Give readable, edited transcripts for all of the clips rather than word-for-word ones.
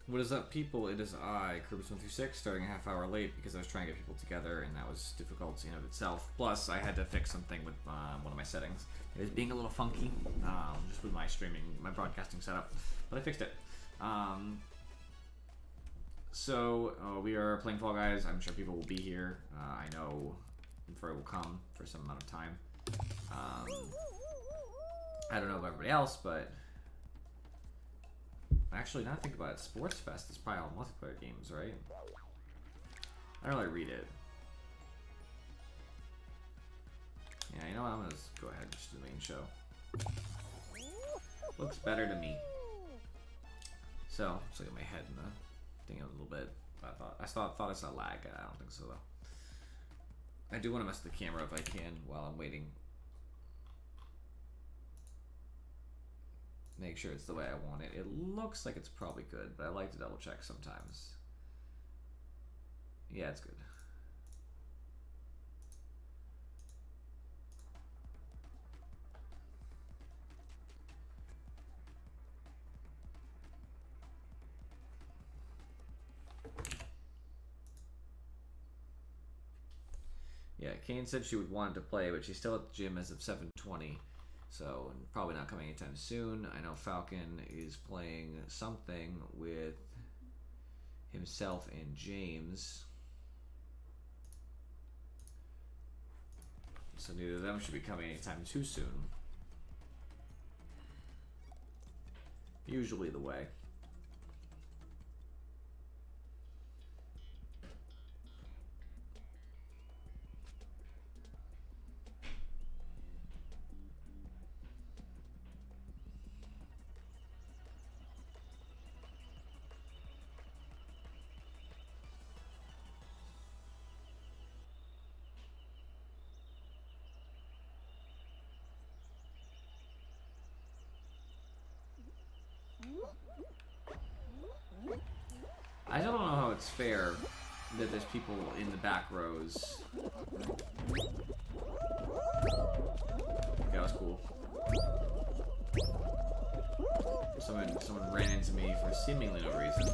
What is up, people? It is I, Kirby126, starting a half hour late because I was trying to get people together, and that was difficult in and of itself. Plus, I had to fix something with one of my settings. It is being a little funky, just with my streaming, my broadcasting setup, but I fixed it. We are playing Fall Guys. I'm sure people will be here. I know Inferno will come for some amount of time. I don't know about everybody else, but actually, now I think about it, Sports Fest is probably all multiplayer games, right? I don't really read it. Yeah, you know what? I'm gonna just go ahead and just do the main show. Looks better to me. So, just look at my head in the thing a little bit. I thought I saw lag. I don't think so though. I do want to mess with the camera if I can while I'm waiting. Make sure it's the way I want it. It looks like it's probably good, but I like to double check sometimes. Yeah, it's good. Yeah, Kane said she would want to play, but she's still at the gym as of 7:20. So, probably not coming anytime soon. I know Falcon is playing something with himself and James. So neither of them should be coming anytime too soon. Usually the way. I still don't know how it's fair that there's people in the back rows. Okay, that was cool. Someone ran into me for seemingly no reason.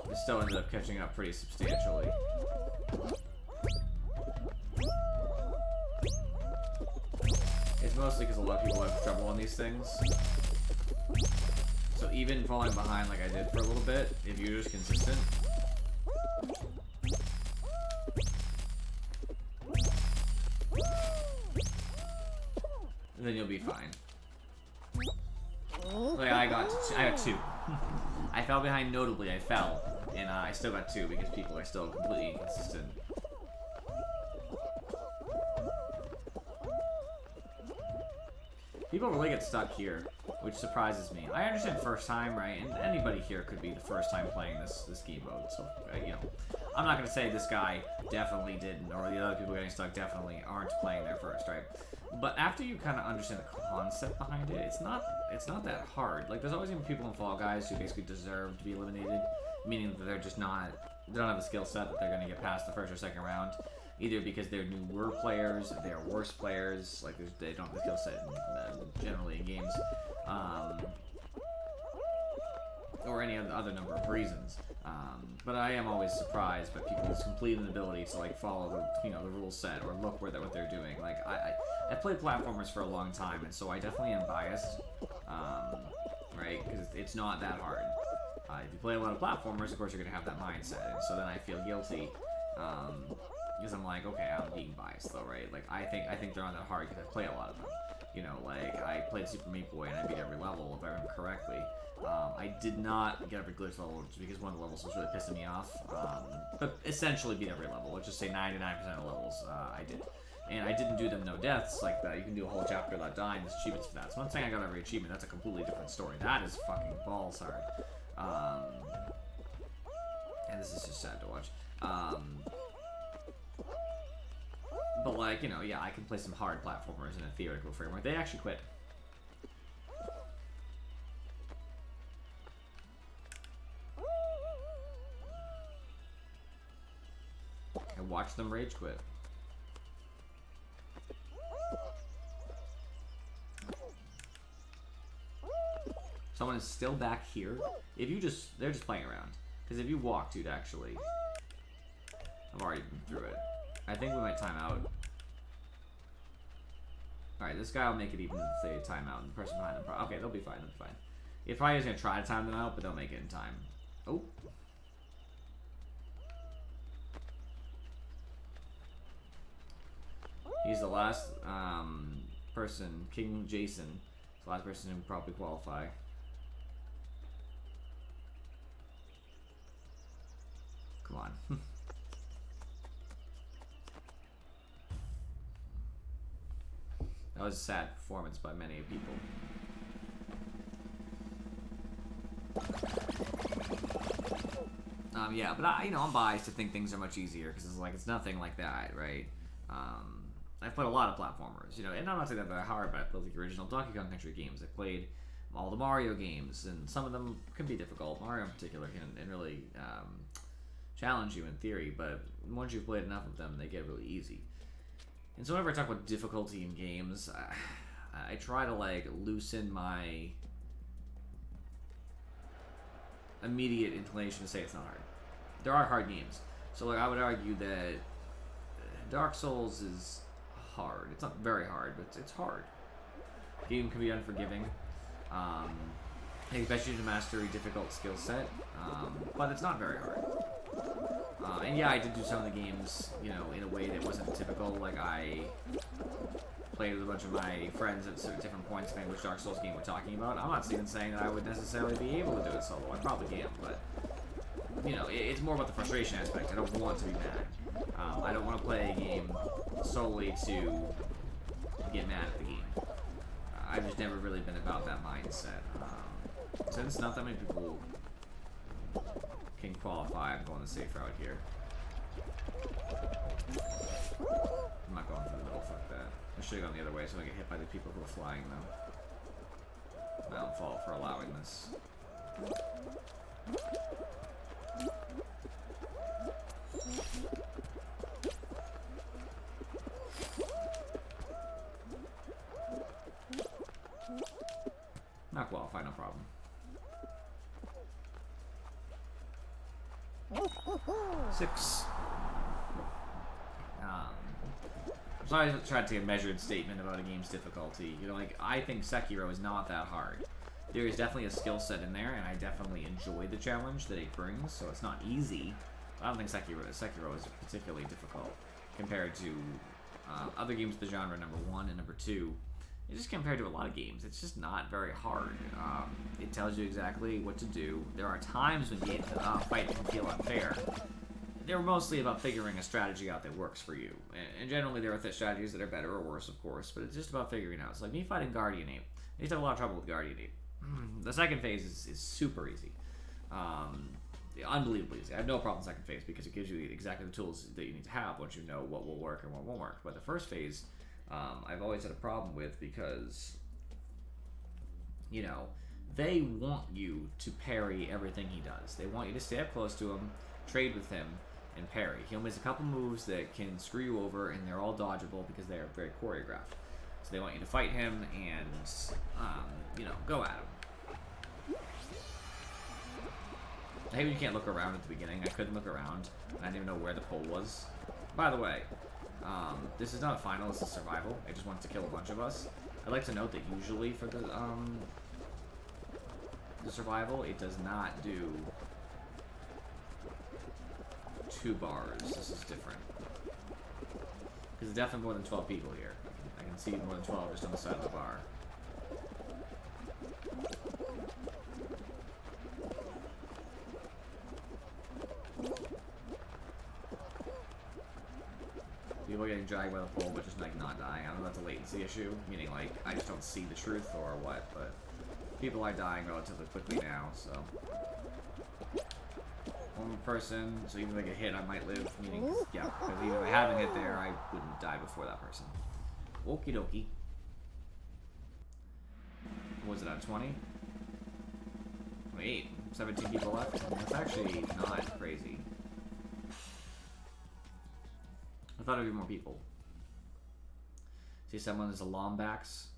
I still ended up catching up pretty substantially. It's mostly because a lot of people have trouble on these things. So even falling behind like I did for a little bit, if you're just consistent, then you'll be fine. Like I got two. I fell behind notably. I fell, and I still got two because people are still completely inconsistent. People really get stuck here, which surprises me. I understand first time, right? And anybody here could be the first time playing this game mode. So, you know, I'm not going to say this guy definitely didn't, or the other people getting stuck definitely aren't playing there first, right? But after you kind of understand the concept behind it, it's not that hard. Like, there's always going to be people in Fall Guys who basically deserve to be eliminated, meaning that they don't have the skill set that they're going to get past the first or second round. Either because they're newer players, they're worse players, like they don't have the skill set generally in games, or any other number of reasons. But I am always surprised by people's complete inability to like follow the the rule set or look what they're doing. Like I've played platformers for a long time, and so I definitely am biased, right? Because it's not that hard. If you play a lot of platformers, of course you're gonna have that mindset, and so then I feel guilty. Because I'm like, okay, I'm being biased though, right? Like, I think they're not that hard because I play a lot of them. You know, like, I played Super Meat Boy and I beat every level, if I remember correctly. I did not get every glitch level just because one of the levels was really pissing me off. But essentially beat every level. Let's just say 99% of the levels I did. And I didn't do them no deaths like that. You can do a whole chapter without dying. There's achievements for that. So I'm not saying I got every achievement. That's a completely different story. That is fucking balls hard. And this is just sad to watch. But like, you know, yeah, I can play some hard platformers in a theoretical framework. They actually quit. I watched them rage quit. Someone is still back here. If you just, they're just playing around. Because if you walk, dude, actually, I've already been through it. I think we might time out. Alright, this guy will make it even if they time out. And the person behind them, okay, they'll be fine, they'll be fine. He probably is going to try to time them out, but they'll make it in time. Oh. He's the last person, King Jason. The last person who probably qualify. Come on. That was a sad performance by many people. Yeah, but I'm biased to think things are much easier because it's like it's nothing like that, right? I've played a lot of platformers, and I'm not saying that they're hard, but I played the original Donkey Kong Country games. I played all the Mario games, and some of them can be difficult. Mario in particular can really challenge you in theory, but once you've played enough of them, they get really easy. And so whenever I talk about difficulty in games, I try to like loosen my immediate inclination to say it's not hard. There are hard games. So like I would argue that Dark Souls is hard. It's not very hard, but it's hard. The game can be unforgiving. It expects you to master a difficult skill set, but it's not very hard. And yeah, I did do some of the games, in a way that wasn't typical. Like I played with a bunch of my friends at certain different points depending which Dark Souls game we're talking about. I'm not even saying that I would necessarily be able to do it solo. I probably can, but it's more about the frustration aspect. I don't want to be mad. I don't want to play a game solely to get mad at the game. I've just never really been about that mindset. Since not that many people can qualify, I'm going the safe route here. I'm not going through the middle, fuck that. I should have gone the other way so I get hit by the people who are flying though. My own fault for allowing this. Not qualified, no problem. Six. I'm sorry I tried to take a measured statement about a game's difficulty. I think Sekiro is not that hard. There is definitely a skill set in there, and I definitely enjoy the challenge that it brings, so it's not easy. I don't think Sekiro is particularly difficult compared to other games of the genre, number one, and number two. It's just compared to a lot of games, it's just not very hard. It tells you exactly what to do. There are times when games fight can feel unfair. They're mostly about figuring a strategy out that works for you. And generally there are strategies that are better or worse, of course, but it's just about figuring out. It's like me fighting Guardian Ape. I used to have a lot of trouble with Guardian Ape. The second phase is super easy. Unbelievably easy. I have no problem with the second phase because it gives you exactly the tools that you need to have once you know what will work and what won't work. But the first phase, I've always had a problem with because, they want you to parry everything he does. They want you to stay up close to him, trade with him, and parry. He'll miss a couple moves that can screw you over, and they're all dodgeable because they are very choreographed. So they want you to fight him and, go at him. I hate when you can't look around at the beginning. I couldn't look around. I didn't even know where the pole was. By the way, this is not a final, this is survival. I just wanted to kill a bunch of us. I'd like to note that usually for the survival, it does not do 2 bars. This is different. Because there's definitely more than 12 people here. I can see more than 12 just on the side of the bar. People are getting dragged by the pole, but just not dying. I don't know if that's a latency issue, meaning I just don't see the truth or what, but people are dying relatively quickly now, so. One person, so even if I get hit, I might live, meaning, yeah, because even if I haven't hit there, I wouldn't die before that person. Okie dokie. What was it on 20? 28. 17 people left. That's actually not crazy. I thought it'd be more people. See someone as a Lombax.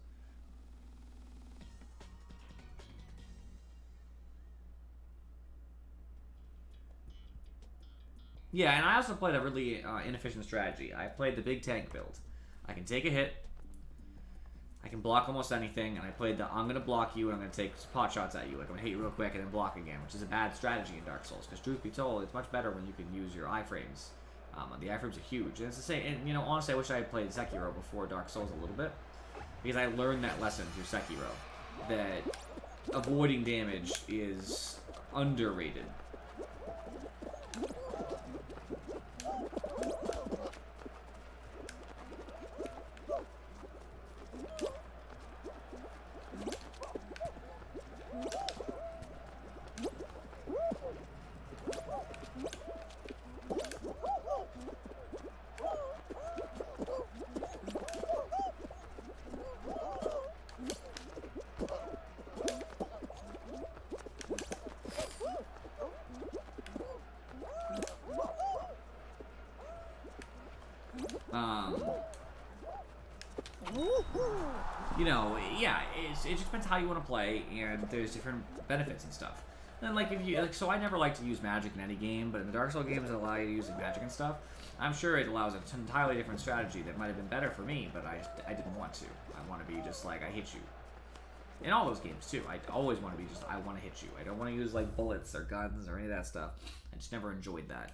Yeah, and I also played a really inefficient strategy. I played the big tank build. I can take a hit, I can block almost anything, and I played the I'm going to block you and I'm going to take pot shots at you. Like, I'm going to hit you real quick and then block again, which is a bad strategy in Dark Souls, because truth be told, it's much better when you can use your iframes. The iframes are huge, and it's the same, and, you know, honestly, I wish I had played Sekiro before Dark Souls a little bit, because I learned that lesson through Sekiro, that avoiding damage is underrated. You know, yeah, it just depends how you want to play, and there's different benefits and stuff. And like, if you like, so I never like to use magic in any game, but in the Dark Souls games that allow you to use magic and stuff, I'm sure it allows an entirely different strategy that might have been better for me, but I didn't want to. I want to be just like, I hit you. In all those games too, I always want to be just, I want to hit you. I don't want to use like bullets or guns or any of that stuff. I just never enjoyed that.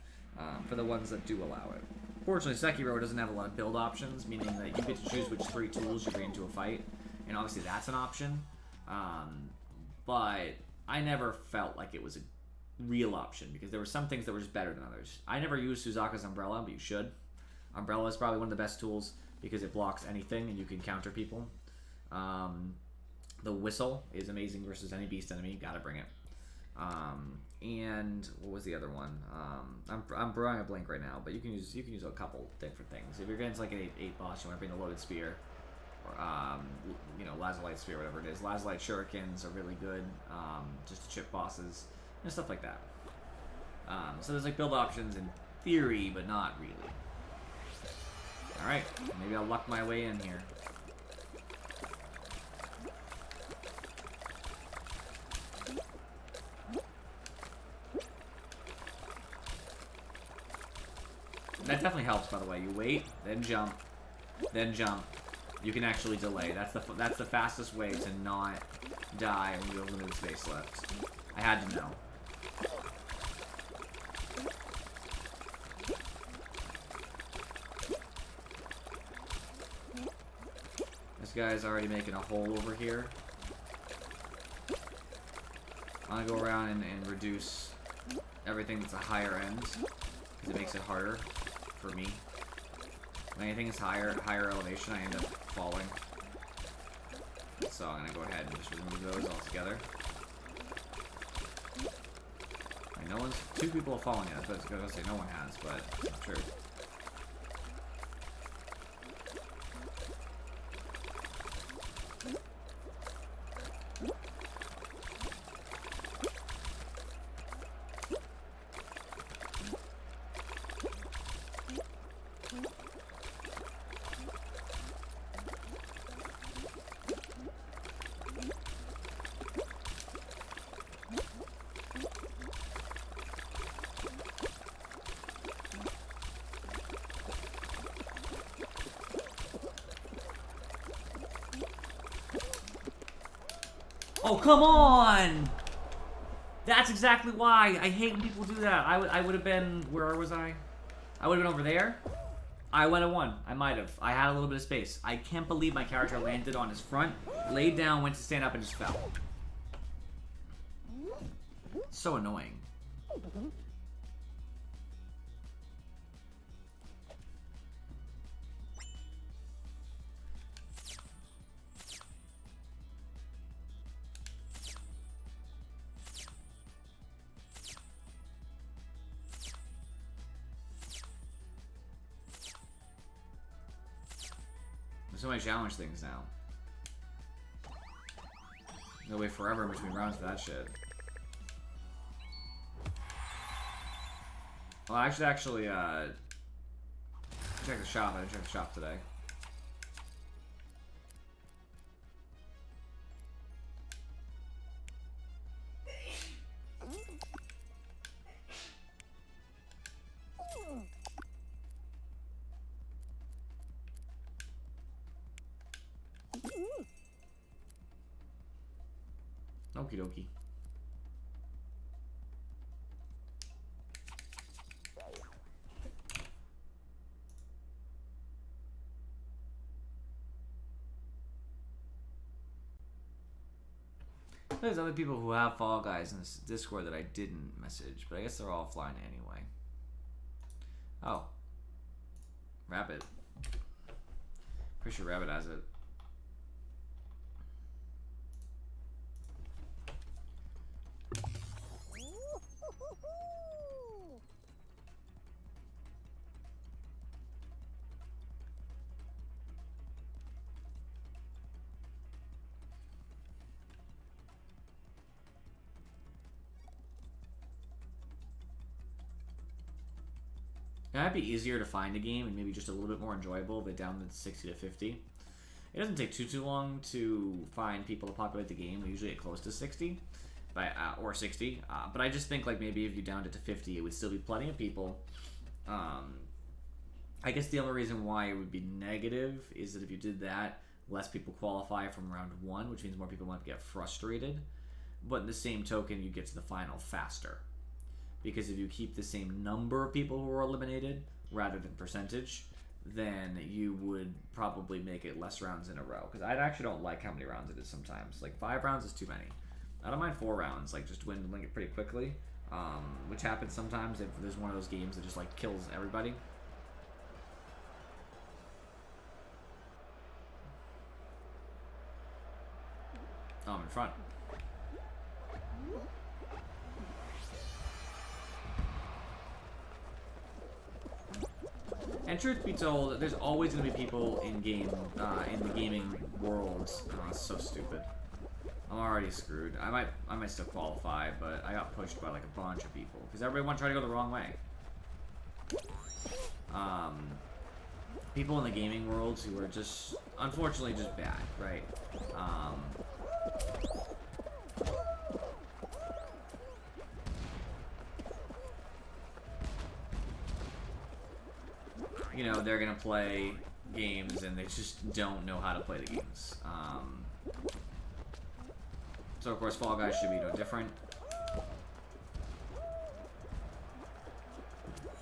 For the ones that do allow it. Fortunately, Sekiro doesn't have a lot of build options, meaning that you get to choose which 3 tools you bring into a fight, and obviously that's an option. But I never felt like it was a real option, because there were some things that were just better than others. I never used Suzaka's Umbrella, but you should. Umbrella is probably one of the best tools, because it blocks anything and you can counter people. The Whistle is amazing versus any beast enemy, you gotta bring it. And what was the other one? I'm drawing a blank right now, but you can use a couple different things. If you're getting to like an 8 boss, you want to bring the Loaded Spear, or you know, Lazulite Spear, whatever it is. Lazulite Shurikens are really good, just to chip bosses and stuff like that. So there's like build options in theory, but not really. All right, maybe I'll luck my way in here. That definitely helps, by the way. You wait, then jump, then jump. You can actually delay. That's the fastest way to not die when you have limited space left. I had to know. This guy's already making a hole over here. I'm gonna go around and reduce everything that's a higher end, because it makes it harder for me. When anything is higher elevation, I end up falling. So I'm gonna go ahead and just remove those altogether. Right, two people have fallen yet. I was gonna say no one has, but it's not true. Oh, come on! That's exactly why. I hate when people do that. I would have been... Where was I? I would have been over there. I would have won. I might have. I had a little bit of space. I can't believe my character landed on his front, laid down, went to stand up, and just fell. So annoying. There's so many challenge things now. They'll wait forever in between rounds for that shit. Well, I should actually, check the shop. I didn't check the shop today. Okie dokie. There's other people who have Fall Guys in this Discord that I didn't message, but I guess they're all offline anyway. Oh. Rabbit. Pretty sure Rabbit has it. It might be easier to find a game and maybe just a little bit more enjoyable if it down to 60 to 50. It doesn't take too long to find people to populate the game. We usually get close to 60, or 60. But I just think like maybe if you downed it to 50, it would still be plenty of people. I guess the only reason why it would be negative is that if you did that, less people qualify from round 1, which means more people might get frustrated. But in the same token, you get to the final faster. Because if you keep the same number of people who are eliminated rather than percentage, then you would probably make it less rounds in a row. Because I actually don't like how many rounds it is sometimes. Like 5 rounds is too many. I don't mind 4 rounds, like just dwindling it pretty quickly, which happens sometimes if there's one of those games that just like kills everybody. Oh, I'm in front. And truth be told, there's always going to be people in the gaming world. Oh, it's so stupid. I'm already screwed. I might still qualify, but I got pushed by like a bunch of people because everybody wanted to try to go the wrong way. People in the gaming world who are just, unfortunately, just bad, right? You know, they're gonna play games and they just don't know how to play the games. So of course Fall Guys should be no different.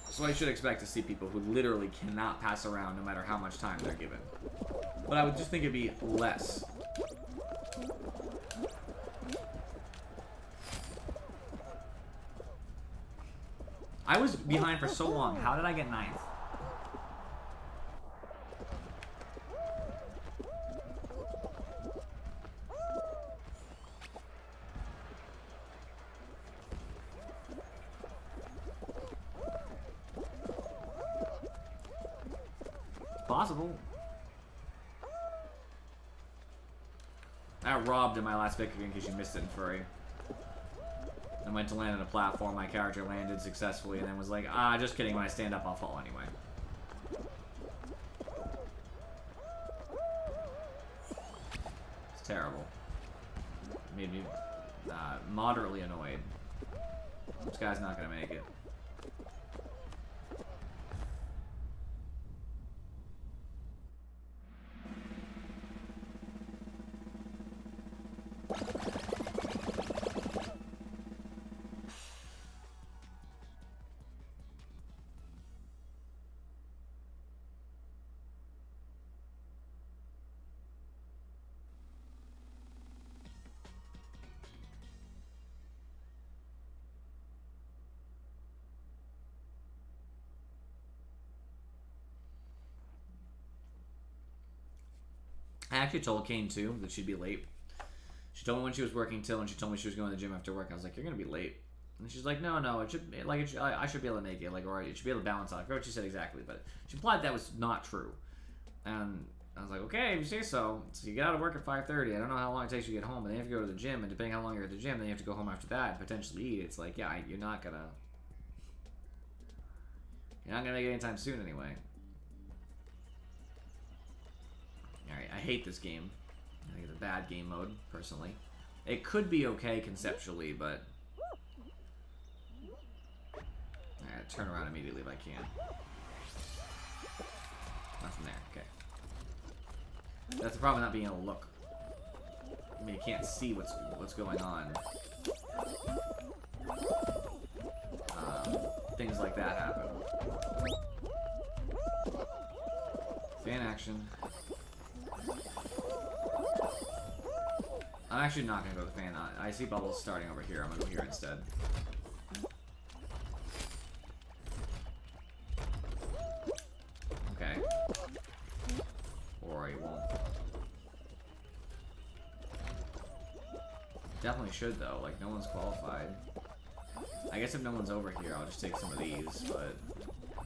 So I should expect to see people who literally cannot pass around no matter how much time they're given. But I would just think it'd be less. I was behind for so long. How did I get 9th? Possible. I got robbed in my last victory in case you missed it in Furry. I went to land on a platform, my character landed successfully, and then was like, ah, just kidding, when I stand up, I'll fall anyway. It's terrible. It made me moderately annoyed. This guy's not gonna make it. I actually told Kane too that she'd be late. She told me when she was working till, and she told me she was going to the gym after work. I was like, "You're gonna be late," and she's like, "No, it should like it should, I should be able to make it, like, or it should be able to balance out." I forgot what she said exactly, but she implied that was not true. And I was like, "Okay, if you say so." So you get out of work at 5:30. I don't know how long it takes you to get home, but then you have to go to the gym, and depending how long you're at the gym, then you have to go home after that and potentially eat. It's like, yeah, you're not gonna make it anytime soon anyway. Alright, I hate this game. I think it's a bad game mode, personally. It could be okay conceptually, but... Alright, turn around immediately if I can. Nothing there, okay. That's the problem with not being able to look. I mean, you can't see what's going on. Things like that happen. Fan action. I'm actually not gonna go with the fan. I see bubbles starting over here. I'm gonna go here instead. Okay. Or he won't. Definitely should though. Like no one's qualified. I guess if no one's over here, I'll just take some of these. But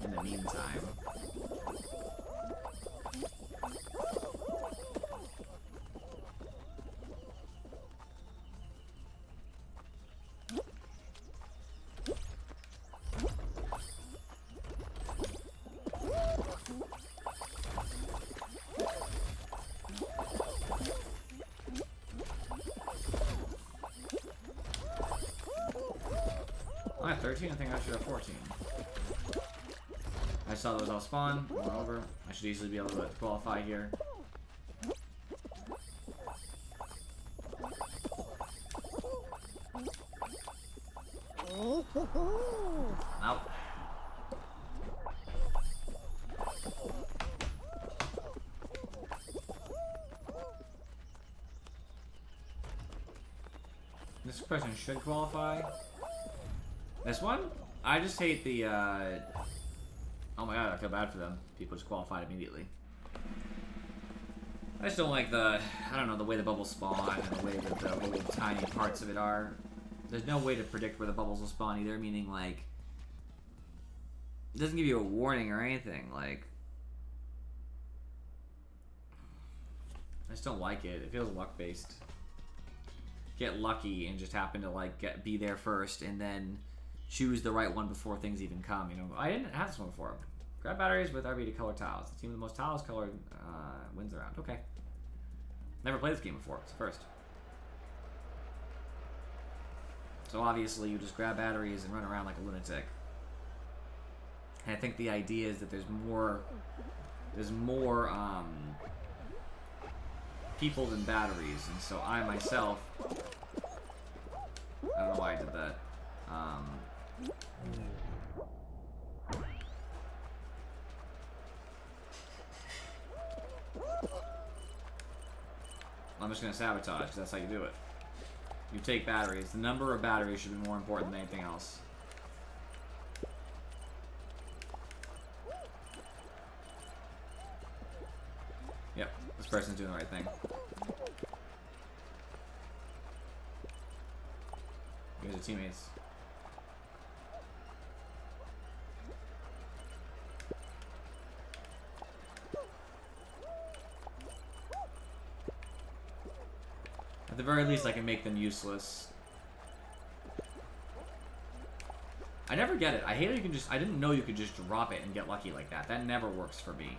in the meantime. I'm at 13, I think I should have 14. I saw those all spawn, moreover. I should easily be able to qualify here. Out. This person should qualify. This one? I just hate the, oh my god, I feel bad for them. People just qualified immediately. I just don't like the, I don't know, the way the bubbles spawn and the way that the little tiny parts of it are. There's no way to predict where the bubbles will spawn either, meaning, like, it doesn't give you a warning or anything, like. I just don't like it. It feels luck-based. Get lucky and just happen to, like, be there first and then choose the right one before things even come, you know. I didn't have this one before. Grab batteries with RB to color tiles. The team with the most tiles colored wins the round. Okay. Never played this game before. It's the first. So obviously you just grab batteries and run around like a lunatic. And I think the idea is that there's more people than batteries, and so I myself, I don't know why I did that. I'm just gonna sabotage, because that's how you do it. You take batteries. The number of batteries should be more important than anything else. Yep, this person's doing the right thing. Here's your teammates. At the very least, I can make them useless. I never get it. I hate it. You can just. I didn't know you could just drop it and get lucky like that. That never works for me.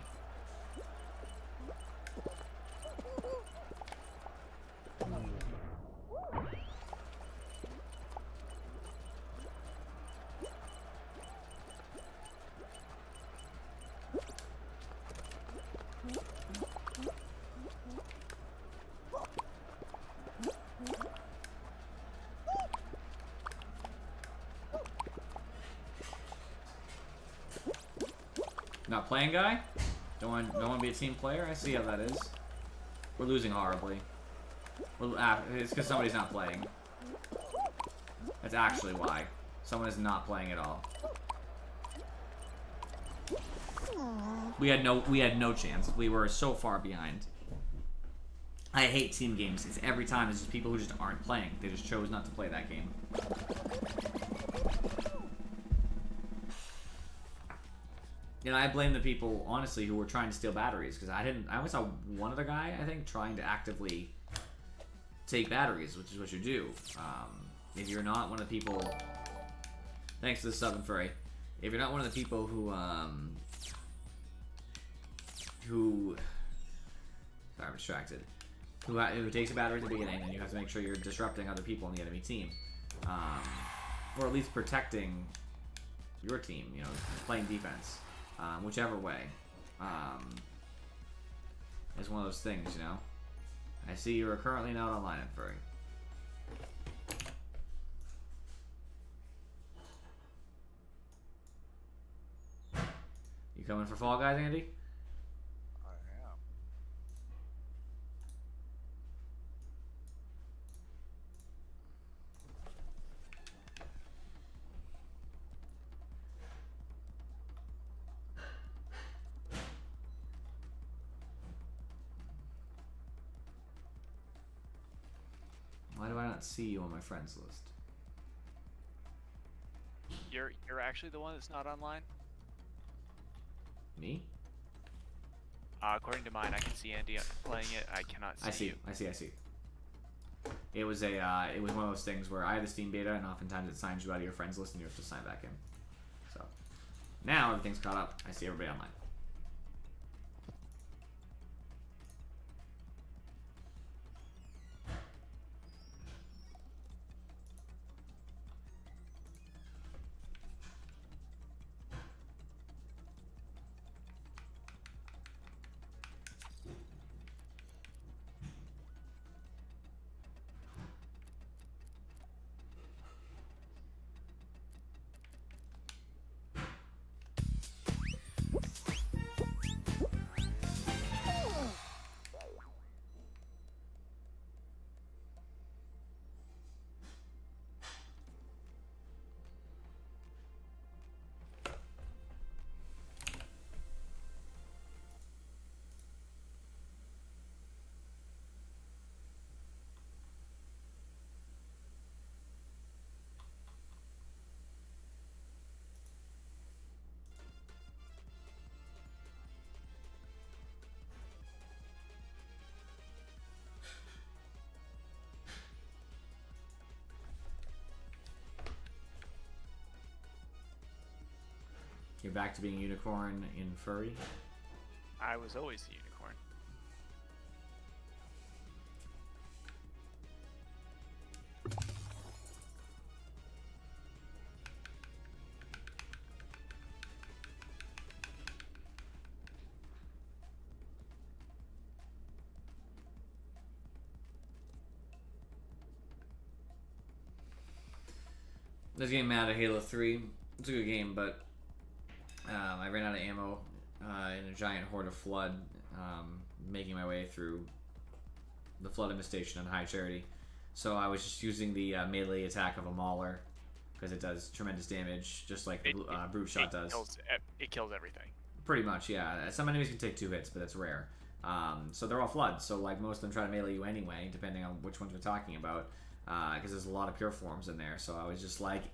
Not playing guy? Don't want to be a team player? I see how that is. We're losing horribly. It's because somebody's not playing. That's actually why. Someone is not playing at all. We had no chance. We were so far behind. I hate team games. It's every time it's just people who just aren't playing. They just chose not to play that game. You know, I blame the people, honestly, who were trying to steal batteries, because I only saw one other guy, I think, trying to actively take batteries, which is what you do. If you're not one of the people... Thanks to the sub and furry. If you're not one of the people who, sorry, I'm distracted. Who takes a battery at the beginning, then you have to make sure you're disrupting other people on the enemy team. Or at least protecting your team, you know, playing defense. Whichever way. It's one of those things, you know? I see you are currently not online, Furry. You coming for Fall Guys, Andy? I am. Why do I not see you on my friends list? You're actually the one that's not online? Me? According to mine, I can see Andy playing it. I cannot see you. I see. It was one of those things where I have the Steam beta, and oftentimes it signs you out of your friends list, and you have to sign back in. So now everything's caught up. I see everybody online. You're back to being unicorn in furry. I was always the unicorn. This game out of Halo 3. It's a good game, but I ran out of ammo in a giant horde of flood, making my way through the flood infestation on High Charity. So I was just using the melee attack of a Mauler because it does tremendous damage, just like the Brute Shot does. It kills everything. Pretty much, yeah. Some enemies can take 2 hits, but it's rare. So they're all floods. So like most of them try to melee you anyway, depending on which ones we're talking about, because there's a lot of pure forms in there. So I was just like,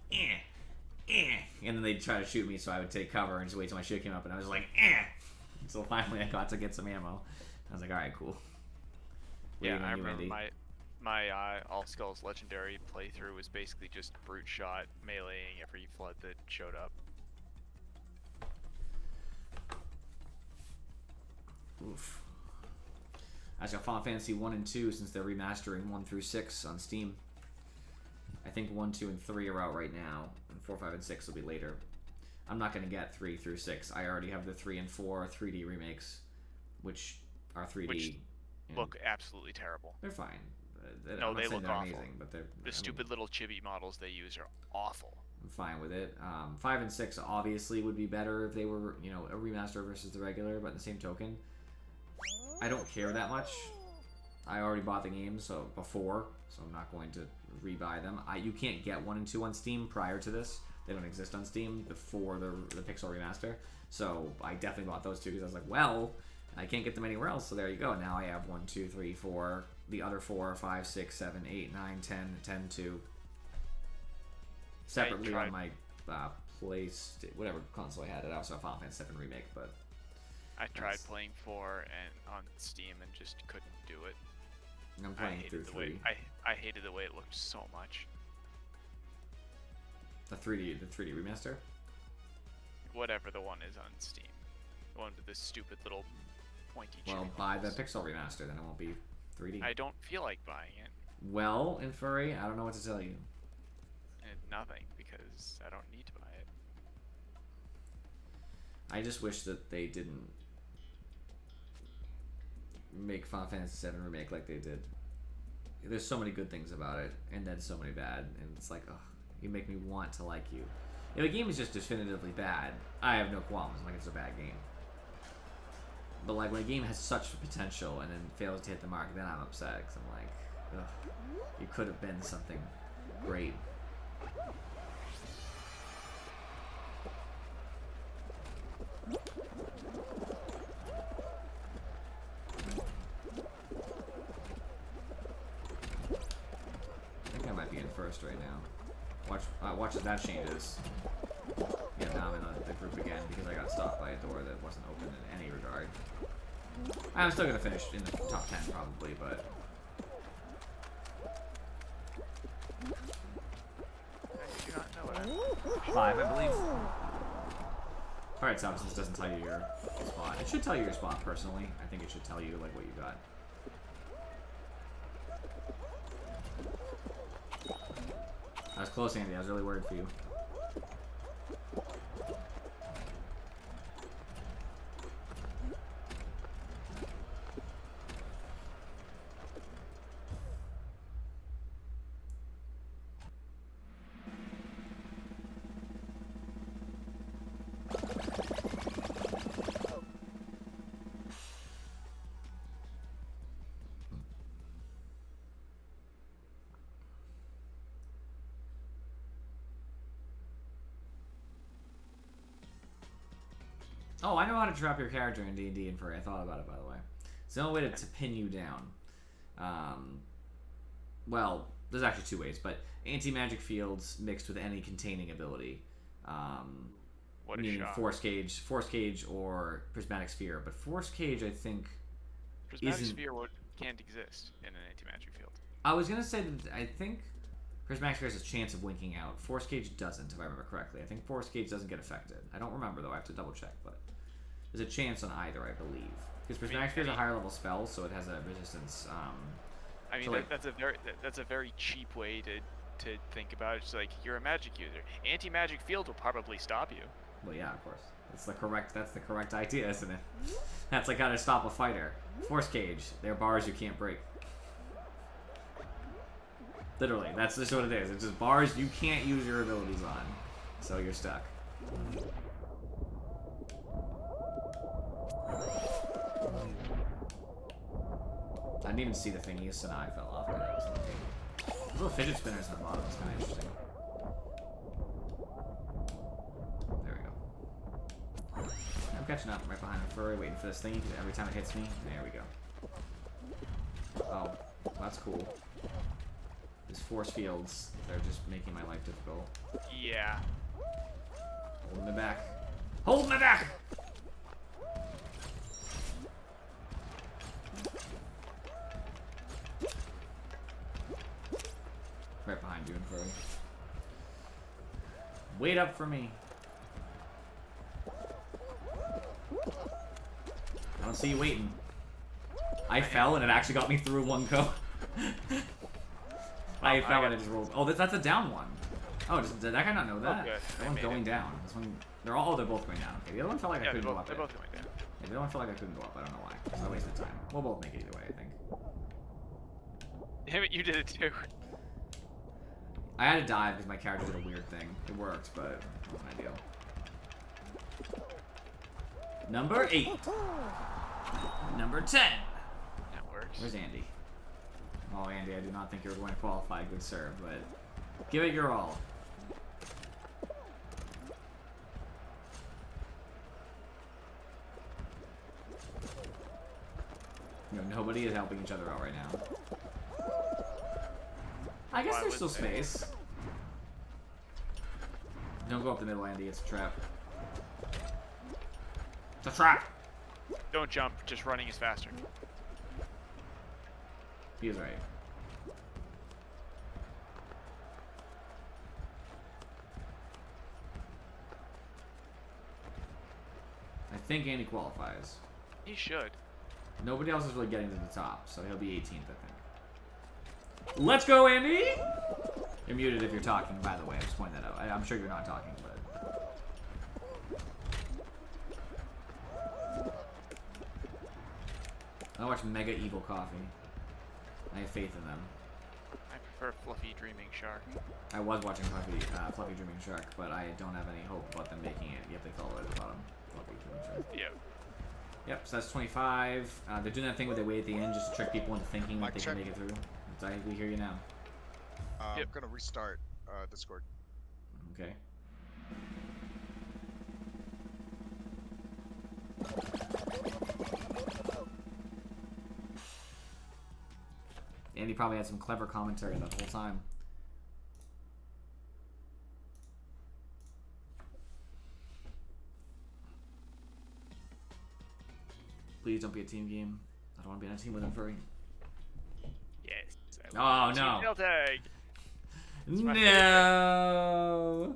and then they'd try to shoot me, so I would take cover and just wait till my shit came up, and I was like, So finally I got to get some ammo. I was like, all right, cool. Yeah, I remember my All Skulls Legendary playthrough was basically just Brute Shot meleeing every flood that showed up. Oof. I just got Final Fantasy 1 and 2 since they're remastering 1 through 6 on Steam. I think 1, 2, and 3 are out right now, and 4, 5, and 6 will be later. I'm not going to get 3 through 6. I already have the 3 and 4 3D remakes, which are 3D. Which look absolutely terrible. They're fine. No, they look awful. Amazing, but the stupid little chibi models they use are awful. I'm fine with it. 5 and 6 obviously would be better if they were, a remaster versus the regular, but in the same token, I don't care that much. I already bought the games before, so I'm not going to rebuy them. You can't get 1 and 2 on Steam prior to this. They don't exist on Steam before the Pixel remaster. So I definitely bought those 2 because I was like, well, I can't get them anywhere else. So there you go. Now I have 1, 2, 3, 4, the other 4, 5, 6, 7, 8, 9, 10, 10, 2. Separately on my whatever console I had. I also have Final Fantasy 7 Remake, but I tried playing 4 and on Steam and just couldn't do it. I'm playing through 3. I hated the way it looked so much. The 3D remaster? Whatever the one is on Steam. The one with the stupid little pointy Well, buy the Pixel remaster, then it won't be 3D. I don't feel like buying it. Well, in furry, I don't know what to tell you. Nothing, because I don't need to buy it. I just wish that they didn't make Final Fantasy VII Remake like they did. There's so many good things about it, and then so many bad, and it's like, oh, you make me want to like you. If a game is just definitively bad, I have no qualms. I'm like, it's a bad game. But like when a game has such potential and then fails to hit the mark, then I'm upset because I'm like, ugh, you could have been something great. I think I might be in first right now. Watch as that changes. Yeah, now I'm in the group again because I got stopped by a door that wasn't open in any regard. I'm still gonna finish in the top 10 probably, but I do not know what 5, I believe. Alright, Substance doesn't tell you your spot. It should tell you your spot personally. I think it should tell you like what you got. I was close, Andy. I was really worried for you. Oh, I know how to drop your character in D&D and Furry. I thought about it, by the way. It's the only way to pin you down. Well, there's actually 2 ways, but anti-magic fields mixed with any containing ability. What a meaning shot. Force Cage, or Prismatic Sphere. But Force Cage, I think, Prismatic Sphere can't exist in an anti-magic field. I was gonna say that I think Prismatic Sphere has a chance of winking out. Force Cage doesn't, if I remember correctly. I think Force Cage doesn't get affected. I don't remember though. I have to double check, but there's a chance on either, I believe. Because Prismatic Sphere is a higher level spell, so it has a resistance. I mean, that's a very cheap way to think about it. It's like you're a magic user. Anti-magic field will probably stop you. Well, yeah, of course. That's the correct idea, isn't it? That's like how to stop a fighter. Force Cage. They're bars you can't break. Literally, that's just what it is. It's just bars you can't use your abilities on. So you're stuck. I didn't even see the thingies, so now I fell off. Those little fidget spinners on the bottom is kind of interesting. There we go. I'm catching up right behind the Furry, waiting for this thingy. Every time it hits me, there we go. Oh, that's cool. These force fields, they're just making my life difficult. Yeah. Holding me back. Hold me back! Right behind you and Furry. Wait up for me. I don't see you waiting. I fell and it actually got me through one go. I fell and it just rolled. Oh, that's a down one. Oh, did that guy not know that? Oh, good. That one's going down. This one, they're both going down. Okay, the other one felt like I couldn't go up. They're both going down. Yeah, the other one felt like I couldn't go up. I don't know why. It's a waste of time. We'll both make it either way, I think. Damn it, you did it too. I had to dive because my character did a weird thing. It worked, but it wasn't ideal. Number 8. Number 10. That works. Where's Andy? Oh, Andy, I do not think you're going to qualify, good sir, but give it your all. You know, nobody is helping each other out right now. I guess there's still space. Don't go up the middle, Andy. It's a trap. It's a trap! Don't jump, just running is faster. He is right. I think Andy qualifies. He should. Nobody else is really getting to the top, so he'll be 18th, I think. Let's go, Andy! You're muted if you're talking, by the way. I just pointed that out. I'm sure you're not talking, but... I watch Mega Evil Coffee. I have faith in them. I prefer Fluffy Dreaming Shark. I was watching Fluffy Dreaming Shark, but I don't have any hope about them making it. Yep, they fell away at the bottom. Fluffy Dreaming Shark. Yeah. Yep, so that's 25. They're doing that thing where they wait at the end just to trick people into thinking that they can make it through. We hear you now. I'm gonna restart Discord. Okay. Andy probably had some clever commentary that whole time. Please don't be a team game. I don't want to be on a team with him furry. Yes. Oh no. Tail tag. No.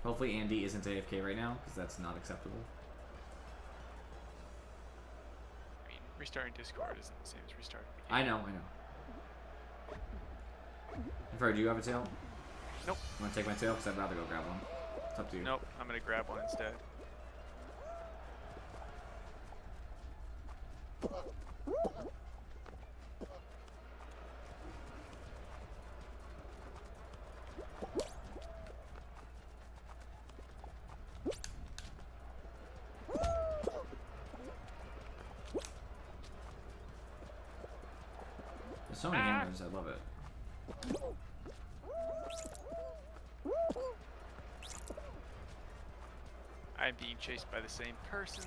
Hopefully Andy isn't AFK right now, because that's not acceptable. I mean, restarting Discord isn't the same as restarting the game. I know. Furry, do you have a tail? Nope. You want to take my tail? Because I'd rather go grab one. It's up to you. Nope, I'm gonna grab one instead. There's so many hammers, I love it. I'm being chased by the same person.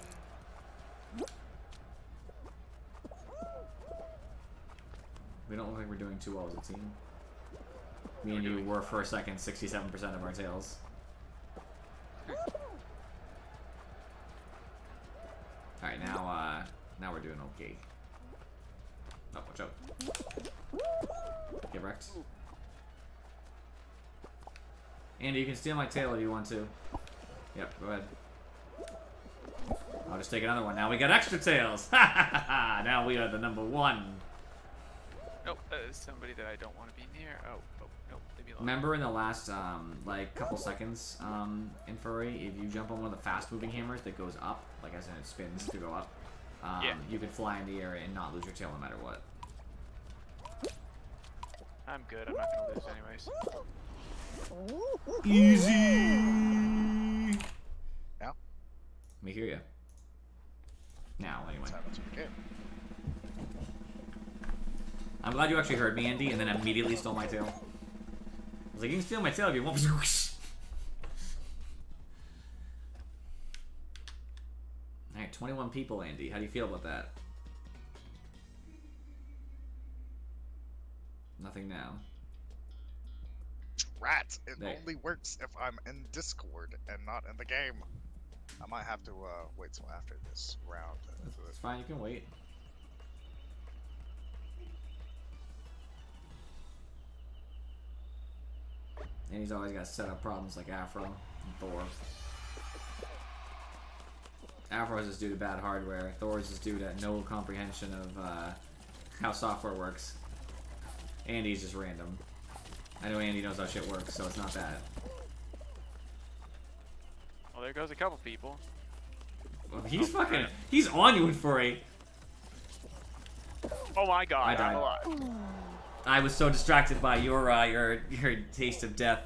We don't look like we're doing too well as a team. Me and you were for a second 67% of our tails. Alright, now we're doing okay. Oh, watch out. Get wrecked. Andy, you can steal my tail if you want to. Yep, go ahead. I'll just take another one. Now we got extra tails! Ha ha ha! Now we are the #1. Nope, that is somebody that I don't want to be near. Oh, nope, leave me alone. Remember in the last, like, couple seconds, in Furry, if you jump on one of the fast-moving hammers that goes up, like as in it spins to go up, you can fly in the air and not lose your tail no matter what. I'm good, I'm not gonna lose anyways. Easy! Now? Let me hear you. Now, anyway. Okay. I'm glad you actually heard me, Andy, and then immediately stole my tail. I was like, you can steal my tail if you want. Alright, 21 people, Andy. How do you feel about that? Nothing now. Rats! It There. only works if I'm in Discord and not in the game. I might have to wait till after this round. It's fine, you can wait. And he's always got set up problems like Afro and Thor. Afro is just due to bad hardware. Thor is just due to no comprehension of how software works. Andy's just random. I know Andy knows how shit works, so it's not that. Well, there goes a couple people. Well, he's fucking... He's on you in Furry. Oh my god, I died. I'm alive. I was so distracted by your taste of death.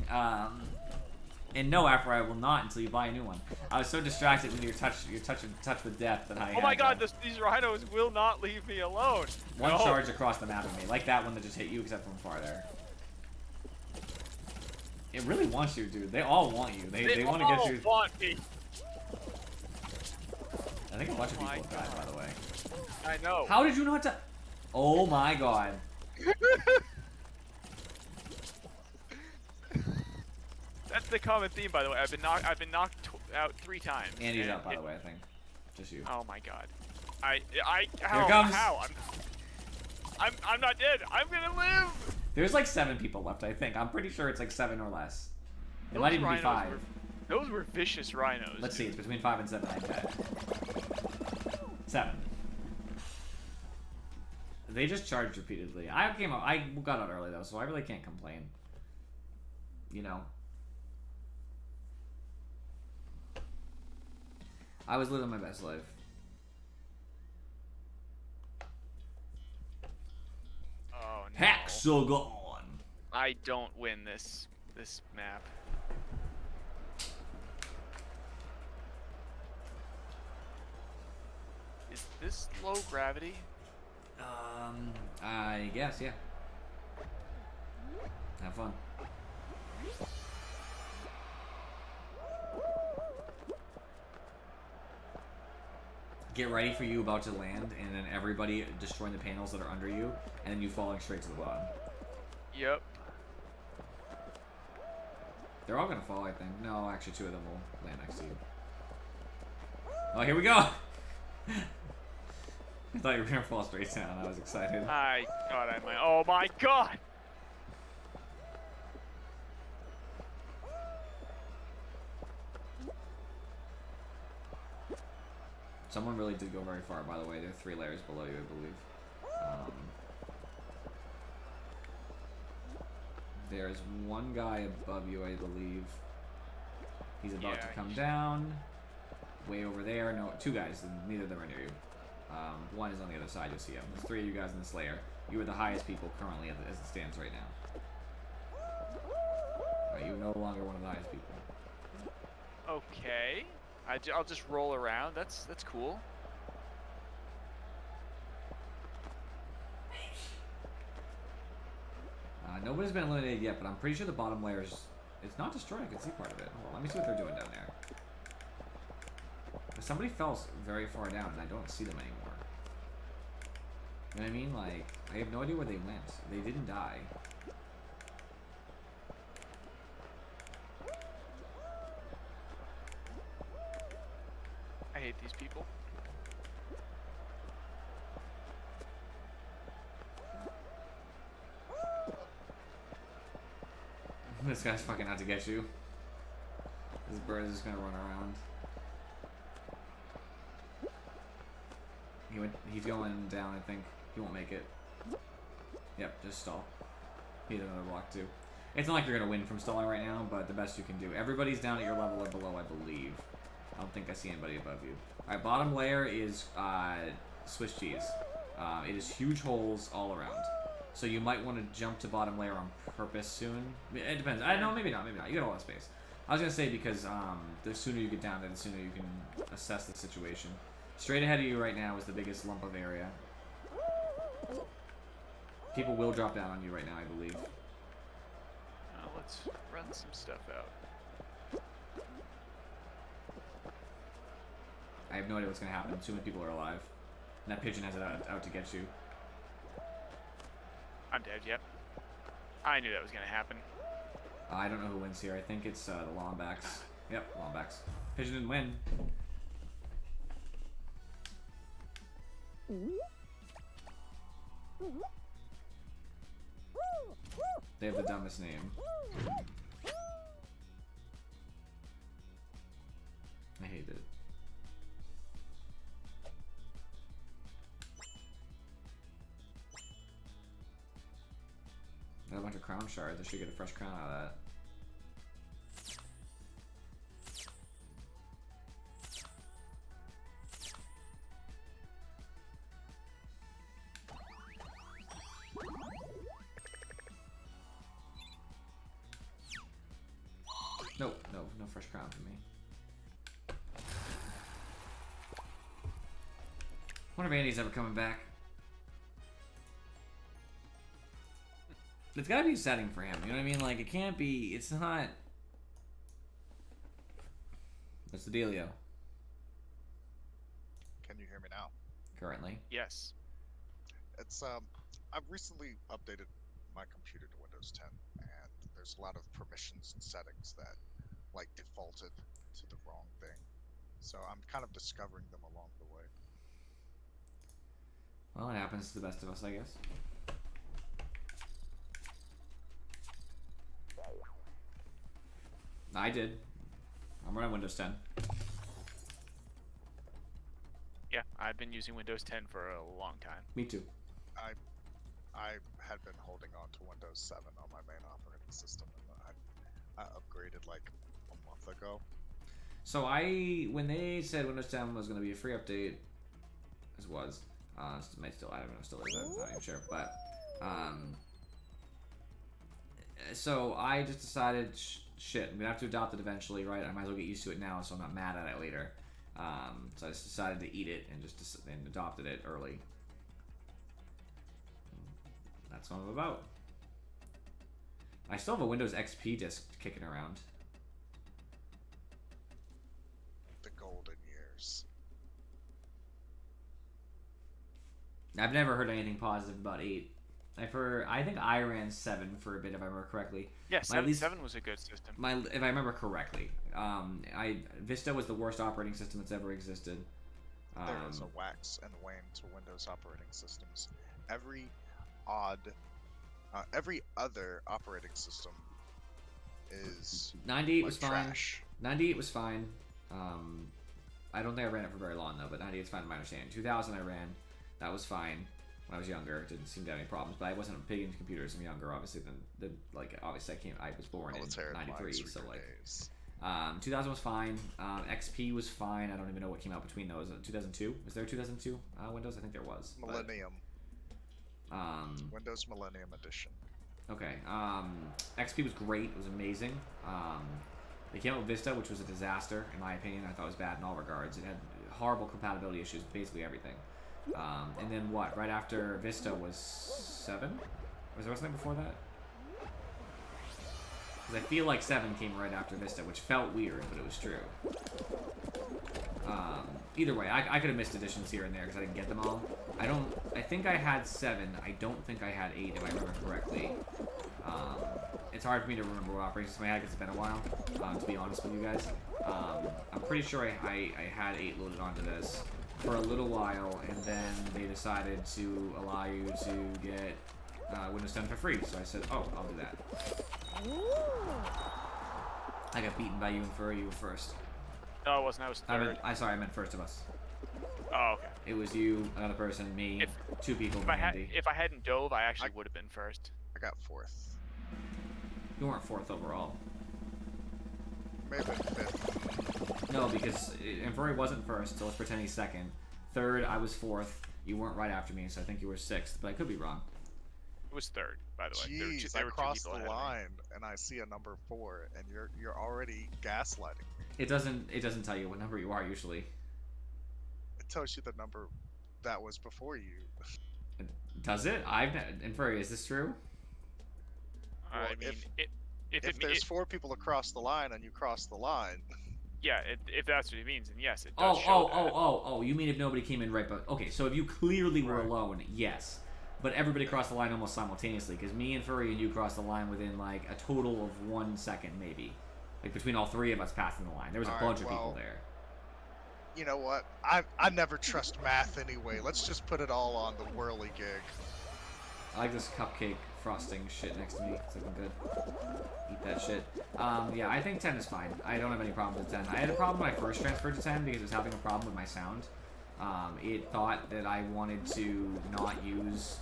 And no, Afro, I will not until you buy a new one. I was so distracted with your touch with death that I. Oh my god, these rhinos will not leave me alone. One charge across the map of me, like that one that just hit you, except from far there. It really wants you, dude. They all want you. They want to get you. Want me. I think a bunch of people have died, by the way. I know. How did you not die? Oh my god. That's the common theme, by the way. I've been knocked out 3 times. Andy's up, by the way. I think. Just you. Oh my god. How? Here it comes. How? I'm not dead. I'm gonna live. There's like 7 people left, I think. I'm pretty sure it's like 7 or less. It might even be 5. Those were vicious rhinos. Let's see. It's between 5 and 7. I bet. 7. They just charged repeatedly. I got out early though, so I really can't complain. You know. I was living my best life. Oh no. Hexagon! I don't win this map. Is this low gravity? I guess, yeah. Have fun. Get ready for you about to land, and then everybody destroying the panels that are under you, and then you falling straight to the bottom. Yep. They're all gonna fall, I think. No, actually, 2 of them will land next to you. Oh, here we go! I thought you were gonna fall straight down. I was excited. I thought I might. Oh my god! Someone really did go very far, by the way. They're 3 layers below you, I believe. There's one guy above you, I believe. He's about to come down. Way over there. No, 2 guys, and neither of them are near you. One is on the other side, you'll see him. There's 3 of you guys in this layer. You are the highest people currently as it stands right now. Right, you're no longer one of the highest people. Okay. I'll just roll around. That's cool. Nobody's been eliminated yet, but I'm pretty sure the bottom layer is... It's not destroyed. I can see part of it. Hold on, let me see what they're doing down there. Somebody fell very far down, and I don't see them anymore. You know what I mean? Like, I have no idea where they went. They didn't die. I hate these people. This guy's fucking out to get you. This bird is just gonna run around. He's going down, I think. He won't make it. Yep, just stall. He has another block too. It's not like you're gonna win from stalling right now, but the best you can do. Everybody's down at your level or below, I believe. I don't think I see anybody above you. Alright, bottom layer is Swiss cheese. It is huge holes all around. So you might want to jump to bottom layer on purpose soon. It depends. I know, maybe not, maybe not. You got a lot of space. I was gonna say because the sooner you get down there, the sooner you can assess the situation. Straight ahead of you right now is the biggest lump of area. People will drop down on you right now, I believe. Let's run some stuff out. I have no idea what's gonna happen. Too many people are alive. And that pigeon has it out to get you. I'm dead, yep. I knew that was gonna happen. I don't know who wins here. I think it's the Lombax. Yep, Lombax. Pigeon didn't win. They have the dumbest name. I hate it. Got a bunch of crown shards. I should get a fresh crown out of that. No fresh crown for me. Wonder if Andy's ever coming back. It's gotta be a setting for him, you know what I mean? Like, it can't be, it's not... What's the dealio? Can you hear me now? Currently. Yes. It's, I've recently updated my computer to Windows 10, and there's a lot of permissions and settings that, like, defaulted to the wrong thing. So I'm kind of discovering them along the way. Well, it happens to the best of us, I guess. I did. I'm running Windows 10. Yeah, I've been using Windows 10 for a long time. Me too. I had been holding on to Windows 7 on my main operating system, and I upgraded like a month ago. So when they said Windows 10 was going to be a free update, as was, might still, I don't know, still is, I'm not even sure, but, so I just decided, shit, I'm going to have to adopt it eventually, right? I might as well get used to it now so I'm not mad at it later. So I just decided to eat it and and adopted it early. That's what I'm about. I still have a Windows XP disk kicking around. The golden years. I've never heard anything positive about 8. I think I ran 7 for a bit, if I remember correctly. Yeah, 7 was a good system. If I remember correctly. Vista was the worst operating system that's ever existed. There is a wax and wane to Windows operating systems. Every other operating system is 98 like was fine. trash. 98 was fine. I don't think I ran it for very long though, but 98 is fine in my understanding. 2000 I ran. That was fine. When I was younger, didn't seem to have any problems, but I wasn't big into computers. I'm younger, obviously, than obviously I was born in 93, so like, 2000 was fine. XP was fine. I don't even know what came out between those. 2002? Was there a 2002 Windows? I think there was. Millennium. But, Windows Millennium Edition. Okay. XP was great. It was amazing. They came out with Vista, which was a disaster, in my opinion. I thought it was bad in all regards. It had horrible compatibility issues with basically everything. And then what? Right after Vista was 7? Was there something before that? Because I feel like 7 came right after Vista, which felt weird, but it was true. Either way, I could have missed editions here and there because I didn't get them all. I think I had 7. I don't think I had 8, if I remember correctly. It's hard for me to remember what operating system I had because it's been a while, to be honest with you guys. I'm pretty sure I had 8 loaded onto this for a little while, and then they decided to allow you to get Windows 10 for free. So I said, oh, I'll do that. I got beaten by you and Furry. You were first. No, I wasn't. I was third. I meant first of us. Oh, okay. It was you, another person, me, 2 people. If I hadn't dove, I actually would have been first. I got 4th. You weren't 4th overall. Maybe 5th. No, because Furry wasn't first, so let's pretend he's 2nd. 3rd, I was 4th. You weren't right after me, so I think you were 6th, but I could be wrong. It was 3rd, by the way. Jeez, I crossed the line and I see a number 4, and you're already gaslighting me. It doesn't tell you what number you are usually. It tells you the number that was before you. Does it? Furry, is this true? Well, I mean, if there's 4 people across the line and you cross the line. Yeah, if that's what it means, then yes, it does show that. Oh, you mean if nobody came in right, but okay, so if you clearly were alone, yes. But everybody crossed the line almost simultaneously, because me and Furry and you crossed the line within like a total of 1 second, maybe. Like between all 3 of us passing the line. There was a bunch of people there. You know what? I never trust math anyway. Let's just put it all on the whirligig. I like this cupcake frosting shit next to me. It's looking good. Eat that shit. Yeah, I think 10 is fine. I don't have any problems with 10. I had a problem when I first transferred to 10 because it was having a problem with my sound. It thought that I wanted to not use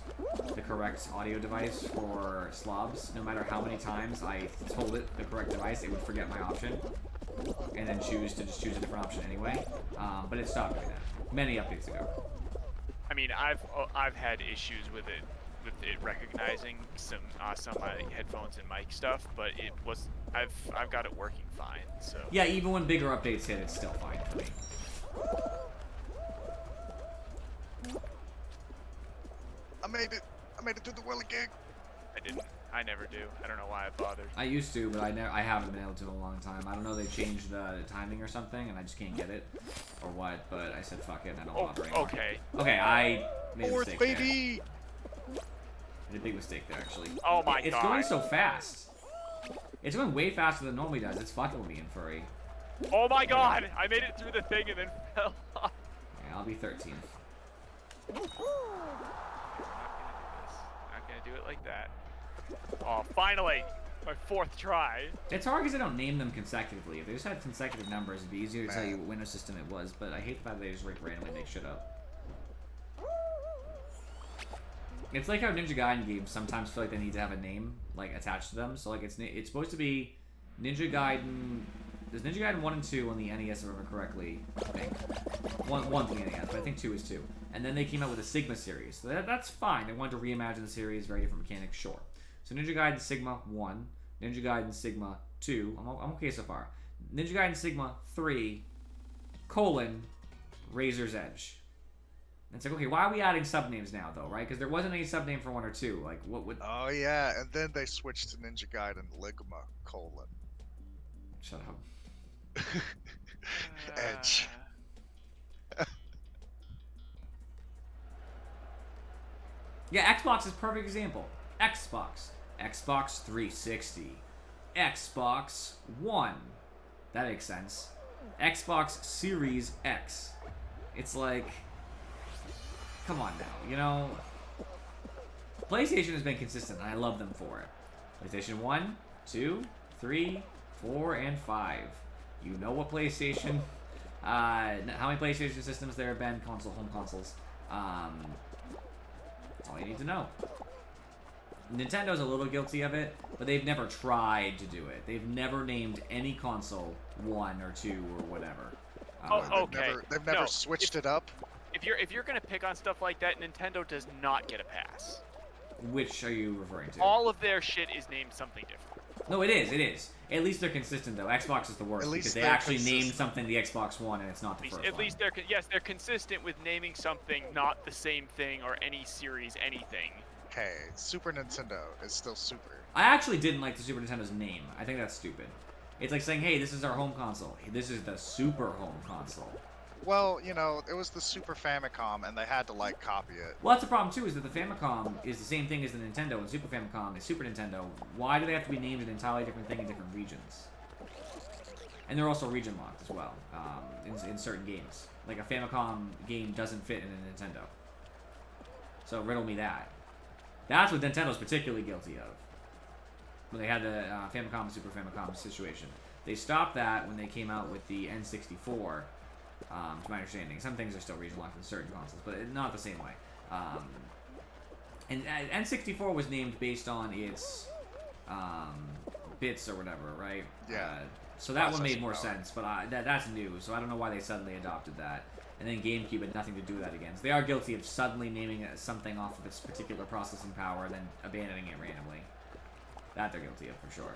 the correct audio device for slobs. No matter how many times I told it the correct device, it would forget my option and then choose a different option anyway. But it stopped doing that many updates ago. I mean, I've had issues with it recognizing some of my headphones and mic stuff, but I've got it working fine. So yeah, even when bigger updates hit, it's still fine for me. I made it through the whirligig. I didn't. I never do. I don't know why I bothered. I used to, but I haven't been able to in a long time. I don't know, they changed the timing or something, and I just can't get it, or what. But I said fuck it, I don't bother anymore. Okay, I made a mistake baby. There. I did a big mistake there, actually. Oh my god. It's going so fast. It's going way faster than it normally does. It's fucking with me and Furry. Oh my god! I made it through the thing and then fell off. Yeah, I'll be 13th. Not gonna do it like that. Oh, finally! My 4th try. It's hard because I don't name them consecutively. If they just had consecutive numbers, it'd be easier to tell you what Windows system it was, but I hate the fact that they just randomly make shit up. It's like how Ninja Gaiden games sometimes feel like they need to have a name like attached to them. So like it's supposed to be Ninja Gaiden There's Ninja Gaiden 1 and 2 on the NES, if I remember correctly. I think. One for the NES, but I think 2 is 2. And then they came out with a Sigma series. So that's fine. They wanted to reimagine the series, very different mechanics, sure. So Ninja Gaiden Sigma 1, Ninja Gaiden Sigma 2. I'm okay so far. Ninja Gaiden Sigma 3, Razor's Edge. And it's like, okay, why are we adding subnames now, though, right? Because there wasn't any subname for 1 or 2. Like, what would... Oh, yeah, and then they switched to Ninja Gaiden Ligma, : Shut up. Edge. Yeah, Xbox is a perfect example. Xbox 360, Xbox One. That makes sense. Xbox Series X. It's like, come on now, you know? PlayStation has been consistent, and I love them for it. PlayStation 1, 2, 3, 4, and 5. You know what PlayStation... how many PlayStation systems there have been, home consoles. That's all you need to know. Nintendo's a little guilty of it, but they've never tried to do it. They've never named any console 1 or 2 or whatever. Okay. They've never switched it up. If you're gonna pick on stuff like that, Nintendo does not get a pass. Which are you referring to? All of their shit is named something different. No, it is. At least they're consistent, though. Xbox is the worst because they actually named something the Xbox One, and it's not the first one. At least they're consistent with naming something not the same thing or any series anything. Hey, Super Nintendo is still Super. I actually didn't like the Super Nintendo's name. I think that's stupid. It's like saying, hey, this is our home console. This is the Super Home Console. Well, you know, it was the Super Famicom, and they had to, like, copy it. Well, that's the problem, too, is that the Famicom is the same thing as the Nintendo, and Super Famicom is Super Nintendo. Why do they have to be named an entirely different thing in different regions? And they're also region-locked as well, in certain games. Like, a Famicom game doesn't fit in a Nintendo. So, riddle me that. That's what Nintendo's particularly guilty of. When they had the Famicom and Super Famicom situation. They stopped that when they came out with the N64, to my understanding. Some things are still region-locked in certain consoles, but not the same way. And N64 was named based on its bits or whatever, right? Yeah. So that one made more sense, but that's new, so I don't know why they suddenly adopted that. And then GameCube had nothing to do with that again. So they are guilty of suddenly naming something off of its particular processing power and then abandoning it randomly. That they're guilty of, for sure.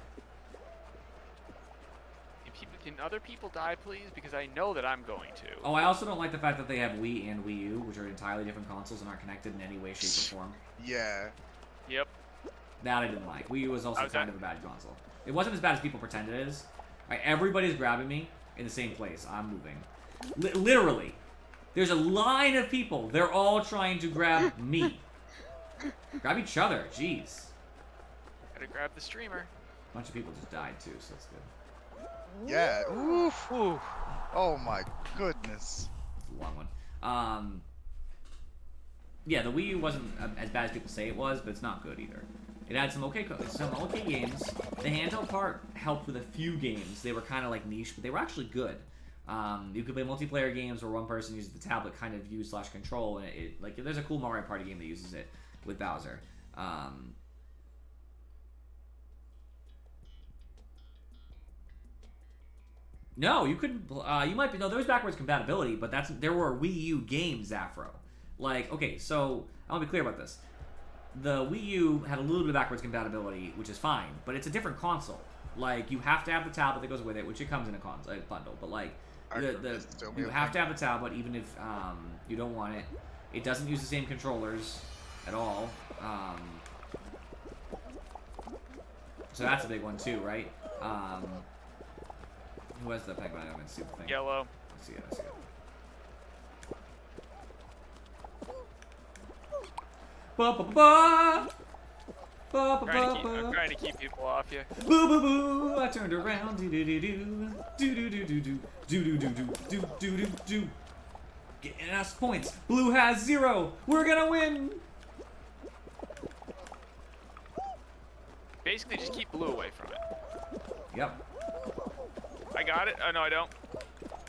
Can other people die, please? Because I know that I'm going to. Oh, I also don't like the fact that they have Wii and Wii U, which are entirely different consoles and aren't connected in any way, shape, or form. Yeah. Yep. That I didn't like. Wii U was also kind of a bad console. It wasn't as bad as people pretend it is. Right, everybody's grabbing me in the same place. I'm moving. Literally. There's a line of people. They're all trying to grab me. Grab each other. Jeez. Gotta grab the streamer. A bunch of people just died, too, so that's good. Yeah. Oof. Oof. Oh my goodness. It's a long one. Yeah, the Wii U wasn't as bad as people say it was, but it's not good either. It had some okay games. The handheld part helped with a few games. They were kind of like niche, but they were actually good. You could play multiplayer games where one person uses the tablet, kind of view / control, and it like there's a cool Mario Party game that uses it with Bowser. No, you couldn't. You might be. No, there was backwards compatibility, but there were Wii U games, Afro. Like, okay, so I want to be clear about this. The Wii U had a little bit of backwards compatibility, which is fine, but it's a different console. Like, you have to have the tablet that goes with it, which it comes in a bundle. But like, you have to have the tablet, even if you don't want it. It doesn't use the same controllers at all. So that's a big one too, right? Who has the Pac-Man? I'm gonna see the thing. Yellow. I see it. I see it. Ba ba ba. Ba ba ba. I'm trying to keep people off you. Boo boo boo! I turned around. Do do do do. Do do do do do. Do do do do. Do do do do. Getting us points. Blue has 0. We're gonna win. Basically, just keep blue away from it. Yep. I got it. Oh no, I don't.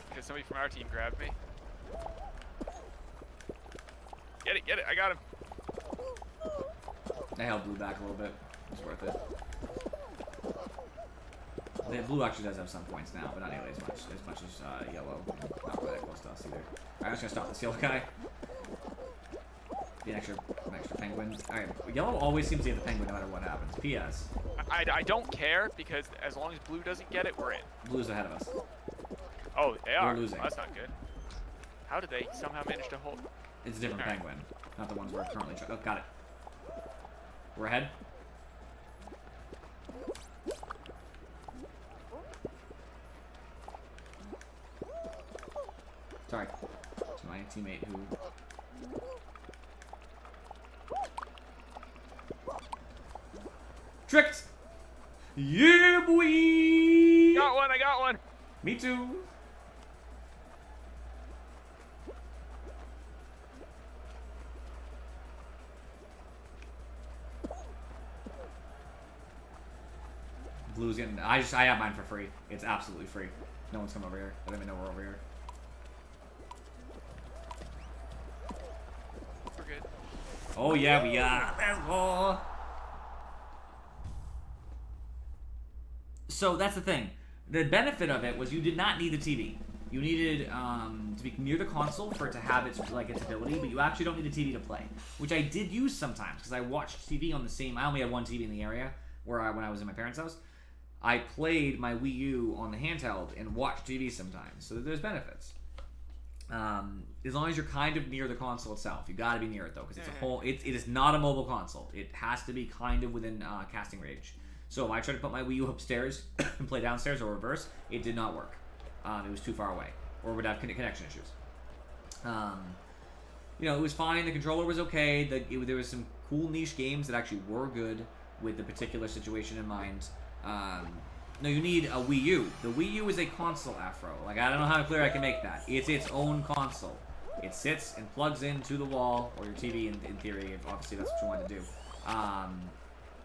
Because somebody from our team grabbed me. Get it, get it. I got him. I held blue back a little bit. It's worth it. The blue actually does have some points now, but not nearly as much as yellow. Not really that close to us either. Alright, I'm just gonna stop this yellow guy. Be an extra penguin. Alright, yellow always seems to get the penguin no matter what happens. P.S. I don't care because as long as blue doesn't get it, we're in. Blue's ahead of us. Oh, they are. We're losing. Well, that's not good. How did they somehow manage to hold? It's a different Alright. penguin, not the ones we're currently trying. Oh, got it. We're ahead. Sorry to my teammate who. Tricked! Yeah, boy! Got one. I got one. Me too. Blue's getting. I have mine for free. It's absolutely free. No one's come over here. I don't even know we're over here. We're good. Oh yeah, we are. Let's go. So that's the thing. The benefit of it was you did not need the TV. You needed to be near the console for it to have its ability, but you actually don't need a TV to play, which I did use sometimes because I watched TV on the same. I only had one TV in the area when I was in my parents' house. I played my Wii U on the handheld and watched TV sometimes, so there's benefits. As long as you're kind of near the console itself, you got to be near it though, because it's a whole. It is not a mobile console. It has to be kind of within casting range. So if I tried to put my Wii U upstairs and play downstairs or reverse, it did not work. It was too far away, or would have connection issues. You know, it was fine. The controller was okay. There was some cool niche games that actually were good with the particular situation in mind. No, you need a Wii U. The Wii U is a console, Afro. Like, I don't know how clear I can make that. It's its own console. It sits and plugs into the wall, or your TV in theory, if obviously that's what you want to do.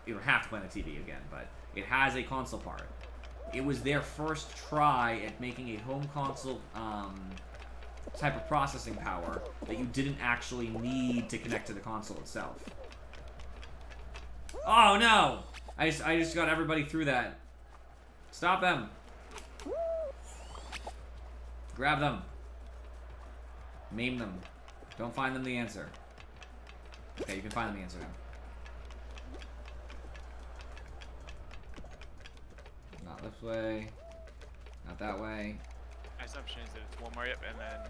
You don't have to play on the TV again, but it has a console part. It was their first try at making a home console type of processing power that you didn't actually need to connect to the console itself. Oh no! I just got everybody through that. Stop them. Grab them. Maim them. Don't find them the answer. Okay, you can find them the answer now. Not this way. Not that way. My assumption is that it's one more, yep, and then...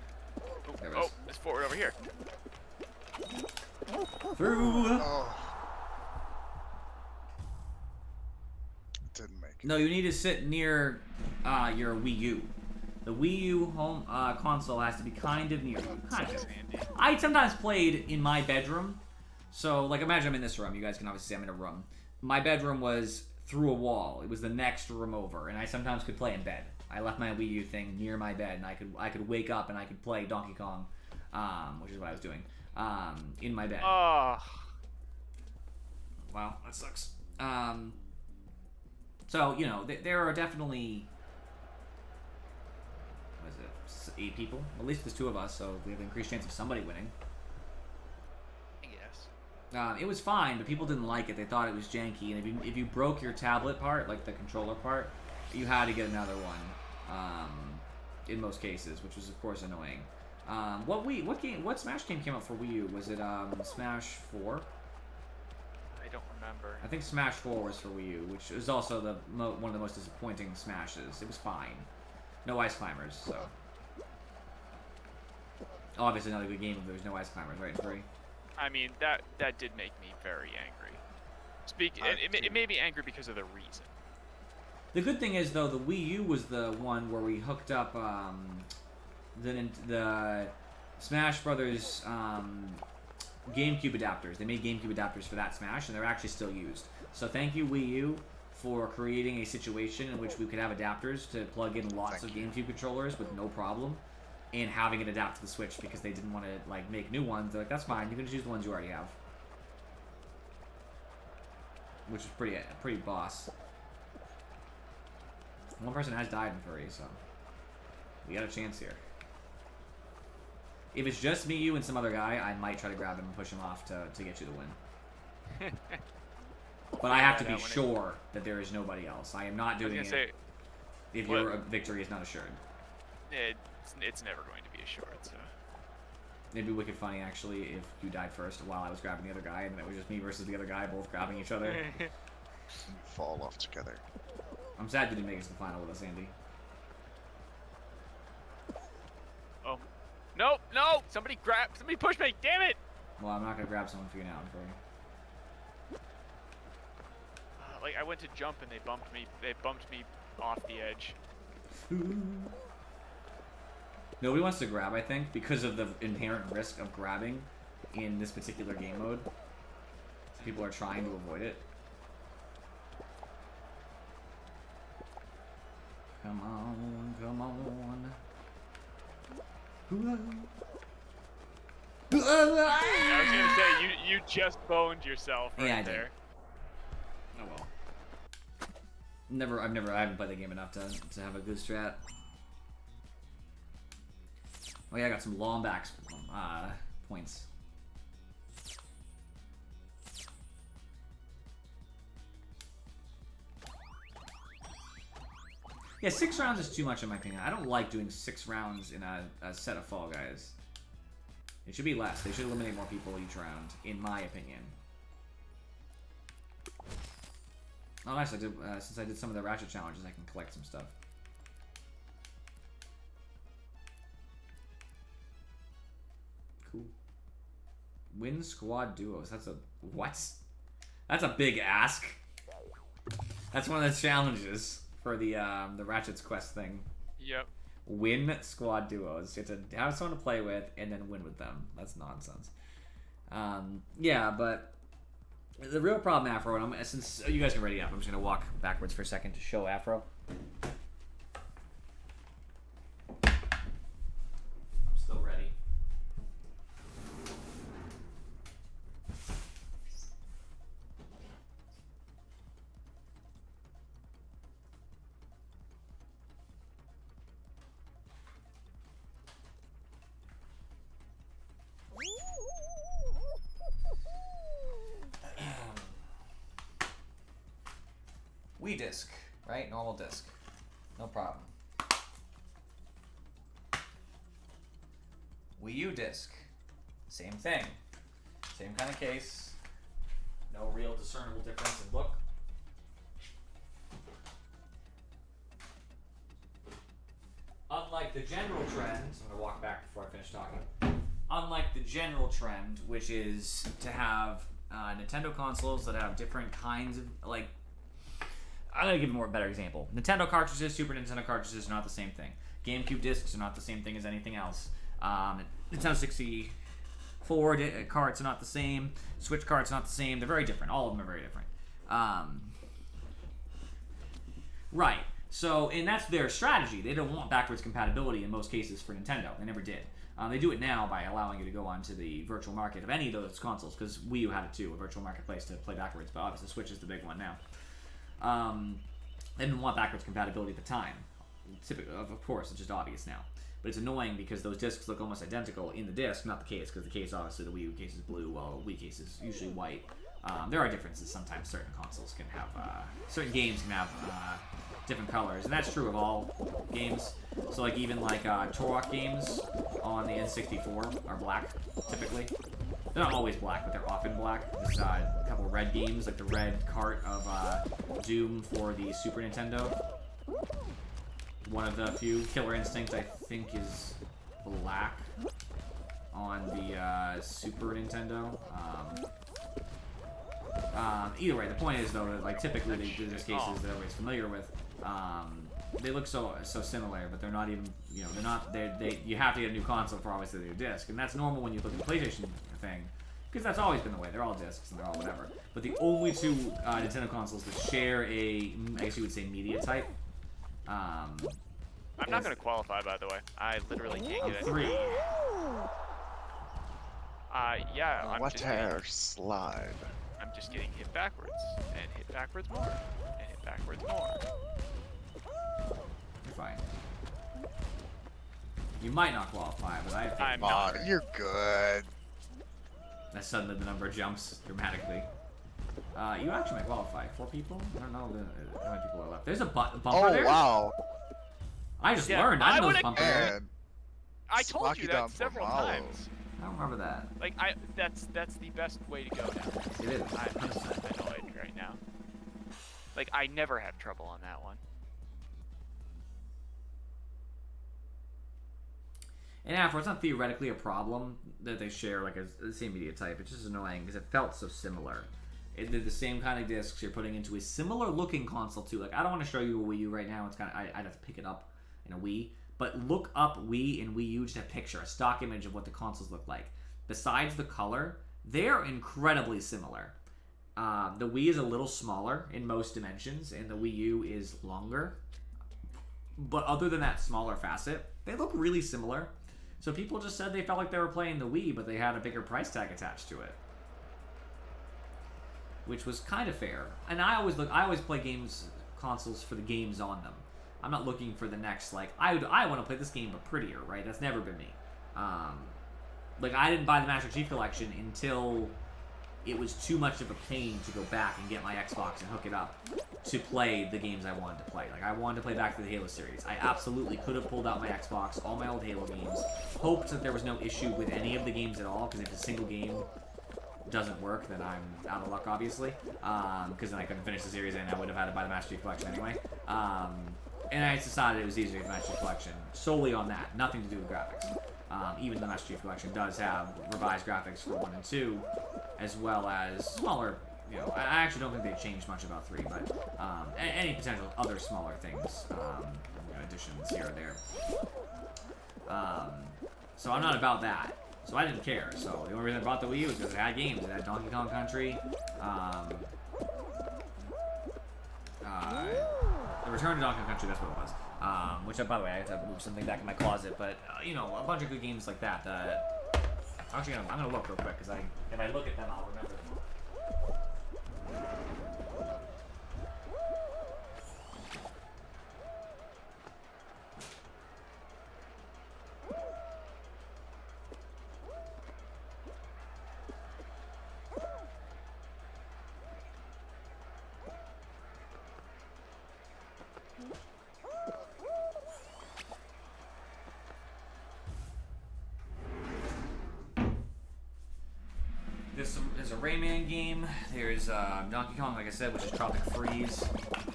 There it Oh, is. it's forward over here. Through! Oh. Didn't make it. No, you need to sit near your Wii U. The Wii U home console has to be kind of near you. Kind Sounds of. handy. I sometimes played in my bedroom. So, like, imagine I'm in this room. You guys can obviously see I'm in a room. My bedroom was through a wall. It was the next room over, and I sometimes could play in bed. I left my Wii U thing near my bed, and I could wake up and I could play Donkey Kong, which is what I was doing, in my bed. Oh, Wow, that sucks. So, you know, there are definitely... What is it? 8 people? At least there's 2 of us, so we have an increased chance of somebody winning. I guess. It was fine, but people didn't like it. They thought it was janky, and if you broke your tablet part, like the controller part, you had to get another one. In most cases, which was of course annoying. What Smash game came out for Wii U? Was it Smash 4? I don't remember. I think Smash 4 was for Wii U, which is also one of the most disappointing Smashes. It was fine. No Ice Climbers, so. Obviously not a good game if there was no Ice Climbers, right, in 3? I mean, that did make me very angry. It made me angry because of the reason. The good thing is, though, the Wii U was the one where we hooked up the Smash Brothers GameCube adapters. They made GameCube adapters for that Smash, and they're actually still used. So thank you, Wii U, for creating a situation in which we could have adapters to plug in lots of GameCube controllers with no problem, and having it adapt to the Switch because they didn't want to like make new ones. They're like, that's fine. You can just use the ones you already have, which is pretty boss. One person has died in Furry, so we got a chance here. If it's just me, you, and some other guy, I might try to grab him and push him off to get you the win. But I have to be sure that there is nobody else. I am not I was doing gonna it. say, if What? your victory is not assured. It's never going to be assured. So. It'd be wicked funny, actually, if you died first while I was grabbing the other guy, and then it was just me versus the other guy, both grabbing each other. You fall off together. I'm sad you didn't make it to the final with us, Andy. Oh, no, no! Somebody push me! Damn it! Well, I'm not gonna grab someone for you now, unfortunately. Like I went to jump and they bumped me. They bumped me off the edge. Nobody wants to grab, I think, because of the inherent risk of grabbing in this particular game mode. So people are trying to avoid it. Come on, come on. I was gonna say you just boned yourself right Yeah, I did. there. Oh well. I haven't played the game enough to have a good strat. Oh yeah, I got some long backs points. Yeah, 6 rounds is too much in my opinion. I don't like doing 6 rounds in a set of Fall Guys. It should be less. They should eliminate more people each round, in my opinion. Oh, nice. I did, since I did some of the Ratchet challenges, I can collect some stuff. Cool. Win squad duos. That's a... What? That's a big ask. That's one of the challenges for the Ratchet's Quest thing. Yep. Win squad duos. You have to have someone to play with and then win with them. That's nonsense. Yeah, but the real problem, Afro, and since you guys are ready up, I'm just going to walk backwards for a second to show Afro. I'm still ready. Wii disc, right? Normal disc. No problem. Wii U disc. Same thing. Same kind of case. No real discernible difference in look. Unlike the general trend, I'm going to walk back before I finish talking. Unlike the general trend, which is to have Nintendo consoles that have different kinds of, like, I'm going to give a better example. Nintendo cartridges, Super Nintendo cartridges are not the same thing. GameCube discs are not the same thing as anything else. Nintendo 64 carts are not the same. Switch carts are not the same. They're very different. All of them are very different. Right. So, and that's their strategy. They don't want backwards compatibility in most cases for Nintendo. They never did. They do it now by allowing you to go onto the virtual market of any of those consoles, because Wii U had it too, a virtual marketplace to play backwards, but obviously Switch is the big one now. They didn't want backwards compatibility at the time. Typically, of course, it's just obvious now. But it's annoying because those discs look almost identical in the disc, not the case, because the case, obviously, the Wii U case is blue, while the Wii case is usually white. There are differences. Sometimes certain consoles can have, certain games can have different colors, and that's true of all games. So, like, even, like, Turok games on the N64 are black, typically. They're not always black, but they're often black. There's a couple of red games, like the red cart of Doom for the Super Nintendo. One of the few. Killer Instinct, I think, is black on the Super Nintendo. Either way, the point is, though, that, like, typically they do these cases that everybody's familiar with. They look so similar, but they're not even, you know, they're not, you have to get a new console for obviously their disc, and that's normal when you look at the PlayStation thing, because that's always been the way. They're all discs and they're all whatever. But the only two Nintendo consoles that share I guess you would say, media type. I'm not going to qualify, by the way. I literally can't get it. 3. Yeah, slide. I'm just getting hit backwards, and hit backwards more, and hit backwards more. You're fine. You might not qualify, but I'm not. You're good. That suddenly the number jumps dramatically. You actually might qualify. 4 people? I don't know how many people are left. There's a bumper there. Oh, wow. I just Yeah, learned. I I didn't know it was would've- pump air. And I told you Smoky Down that for several Malo. times. I don't remember that. Like that's the best way to go now. It is. I'm just 100%. annoyed right now. Like I never have trouble on that one. And after, it's not theoretically a problem that they share like the same media type. It's just annoying because it felt so similar. They're the same kind of discs you're putting into a similar looking console too. Like I don't want to show you a Wii U right now. It's kind of I'd have to pick it up in a Wii. But look up Wii and Wii U, just a picture, a stock image of what the consoles look like. Besides the color, they're incredibly similar. The Wii is a little smaller in most dimensions, and the Wii U is longer. But other than that smaller facet, they look really similar. So people just said they felt like they were playing the Wii, but they had a bigger price tag attached to it, which was kind of fair. And I always play consoles for the games on them. I'm not looking for the next, like, I want to play this game but prettier, right? That's never been me. Like, I didn't buy the Master Chief Collection until it was too much of a pain to go back and get my Xbox and hook it up to play the games I wanted to play. Like, I wanted to play back to the Halo series. I absolutely could have pulled out my Xbox, all my old Halo games, hoped that there was no issue with any of the games at all, because if a single game doesn't work, then I'm out of luck, obviously, because then I couldn't finish the series and I would have had to buy the Master Chief Collection anyway. And I decided it was easier to get the Master Chief Collection solely on that, nothing to do with graphics. Even the Master Chief Collection does have revised graphics for 1 and 2, as well as smaller, I actually don't think they changed much about 3, but any potential other smaller things, additions here or there. So I'm not about that. So I didn't care. So the only reason I bought the Wii U was because it had games. It had Donkey Kong Country, The Return to Donkey Kong Country, that's what it was. Which, by the way, I have to move something back in my closet, but, a bunch of good games like that. Actually, I'm going to look real quick, because if I look at them, I'll remember them. There's a Rayman game. There's Donkey Kong, like I said, which is Tropic Freeze.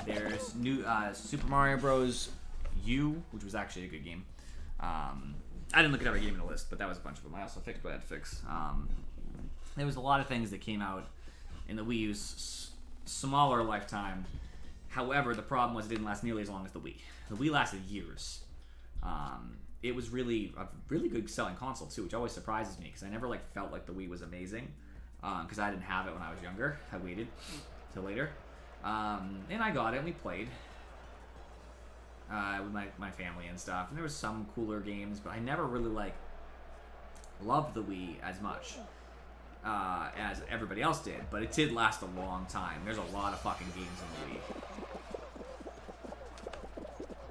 There's new Super Mario Bros. U, which was actually a good game. I didn't look at every game in the list, but that was a bunch of them. I also fixed what I had to fix. There was a lot of things that came out in the Wii U's smaller lifetime. However, the problem was it didn't last nearly as long as the Wii. The Wii lasted years. It was really a really good selling console too, which always surprises me because I never felt like the Wii was amazing because I didn't have it when I was younger. I waited till later, and I got it and we played with my family and stuff. And there was some cooler games, but I never really loved the Wii as much as everybody else did. But it did last a long time. There's a lot of fucking games in the Wii.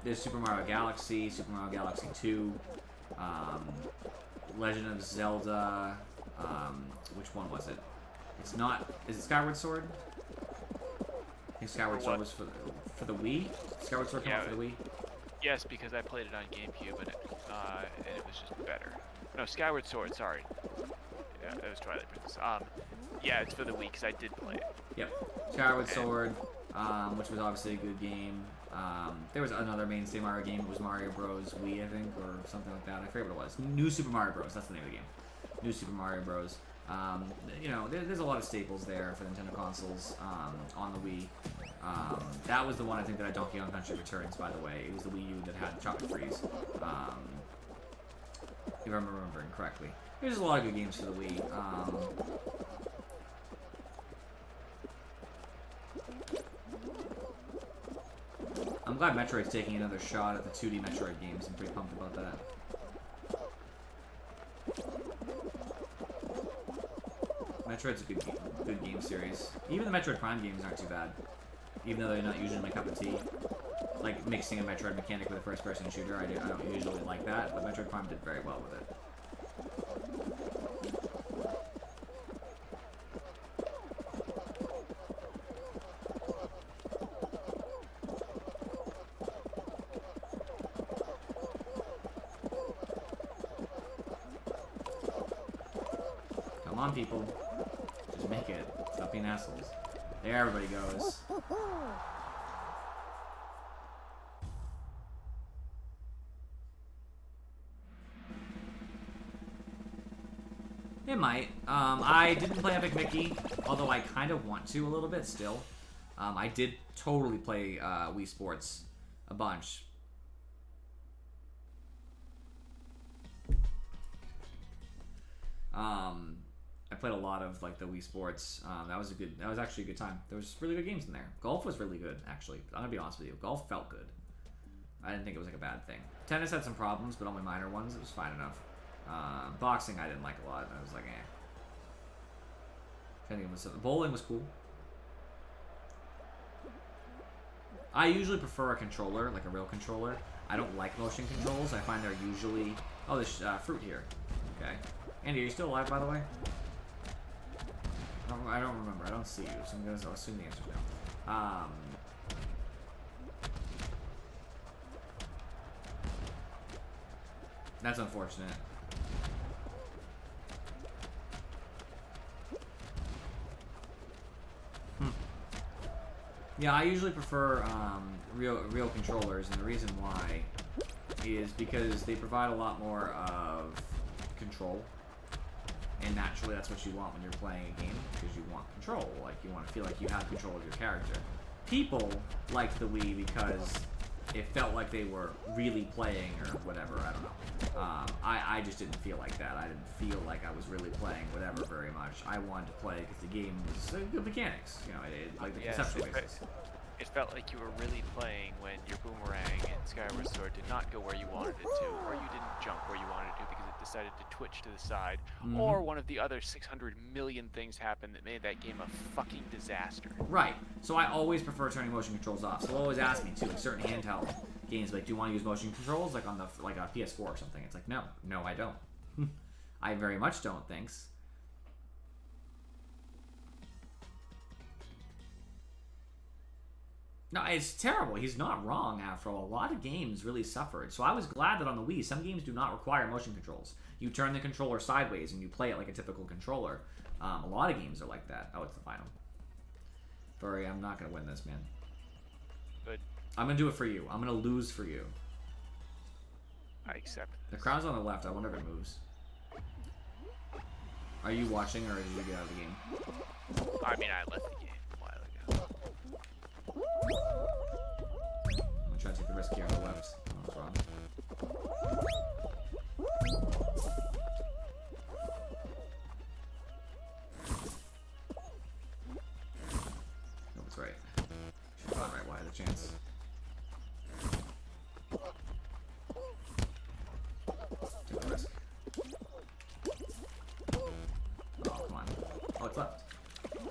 There's Super Mario Galaxy, Super Mario Galaxy 2, Legend of Zelda, which one was it? It's not, is it Skyward Sword? I think Skyward Sword was for the Wii? Skyward Sword came out for the Wii? Yes, because I played it on GameCube and it was just better. No, Skyward Sword, sorry. Yeah, it was Twilight Princess. Yeah, it's for the Wii because I did play it. Yep. Skyward Sword, which was obviously a good game. There was another mainstay Mario game. It was Mario Bros. Wii, I think, or something like that. I forget what it was. New Super Mario Bros. That's the name of the game. New Super Mario Bros. There's a lot of staples there for Nintendo consoles on the Wii. That was the one I think that had Donkey Kong Country Returns, by the way. It was the Wii U that had Tropic Freeze. If I'm remembering correctly. There's a lot of good games for the Wii. I'm glad Metroid's taking another shot at the 2D Metroid games. I'm pretty pumped about that. Metroid's a good game series. Even the Metroid Prime games aren't too bad, even though they're not usually my cup of tea. Like mixing a Metroid mechanic with a first-person shooter, I don't usually like that, but Metroid Prime did very well with it. on, people. Just make it. Stop being assholes. There everybody goes. It might. I didn't play Epic Mickey, although I kind of want to a little bit still. I did totally play Wii Sports a bunch. I played a lot of like the Wii Sports. That was actually a good time. There was really good games in there. Golf was really good, actually. I'm gonna be honest with you. Golf felt good. I didn't think it was like a bad thing. Tennis had some problems, but only minor ones. It was fine enough. Boxing I didn't like a lot. I was like, eh. Bowling was cool. I usually prefer a controller, like a real controller. I don't like motion controls. I find they're usually... Oh, there's fruit here. Okay. Andy, are you still alive, by the way? I don't remember. I don't see you, so I'm going to assume the answer's no. That's unfortunate. Yeah, I usually prefer real controllers, and the reason why is because they provide a lot more of control, and naturally that's what you want when you're playing a game, because you want control. Like, you want to feel like you have control of your character. People liked the Wii because it felt like they were really playing or whatever. I don't know. I just didn't feel like that. I didn't feel like I was really playing whatever very much. I wanted to play because the game was good mechanics. You know, like the conceptual basis. It felt like you were really playing when your boomerang in Skyward Sword did not go where you wanted it to, or you didn't jump where you wanted it to because it decided to twitch to the side, or one of the other 600 million things happened that made that game a fucking disaster. Right. So I always prefer turning motion controls off. So they'll always ask me too, like certain handheld games, like, do you want to use motion controls, like on the a PS4 or something? It's like, no, I don't. I very much don't. Thanks. No, it's terrible. He's not wrong, Afro. A lot of games really suffered. So I was glad that on the Wii, some games do not require motion controls. You turn the controller sideways and you play it like a typical controller. A lot of games are like that. Oh, it's the final. Furry, I'm not going to win this, man. Good. I'm going to do it for you. I'm going to lose for you. I accept. The crown's on the left. I wonder if it moves. Are you watching, or did you get out of the game? I mean, I left the game a while ago. I'm gonna try to take the risk here on the left. Oh, that's wrong. No, it's right. She's not right. Why the chance? Take the risk. Oh, come on. Oh, it's left.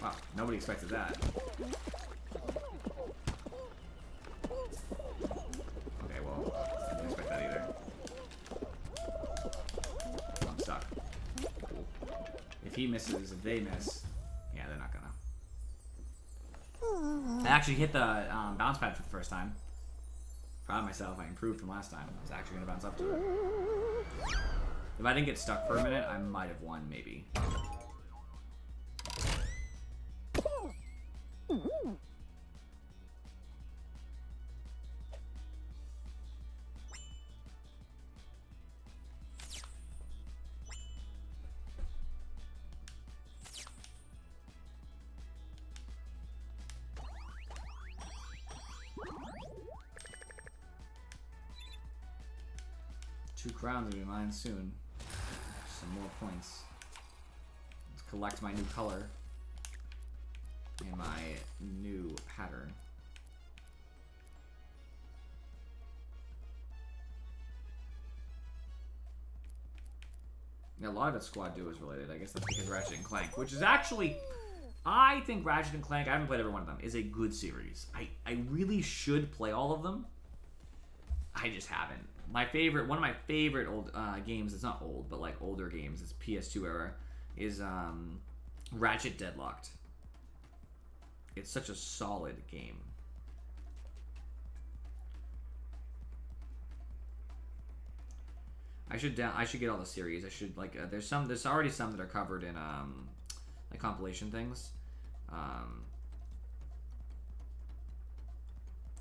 Wow, nobody expected that. Okay, well, I didn't expect that either. I'm stuck. Cool. If he misses, if they miss, yeah, they're not gonna. I actually hit the bounce pad for the first time. Proud of myself, I improved from last time. I was actually gonna bounce up to it. If I didn't get stuck for a minute, I might have won, maybe. Two crowns will be mine soon. Some more points. Let's collect my new color and my new pattern. Yeah, a lot of it's Squad Duo is related. I guess that's because Ratchet and Clank, which is actually, I think Ratchet and Clank, I haven't played every one of them, is a good series. I really should play all of them. I just haven't. One of my favorite old games, it's not old, but like older games, it's PS2 era, is Ratchet Deadlocked. It's such a solid game. I should get all the series. I should like there's already some that are covered in like compilation things.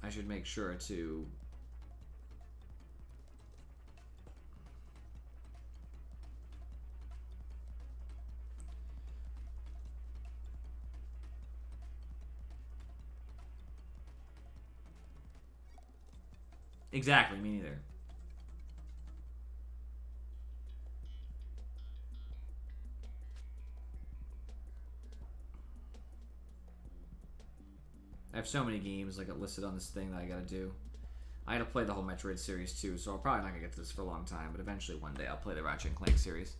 I should make sure to exactly, me neither. I have so many games like listed on this thing that I gotta do. I gotta play the whole Metroid series too, so I'm probably not gonna get to this for a long time, but eventually one day I'll play the Ratchet and Clank series.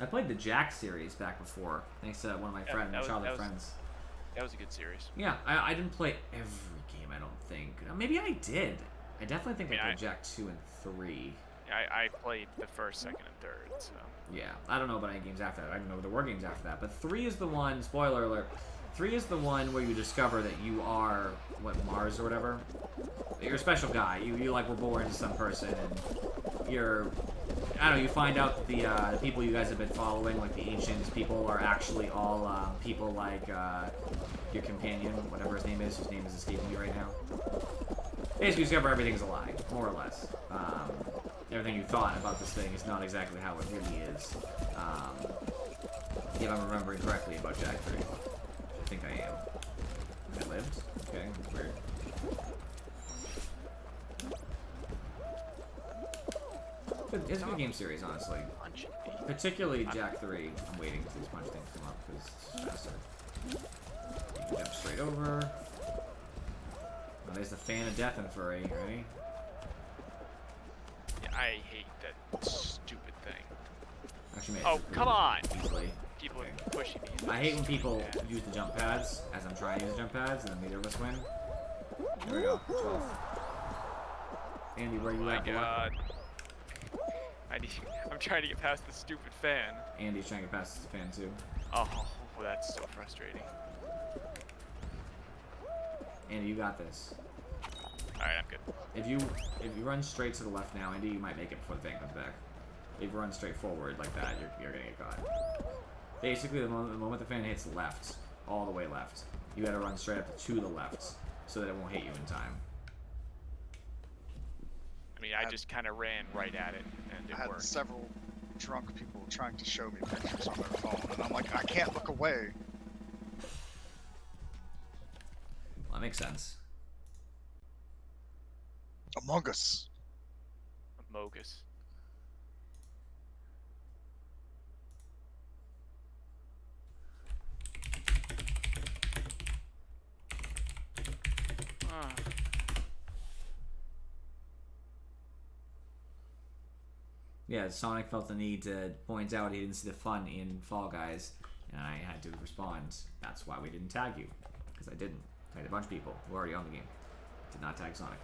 I played the Jack series back before, thanks to one of my childhood friends. That was a good series. Yeah, I didn't play every game, I don't think. Maybe I did. I definitely think I played Jack 2 and 3. I played the first, second, and third, so... Yeah, I don't know about any games after that. I don't know there were games after that. But 3 is the one, spoiler alert, 3 is the one where you discover that you are, what, Mars or whatever? You're a special guy. You like, were born to some person, and you're... I don't know, you find out that the people you guys have been following, like the ancient people, are actually all people like your companion, whatever his name is, whose name is escaping me right now. Basically, you discover everything's a lie, more or less. Everything you thought about this thing is not exactly how it really is. If I'm remembering correctly about Jack 3. I think I am. I lived? Okay, weird. It's a good game series, honestly. Particularly Jack 3. I'm waiting for these punch things to come up because it's faster. You can jump straight over. Oh, there's the fan of death and furry, right? Yeah, I hate that stupid thing. Actually, oh, come on! Easily. People are pushing me. I hate when people use the jump pads as I'm trying to use the jump pads, and then neither of us win. There we go. 12. Andy, where you at? Oh my god. I'm trying to get past the stupid fan. Andy's trying to get past the fan too. Oh, that's so frustrating. Andy, you got this. Alright, I'm good. If you run straight to the left now, Andy, you might make it before the fan comes back. If you run straight forward like that, you're gonna get caught. Basically, the moment the fan hits left, all the way left, you gotta run straight up to the left so that it won't hit you in time. I mean, I just kind of ran right at it, and it I had worked. several drunk people trying to show me pictures on their phone, and I'm like, I can't look away. Well, that makes sense. Among Us. Mogus. Yeah, Sonic felt the need to point out he didn't see the fun in Fall Guys, and I had to respond. That's why we didn't tag you, because I didn't. I had a bunch of people who were already on the game. Did not tag Sonic.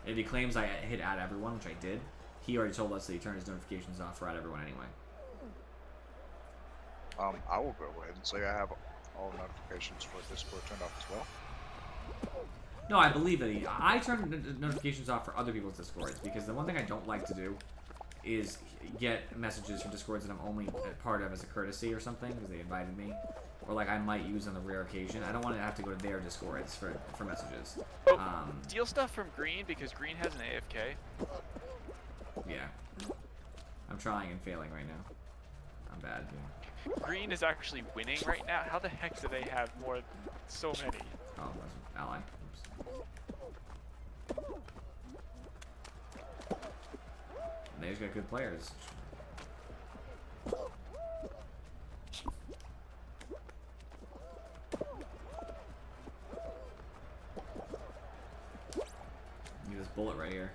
If he claims I hit add everyone, which I did, he already told us that he turned his notifications off for add everyone anyway. I will go ahead and say I have all notifications for Discord turned off as well. No, I believe that I turn notifications off for other people's Discords, because the one thing I don't like to do is get messages from Discords that I'm only part of as a courtesy or something, because they invited me. Or like I might use on a rare occasion. I don't want to have to go to their Discords for messages. Oh, steal stuff from Green, because Green has an AFK. Yeah. I'm trying and failing right now. I'm bad, dude. Green is actually winning right now. How the heck do they have so many? Oh, that's ally. Oops. They just got good players. Need this bullet right here.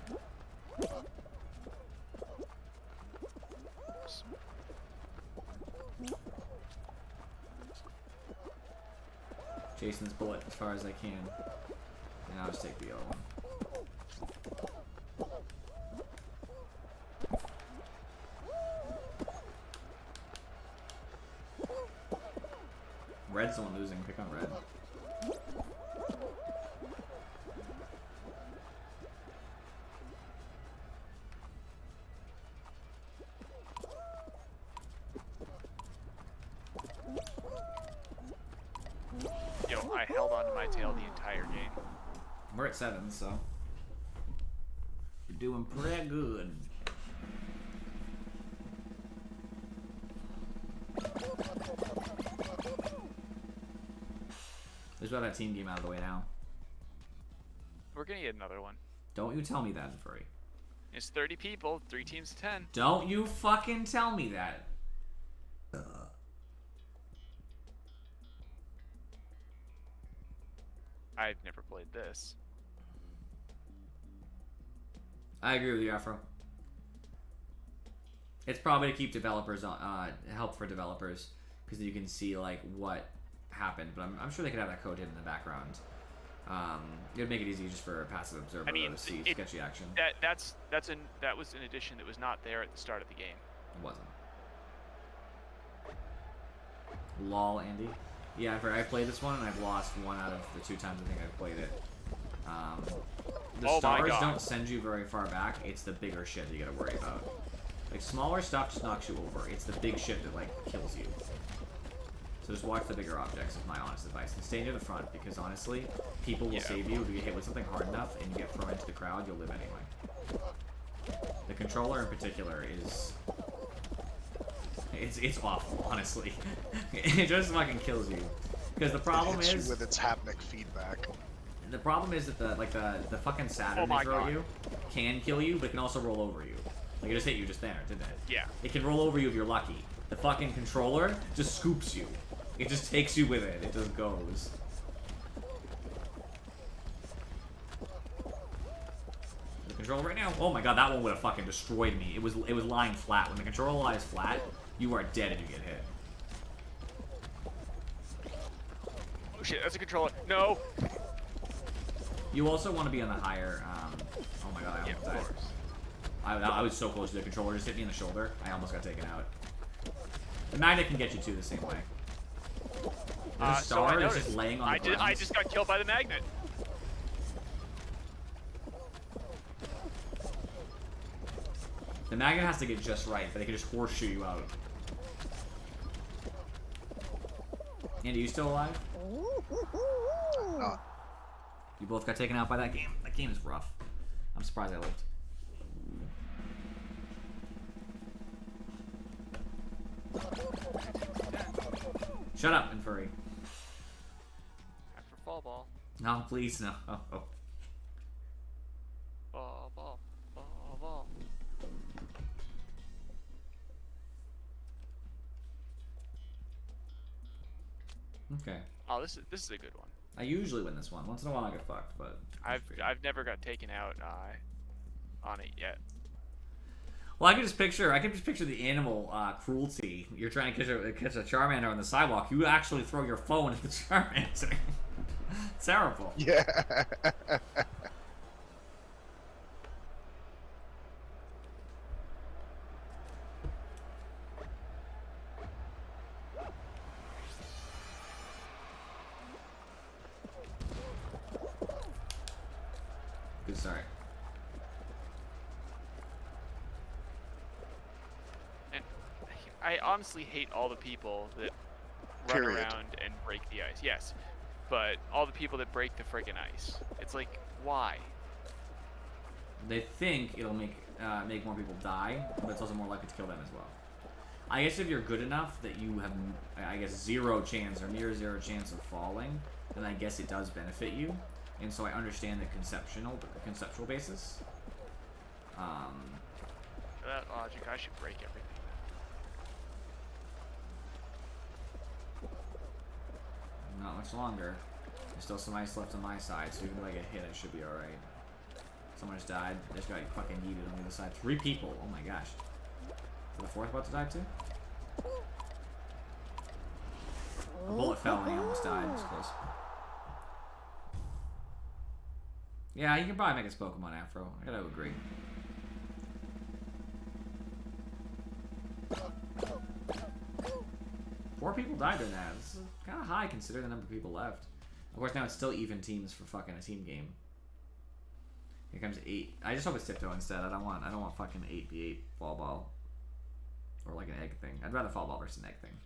Chasing this bullet as far as I can. And I'll just take the yellow one. Red's the one losing. Pick on red. held onto my tail the entire game. We're at 7, so you're doing pretty good. There's about that team game out of the way now. We're gonna get another one. Don't you tell me that, Furry. It's 30 people, 3 teams of 10. Don't you fucking tell me that. I've never played this. I agree with you, Afro. It's probably to keep developers on, help for developers, because you can see like what happened. But I'm sure they could have that code hidden in the background. It would make it easy just for a passive observer to see sketchy action. That was an addition that was not there at the start of the game. It wasn't. Lol, Andy. Yeah, I played this one and I've lost 1 out of the 2 times I think I've played it. The stars don't send you very far back. It's the bigger shit that you gotta worry about. Like, smaller stuff just knocks you over. It's the big shit that, like, kills you. So just watch the bigger objects is my honest advice. And stay near the front, because honestly, people will save you. If you get hit with something hard enough and you get thrown into the crowd, you'll live anyway. The controller in particular is... It's awful, honestly. It just fucking kills you. Because the problem it hits is... you with its haptic feedback. The problem is that the fucking Saturn they throw you can kill you, but it can also roll over you. Like, it just hit you just there, didn't it? Yeah. It can roll over you if you're lucky. The fucking controller just scoops you. It just takes you with it. It just goes. The controller right now? Oh my god, that one would have fucking destroyed me. It was lying flat. When the controller lies flat, you are dead if you get hit. Oh shit, that's a controller. No! You also want to be on the higher, oh my god, I almost died. I was so close to the controller, just hit me in the shoulder. I almost got taken out. The magnet can get you too the same way. There's a star that's just laying on the ground. I just got killed by the magnet. The magnet has to get just right, but it can just horseshoe you out. Andy, you still alive? You both got taken out by that game? That game is rough. I'm surprised I lived. Shut up, Infuri. Time for fall ball. No, please, no. Oh. Fall ball. Fall ball. Okay. Oh, this is a good one. I usually win this one. Once in a while I get fucked, but... I've never got taken out on it yet. Well, I can just picture the animal cruelty. You're trying to catch a Charmander on the sidewalk. You actually throw your phone at the Charmander. It's terrible. Yeah. Good start. I honestly hate all the people that run around and break the ice. Yes, but all the people that break the friggin' ice. It's like, why? They think it'll make more people die, but it's also more likely to kill them as well. I guess if you're good enough that you have, I guess, 0 chance or near 0 chance of falling, then I guess it does benefit you. And so I understand the conceptual basis. For that logic, I should break everything. Not much longer. There's still some ice left on my side, so even if I get hit, it should be alright. Someone just died. They just got fucking yeeted on the other side. 3 people. Oh my gosh. Is the 4th about to die too? A bullet fell and he almost died. It was close. Yeah, you can probably make his Pokemon Afro. I gotta agree. Four people died during that. This is kind of high considering the number of people left. Of course, now it's still even teams for fucking a team game. Here comes 8. I just hope it's Tiptoe instead. I don't want fucking 8v8 ball. Or like an egg thing. I'd rather fall ball versus an egg thing.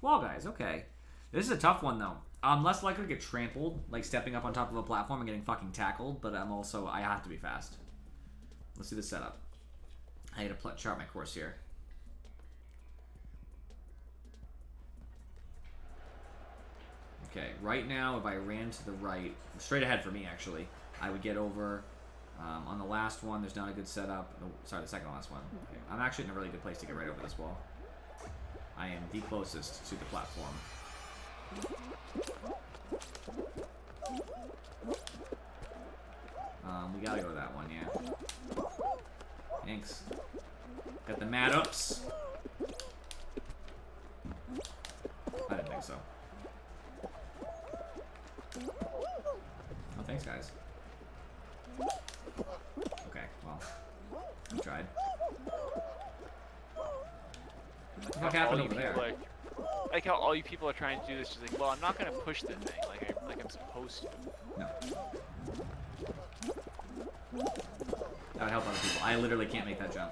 Wall guys, okay. This is a tough one though. I'm less likely to get trampled, like stepping up on top of a platform and getting fucking tackled, but I have to be fast. Let's see the setup. I need to chart my course here. Okay, right now, if I ran to the right, straight ahead for me actually, I would get over. On the last one, there's not a good setup. No, sorry, the second to last one. Okay, I'm actually in a really good place to get right over this wall. I am the closest to the platform. We gotta go to that one, yeah. Thanks. Got the mad ups. I didn't think so. Oh, thanks, guys. Okay, well, I tried. What the fuck happened over there? Like how all you people are trying to do this, just like, well, I'm not gonna push the thing like I'm supposed to. No. That would help other people. I literally can't make that jump.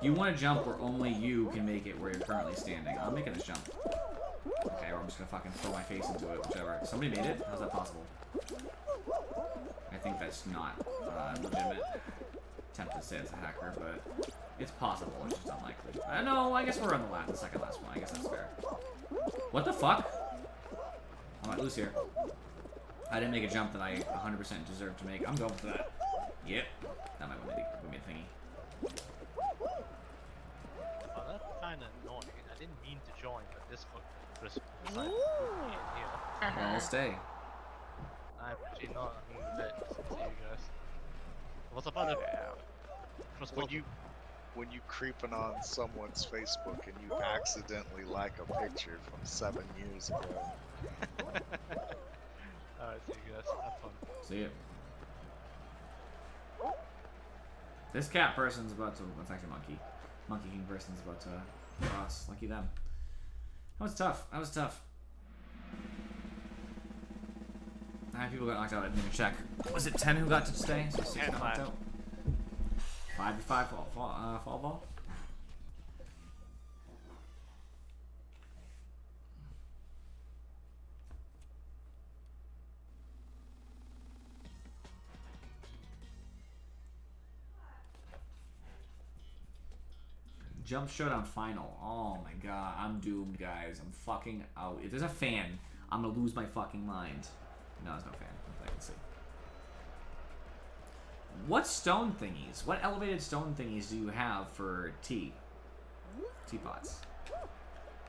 You want to jump where only you can make it where you're currently standing. I'm making this jump. Okay, or I'm just gonna fucking throw my face into it, whichever. Somebody made it? How's that possible? I think that's not legitimate. Tempted to say it's a hacker, but it's possible. It's just unlikely. No, I guess we're on the second last one. I guess that's fair. What the fuck? I might lose here. I didn't make a jump that I 100% deserve to make. I'm going for that. Yep. That might win me a thingy. Oh, that's kind of annoying. I didn't mean to join, but this book just decided to put me in here. Well, I'll stay. I'm actually not in the bit. See you guys. What's about it? When you creeping on someone's Facebook and you accidentally like a picture from 7 years ago. Alright, see you guys. Have fun. See you. This cat person's about to. It's actually monkey. Monkey King person's about to cross. Lucky them. That was tough. That was tough. How many people got knocked out? I didn't even check. Was it 10 who got to stay? So 6 got knocked out. 5v5 fall ball. Jump Showdown final. Oh my god, I'm doomed, guys. I'm fucking out. If there's a fan, I'm gonna lose my fucking mind. No, there's no fan. I can see. What stone thingies? What elevated stone thingies do you have for teapots?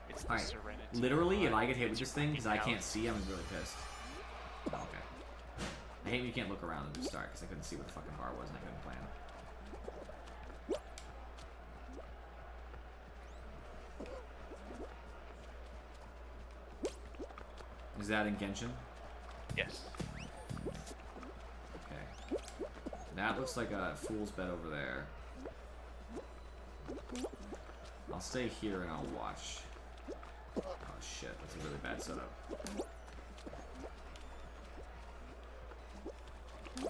It's the Alright, Serenity. literally, if I get hit with this thing because I Out. can't see, I'm really pissed. Oh, okay. I hate when you can't look around at the start because I couldn't see what the fucking bar was and I couldn't plan. Is that in Genshin? Yes. Okay. That looks like a fool's bed over there. I'll stay here and I'll watch. Oh shit, that's a really bad setup.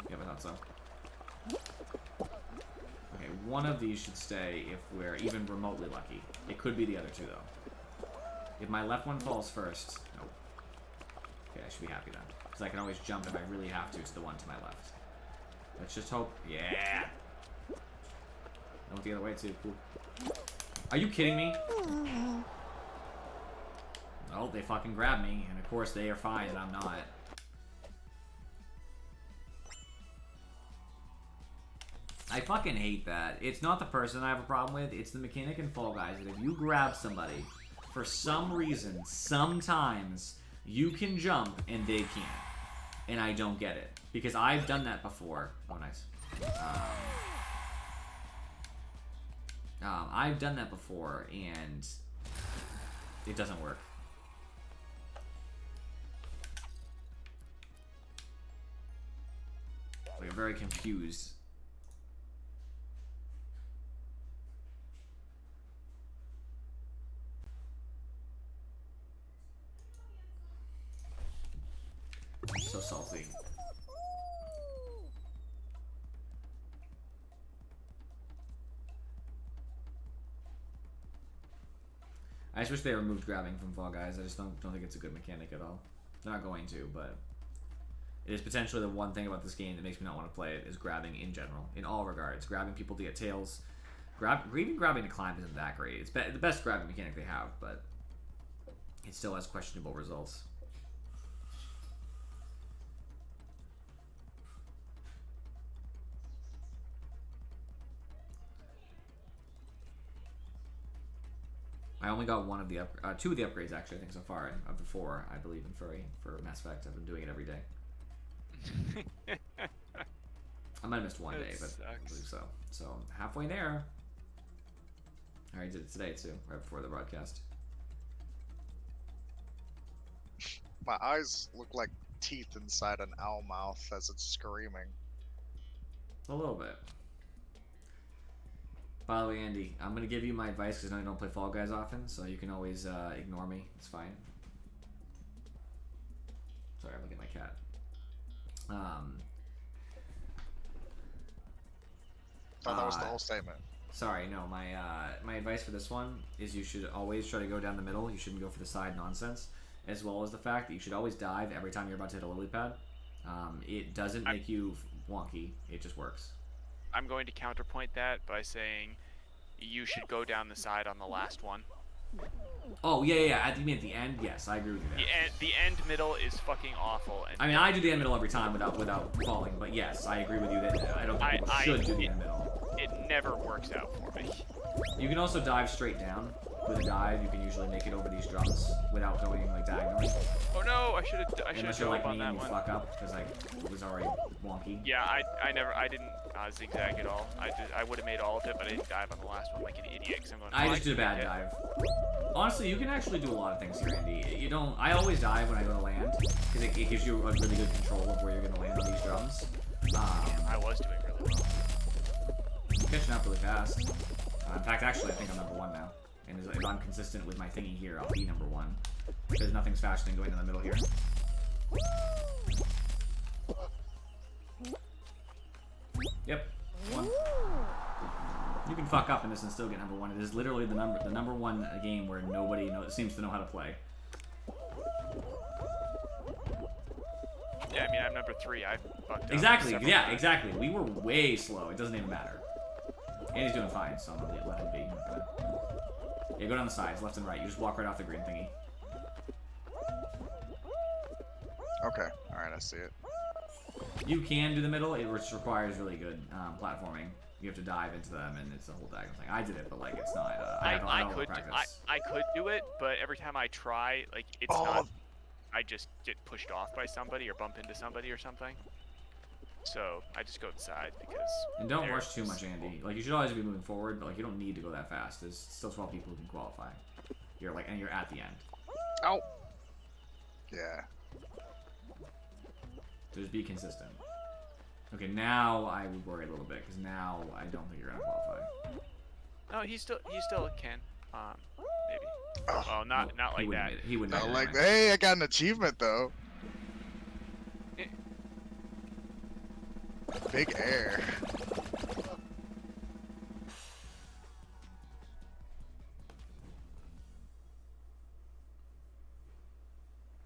Yep, I thought so. Okay, one of these should stay if we're even remotely lucky. It could be the other two though. If my left one falls first, nope. Okay, I should be happy then. Because I can always jump if I really have to the one to my left. Let's just hope. Yeah! I went the other way too. Cool. Are you kidding me? Oh, they fucking grabbed me. And of course they are fine and I'm not. I fucking hate that. It's not the person I have a problem with. It's the mechanic in Fall Guys. That if you grab somebody, for some reason, sometimes, you can jump and they can't. And I don't get it. Because I've done that before. Oh, nice. I've done that before and it doesn't work. Like, I'm very confused. So salty. I just wish they removed grabbing from Fall Guys. I just don't think it's a good mechanic at all. They're not going to, but it is potentially the one thing about this game that makes me not want to play it is grabbing in general, in all regards. Grabbing people to get tails. Even grabbing to climb isn't that great. It's the best grabbing mechanic they have, but it still has questionable results. I only got two of the upgrades actually, I think so far of the 4. I believe in for Mass Effect. I've been doing it every day. I might have missed one day, but I believe so. So halfway there. I already did it today too, right before the broadcast. My eyes look like teeth inside an owl mouth as it's screaming. A little bit. By the way, Andy, I'm going to give you my advice because I know you don't play Fall Guys often, so you can always ignore me. It's fine. Sorry, I'm looking at my cat. Thought that was the whole statement. Sorry, no. My advice for this one is you should always try to go down the middle. You shouldn't go for the side nonsense, as well as the fact that you should always dive every time you're about to hit a lily pad. It doesn't make you wonky. It just works. I'm going to counterpoint that by saying you should go down the side on the last one. Oh, yeah. You mean at the end? Yes, I agree with you there. The end middle is fucking awful. And I mean, I do the end middle every time without falling, but yes, I agree with you that I don't think people should do the end middle. It never works out for me. You can also dive straight down. With a dive, you can usually make it over these drums without going like diagonally. Oh no, I should have Unless you're like on me that and you one. fuck up because like it was already wonky. Yeah, I didn't zigzag at all. I would have made all of it, but I didn't dive on the last one like an idiot. Cause I'm going, I just did a bad dive. Honestly, you can actually do a lot of things here, Andy. You don't. I always dive when I go to land because it gives you a really good control of where you're going to land on these drums. I was doing really well. I'm catching up really fast. In fact, actually, I think I'm number 1 now. And if I'm consistent with my thingy here, I'll be number 1. Because nothing's faster than going in the middle here. Yep, 1. You can fuck up in this and still get number 1. It is literally the number 1 game where nobody seems to know how to play. Yeah, I mean I'm number 3. I fucked up. Exactly. several Yeah, times. exactly. We were way slow. It doesn't even matter. And he's doing fine, so I'm gonna let him be. Yeah, go down the sides, left and right. You just walk right off the green thingy. Okay, alright, I see it. You can do the middle. It just requires really good platforming. You have to dive into them, and it's a whole diagonal thing. I did it, but like it's not. I don't practice. I could do it, but every time I try, like it's not. I just get pushed off by somebody or bump into somebody or something. So I just go to the side because. And don't rush too much, Andy. Like you should always be moving forward, but like you don't need to go that fast. There's still 12 people who can qualify. You're at the end. Ow! Yeah. So just be consistent. Okay, now I would worry a little bit because now I don't think you're gonna qualify. No, he still can. Maybe. Oh, Well, not like that. He wouldn't. Not make it like, anyway. hey, I got an achievement though. Big air.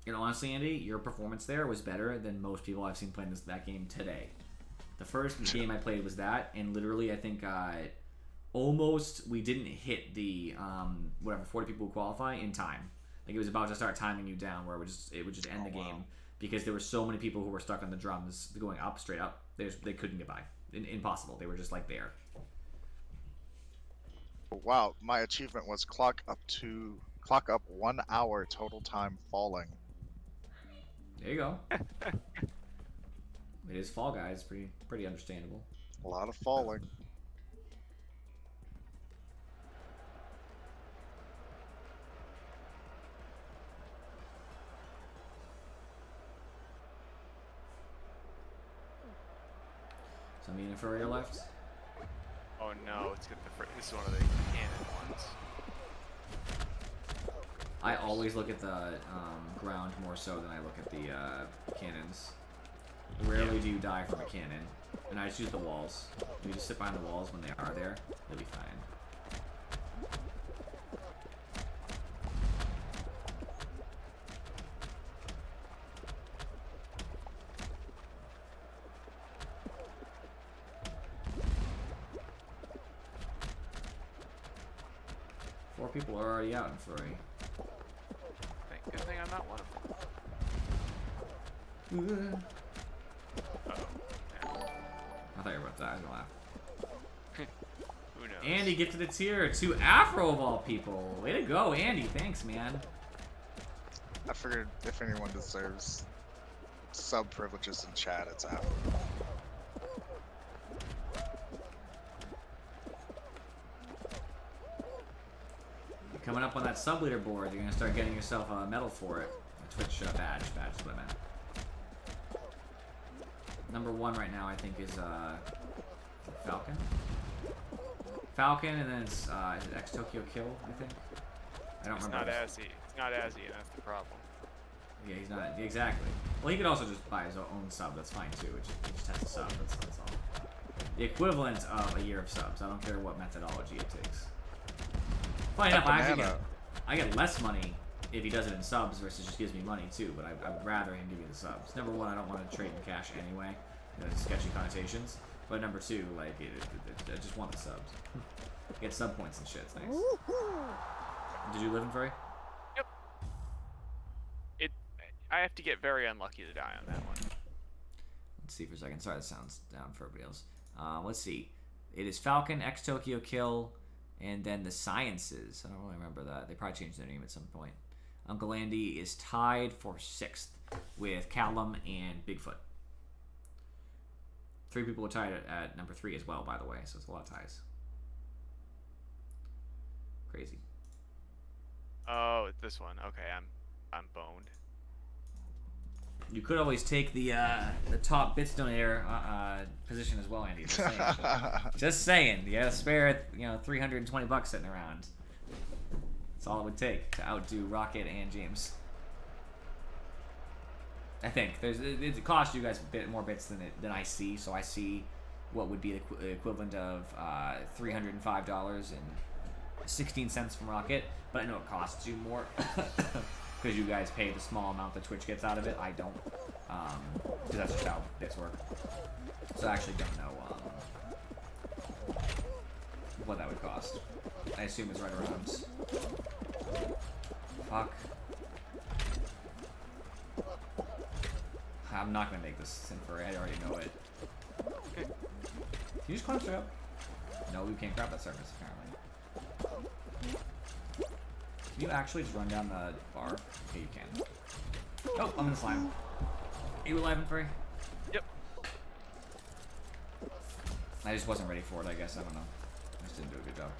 You know, honestly, Andy, your performance there was better than most people I've seen playing that game today. The first game I played was that, and literally, I think we didn't hit the 40 people who qualify in time. Like it was about to start timing you down, where it would just end the game because there were so many people who were stuck on the drums going up, straight up. They couldn't get by. Impossible. They were just like there. Wow, my achievement was clock up 1 hour total time falling. There you go. It is Fall Guys, pretty understandable. A lot of falling. So me and Infurior left. Oh no, this is one of the cannon ones. I always look at the ground more so than I look at the cannons. Rarely do you die from a cannon, and I just use the walls. You just sit behind the walls when they are there, you'll be fine. 4 people are already out in furry. Good thing I'm not one of them. Uh-oh. I thought you were about to die. I was gonna laugh. Who knows? Andy gifted a tier to Afro of all people. Way to go, Andy. Thanks, man. I figured if anyone deserves sub privileges in chat, it's Afro. You're coming up on that sub leaderboard. You're gonna start getting yourself a medal for it. A Twitch badge. Badge is what I meant. Number 1 right now, I think, is Falcon. Falcon, and then it's is it X Tokyo Kill, I think. I don't It's remember. not Azzy. It's not Azzy, and that's the problem. Yeah, he's not exactly. Well, he could also just buy his own sub. That's fine too. He just has a sub. That's all. The equivalent of a year of subs. I don't care what methodology it takes. Funny enough, I get less money if he does it in subs versus just gives me money too. But I would rather him give me the subs. Number 1, I don't want to trade in cash anyway. Sketchy connotations. But number 2, like I just want the subs. Get sub points and shit. It's nice. Did you live in furry? Yep. I have to get very unlucky to die on that one. Let's see for a second. Sorry, that sounds down for everybody else. Let's see. It is Falcon, X Tokyo Kill, and then the Sciences. I don't really remember that. They probably changed their name at some point. Uncle Andy is tied for 6th with Callum and Bigfoot. 3 people are tied at number 3 as well, by the way, so it's a lot of ties. Crazy. Oh, it's this one. Okay, I'm boned. You could always take the top bits donator position as well, Andy. Just saying. Just saying. You gotta spare $320 sitting around. That's all it would take to outdo Rocket and James. I think it costs you guys a bit more bits than I see. So I see what would be the equivalent of $305.16 from Rocket, but I know it costs you more. Because you guys pay the small amount that Twitch gets out of it. I don't. Because that's just how bits work. So I actually don't know what that would cost. I assume it's right around. Fuck. I'm not going to make this sin for it. I already know it. Can you just climb straight up? No, we can't grab that surface, apparently. Can you actually just run down the bar? Okay, you can. Oh, I'm in the slime. Are you alive and free? Yep. I just wasn't ready for it, I guess. I don't know. I just didn't do a good job.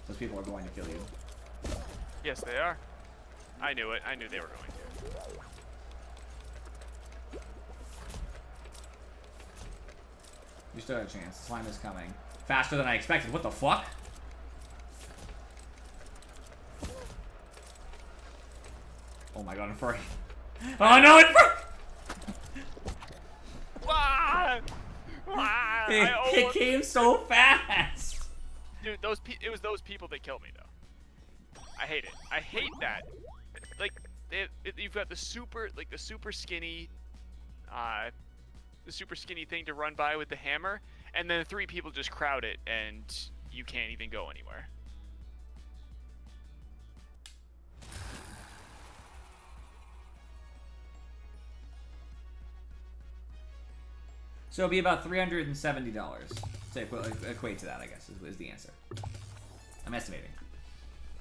Those people are going to kill you. Yes, they are. I knew it. I knew they were going to. You still have a chance. Slime is coming. Faster than I expected. What the fuck? Oh my god, I'm furry. Oh no, it's furry! It came so fast! Dude, it was those people that killed me, though. I hate it. I hate that. Like, you've got the super skinny, thing to run by with the hammer, and then 3 people just crowd it, and you can't even go anywhere. So it'll be about $370 to equate to that, I guess, is the answer. I'm estimating.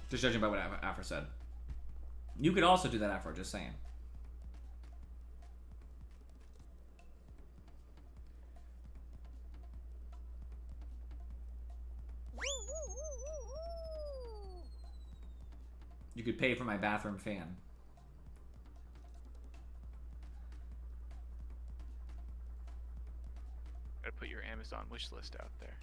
Just judging by what Afro said. You could also do that, Afro, just saying. You could pay for my bathroom fan. Gotta put your Amazon wish list out there.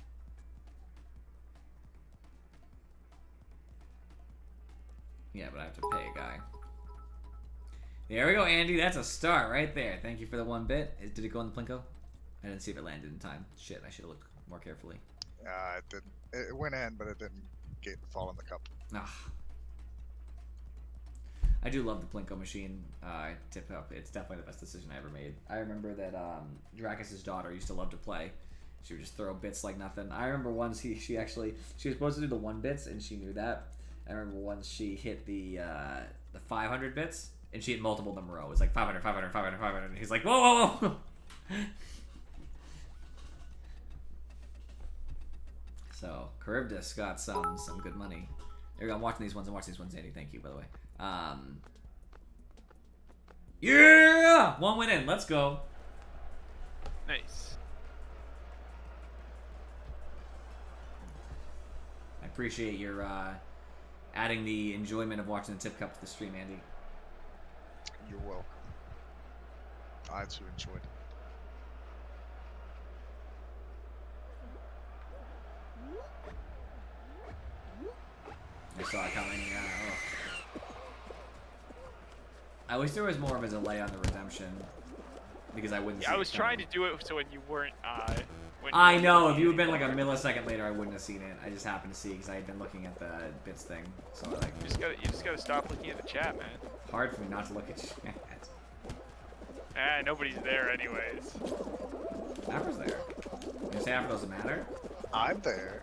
Yeah, but I have to pay a guy. There we go, Andy. That's a start right there. Thank you for the 1 bit. Did it go in the Plinko? I didn't see if it landed in time. Shit, I should have looked more carefully. It didn't. It went in, but it didn't fall in the cup. Ah. I do love the Plinko machine tip up. It's definitely the best decision I ever made. I remember that Dracus' daughter used to love to play. She would just throw bits like nothing. I remember once she was supposed to do the 1 bits and she knew that. I remember once she hit the 500 bits and she hit multiple of them in a row. It was like 500, 500, 500, 500. And he's like, whoa, whoa, whoa. So Charybdis got some good money. There we go. I'm watching these ones. Andy. Thank you, by the way. Yeah! 1 win in. Let's go. Nice. I appreciate your adding the enjoyment of watching the Tip Cup to the stream, Andy. You're welcome. I too enjoyed it. I saw it coming. I wish there was more of a delay on the redemption because I wouldn't. Yeah, see I was it trying coming. to do it so when you weren't. I know. If you had been like a millisecond later, I wouldn't have seen it. I just happened to see because I had been looking at the bits thing. So like, You just gotta stop looking at the chat, man. hard for me not to look at chat. Nobody's there anyways. Afro's there. You say Afro doesn't matter? I'm there.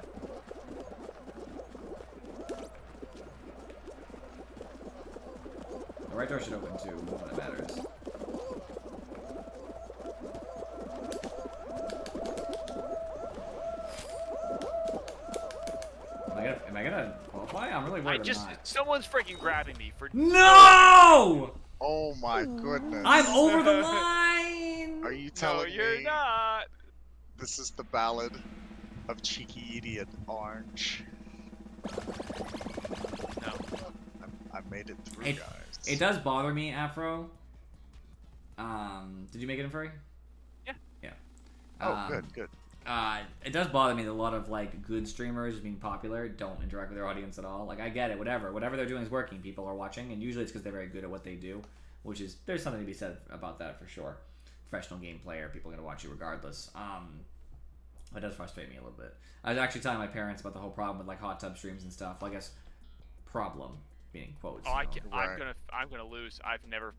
The right door should open too when it matters. Am I gonna qualify? I'm really worried. Someone's freaking grabbing me for. No! Oh my goodness. I'm over the line! Are you No, telling you're me not. this is the ballad of Cheeky Idiot Orange? No. I made it through, It- guys. It does bother me, Afro. Did you make it in furry? Yeah. Yeah. Oh, good. It does bother me that a lot of like good streamers being popular don't interact with their audience at all. Like I get it, whatever they're doing is working. People are watching, and usually it's because they're very good at what they do, which is there's something to be said about that for sure. Professional game player, people are gonna watch you regardless. It does frustrate me a little bit. I was actually telling my parents about the whole problem with like hot tub streams and stuff. Well, I guess problem being quotes. Oh, you know. I'm gonna lose. I've never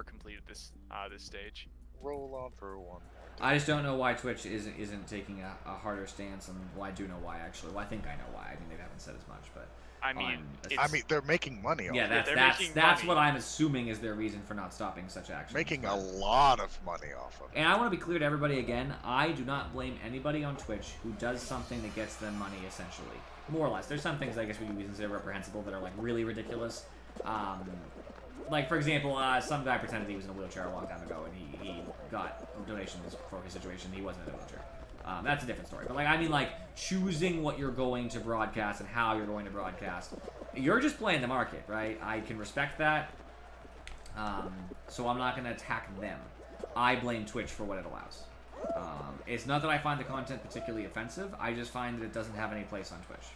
completed this stage. Roll on for one. I just don't know why Twitch isn't taking a harder stance, and well, I do know why actually. Well, I think I know why. I mean, they haven't said as much, but I mean, they're making money off yeah, it. that's what I'm assuming is their reason for not stopping such action. Making a lot of money off of it. And I want to be clear to everybody again, I do not blame anybody on Twitch who does something that gets them money, essentially. More or less. There's some things I guess we consider reprehensible that are like really ridiculous. Like, for example, some guy pretended he was in a wheelchair a long time ago, and he got donations for his situation. He wasn't in a wheelchair. That's a different story. But, like, I mean, like, choosing what you're going to broadcast and how you're going to broadcast. You're just playing the market, right? I can respect that. So I'm not going to attack them. I blame Twitch for what it allows. It's not that I find the content particularly offensive. I just find that it doesn't have any place on Twitch.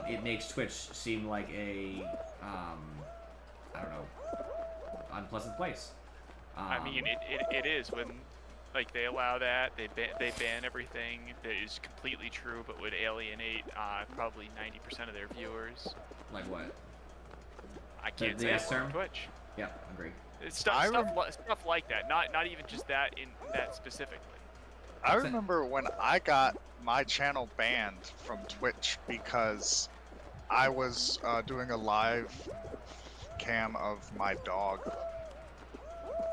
It makes Twitch seem like a, I don't know, unpleasant place. I mean, it is when, like, they allow that, they ban everything that is completely true but would alienate probably 90% of their viewers. Like what? I can't The say S it on term? Twitch. Yeah, agree. It's stuff like that. Not even just that that specifically. I remember when I got my channel banned from Twitch because I was doing a live cam of my dog,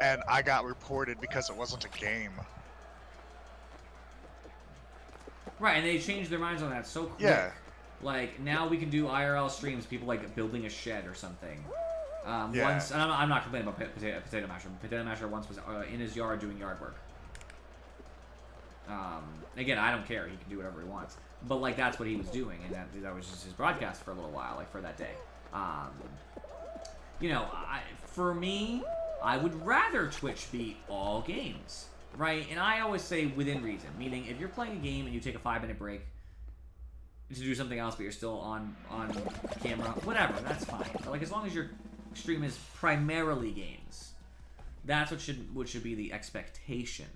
and I got reported because it wasn't a game. Right, and they changed their minds on that so quick. Yeah. Like, now we can do IRL streams, people, like, building a shed or something. Yeah. Once, and I'm not complaining about Potato Masher. Potato Masher once was in his yard doing yard work. Again, I don't care. He can do whatever he wants. But, like, that's what he was doing, and that was just his broadcast for a little while, like, for that day. You know, for me, I would rather Twitch be all games, right? And I always say within reason, meaning if you're playing a game and you take a 5-minute break to do something else, but you're still on camera, whatever, that's fine. But, like, as long as your stream is primarily games, that's what should be the expectation.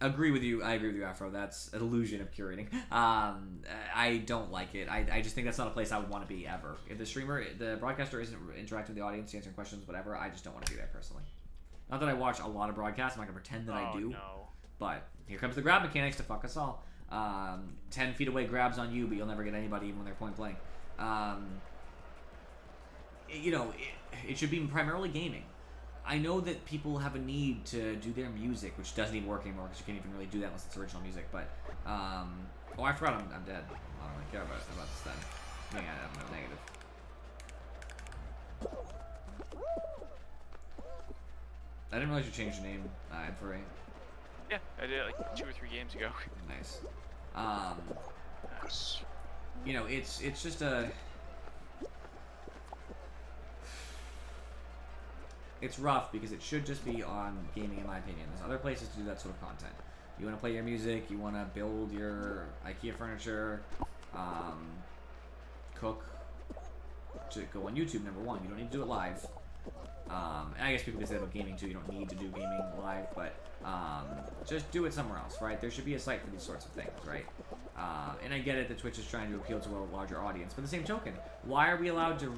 Agree with you. I agree with you, Afro. That's an illusion of curating. I don't like it. I just think that's not a place I would want to be ever. If the broadcaster isn't interacting with the audience, answering questions, whatever, I just don't want to be there personally. Not that I watch a lot of broadcasts. I'm not gonna pretend that I do. No. But here comes the grab mechanics to fuck us all. 10 feet away grabs on you, but you'll never get anybody even when they're point blank. You know, it should be primarily gaming. I know that people have a need to do their music, which doesn't even work anymore because you can't even really do that unless it's original music. But oh, I forgot I'm dead. I don't really care about this then. Yeah, I'm no negative. I didn't realize you changed your name, Edfurry. Yeah, I did it like 2 or 3 games ago. Nice. Yes. You know, it's just a. It's rough because it should just be on gaming, in my opinion. There's other places to do that sort of content. You want to play your music, you want to build your IKEA furniture, cook, to go on YouTube, number one. You don't need to do it live. And I guess people can say about gaming too, you don't need to do gaming live, but just do it somewhere else, right? There should be a site for these sorts of things, right? And I get it that Twitch is trying to appeal to a larger audience, but the same token, why are we allowed to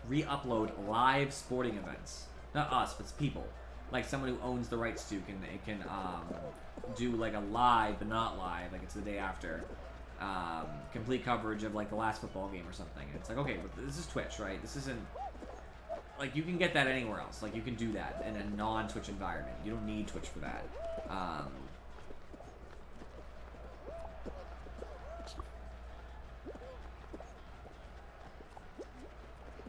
re-upload live sporting events? Not us, but people. Like someone who owns the rights to can do like a live but not live, like it's the day after. Complete coverage of like the last football game or something. And it's like, okay, but this is Twitch, right? This isn't like you can get that anywhere else. Like you can do that in a non-Twitch environment. You don't need Twitch for that.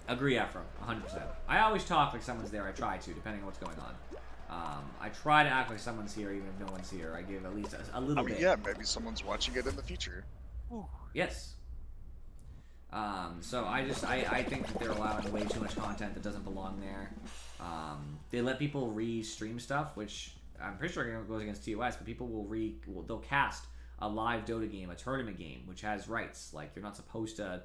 Agree, Afro, 100%. I always talk like someone's there. I try to, depending on what's going on. I try to act like someone's here, even if no one's here. I give at least a little bit. Yeah, maybe someone's watching it in the future. Yes. So I think that they're allowing way too much content that doesn't belong there. They let people re-stream stuff, which I'm pretty sure goes against TOS, but people they'll cast a live Dota game, a tournament game, which has rights. Like you're not supposed to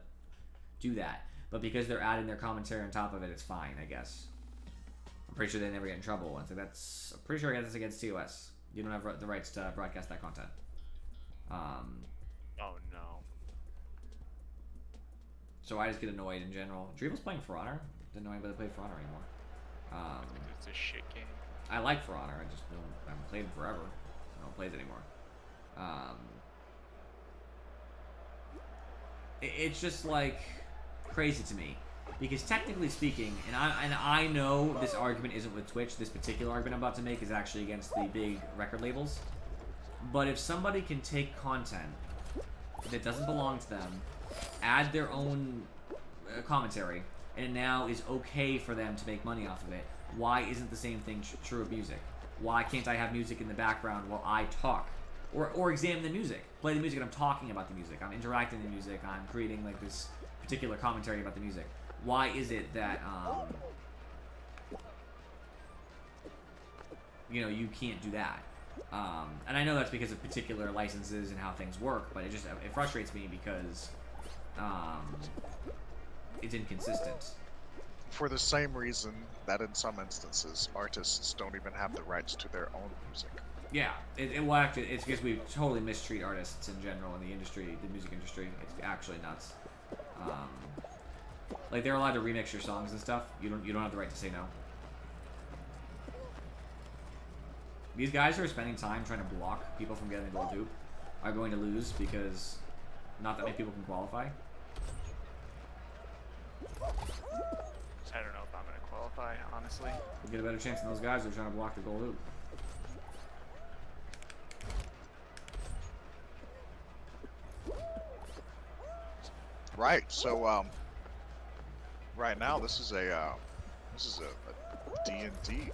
do that, but because they're adding their commentary on top of it, it's fine, I guess. I'm pretty sure they never get in trouble. I'm pretty sure that's against TOS. You don't have the rights to broadcast that content. Oh no. So I just get annoyed in general. Dreeble's playing For Honor. Didn't know anybody played For Honor anymore. It's a shit game. I like For Honor. I haven't played it forever. I don't play it anymore. It's just like crazy to me. Because technically speaking, and I know this argument isn't with Twitch, this particular argument I'm about to make is actually against the big record labels. But if somebody can take content that doesn't belong to them, add their own commentary, and it now is okay for them to make money off of it, why isn't the same thing true of music? Why can't I have music in the background while I talk? Or examine the music. Play the music and I'm talking about the music. I'm interacting with the music. I'm creating like this particular commentary about the music. Why is it that you know, you can't do that? And I know that's because of particular licenses and how things work, but it frustrates me because it's inconsistent. For the same reason that in some instances artists don't even have the rights to their own music. Yeah, it's because we totally mistreat artists in general in the industry, the music industry. It's actually nuts. Like they're allowed to remix your songs and stuff. You don't have the right to say no. These guys who are spending time trying to block people from getting a gold hoop are going to lose because not that many people can qualify. I don't know if I'm gonna qualify, honestly. You get a better chance than those guys who are trying to block the gold hoop. Right. So right now this is a D&D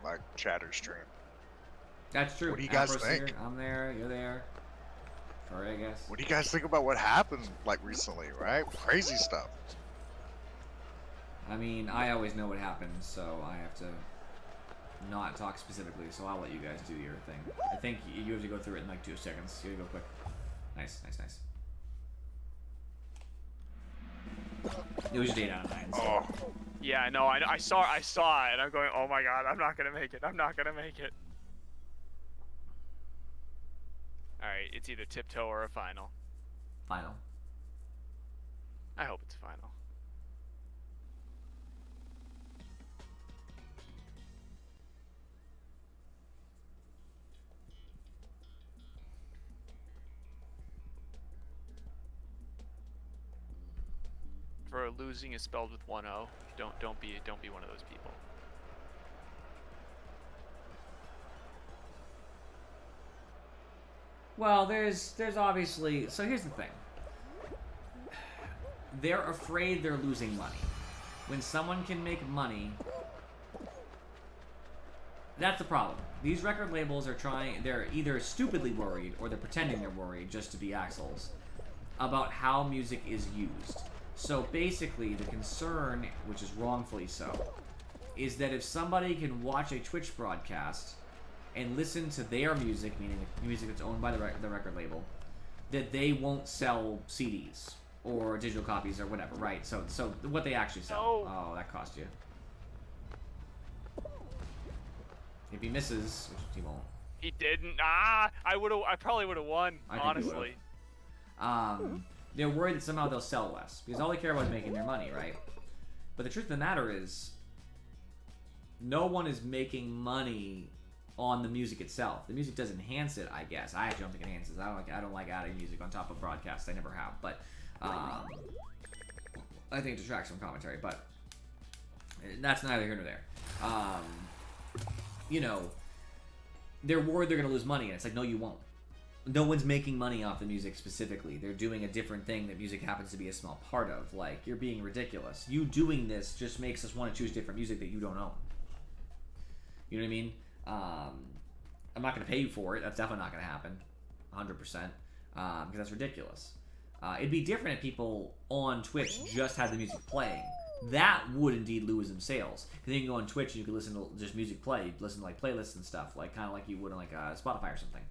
like chatter stream. That's true. What do you guys Afro's think? Here, I'm there. You're there. Sorry, I guess. What do you guys think about what happened like recently? Right? Crazy stuff. I mean, I always know what happens, so I have to not talk specifically, so I'll let you guys do your thing. I think you have to go through it in like 2 seconds. You gotta go quick. Nice, nice, nice. It was your 8 out of 9. So. Oh. Yeah, I know. I saw it, and I'm going, oh my god, I'm not gonna make it. I'm not gonna make it. All right, it's either tiptoe or a final. Final. I hope it's a final. for losing is spelled with one O. Don't be one of those people. Well, there's obviously, so here's the thing. They're afraid they're losing money. When someone can make money, that's the problem. These record labels are they're either stupidly worried or they're pretending they're worried just to be assholes about how music is used. So basically, the concern, which is wrongfully so, is that if somebody can watch a Twitch broadcast and listen to their music, meaning the music that's owned by the record label, that they won't sell CDs or digital copies or whatever, right? So what they actually sell. No. Oh, that cost you. If he misses, which he won't. He didn't. I probably would have won, I think you honestly. They're worried that somehow they'll sell less because all they care about is making their money, right? But the truth of the matter is, no one is making money on the music itself. The music does enhance it, I guess. I actually don't think it enhances. I don't like adding music on top of broadcasts. I never have, but I think it detracts from commentary. But that's neither here nor there. You know, they're worried they're going to lose money, and it's like, no, you won't. No one's making money off the music specifically. They're doing a different thing that music happens to be a small part of. Like, you're being ridiculous. You doing this just makes us want to choose different music that you don't own. You know what I mean? I'm not going to pay you for it. That's definitely not going to happen. 100%. Because that's ridiculous. It'd be different if people on Twitch just had the music playing. That would indeed lose them sales. Because then you can go on Twitch and you can listen to just music play. You'd listen to like playlists and stuff, like kind of like you would on like Spotify or something.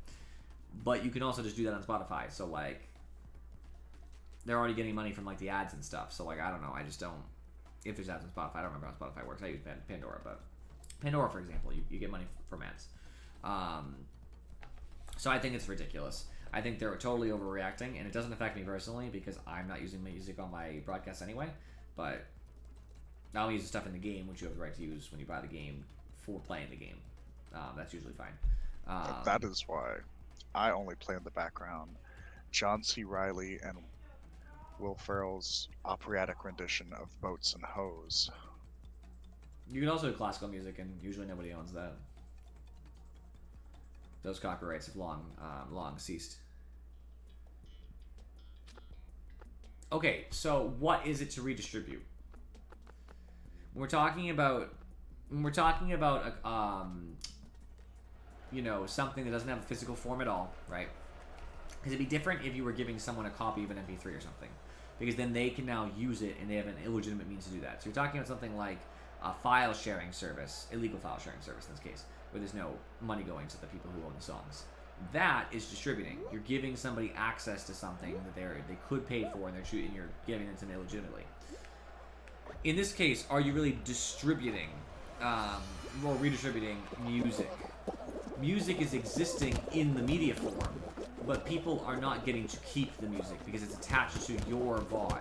But you can also just do that on Spotify. So like, they're already getting money from like the ads and stuff. So like, I don't know. I just don't. If there's ads on Spotify, I don't remember how Spotify works. I use Pandora, but Pandora, for example, you get money from ads. So I think it's ridiculous. I think they're totally overreacting, and it doesn't affect me personally because I'm not using music on my broadcast anyway. But I only use the stuff in the game, which you have the right to use when you buy the game for playing the game. That's usually fine. That is why I only play in the background John C. Reilly and Will Ferrell's operatic rendition of Boats and Hoes. You can also do classical music, and usually nobody owns that. Those copyrights have long ceased. Okay, so what is it to redistribute? When we're talking about you know, something that doesn't have a physical form at all, right? Because it'd be different if you were giving someone a copy of an MP3 or something, because then they can now use it and they have an illegitimate means to do that. So you're talking about something like a file sharing service, illegal file sharing service in this case, where there's no money going to the people who own the songs. That is distributing. You're giving somebody access to something that they could pay for, and you're giving it to them illegitimately. In this case, are you really distributing or redistributing music? Music is existing in the media form, but people are not getting to keep the music because it's attached to your VOD.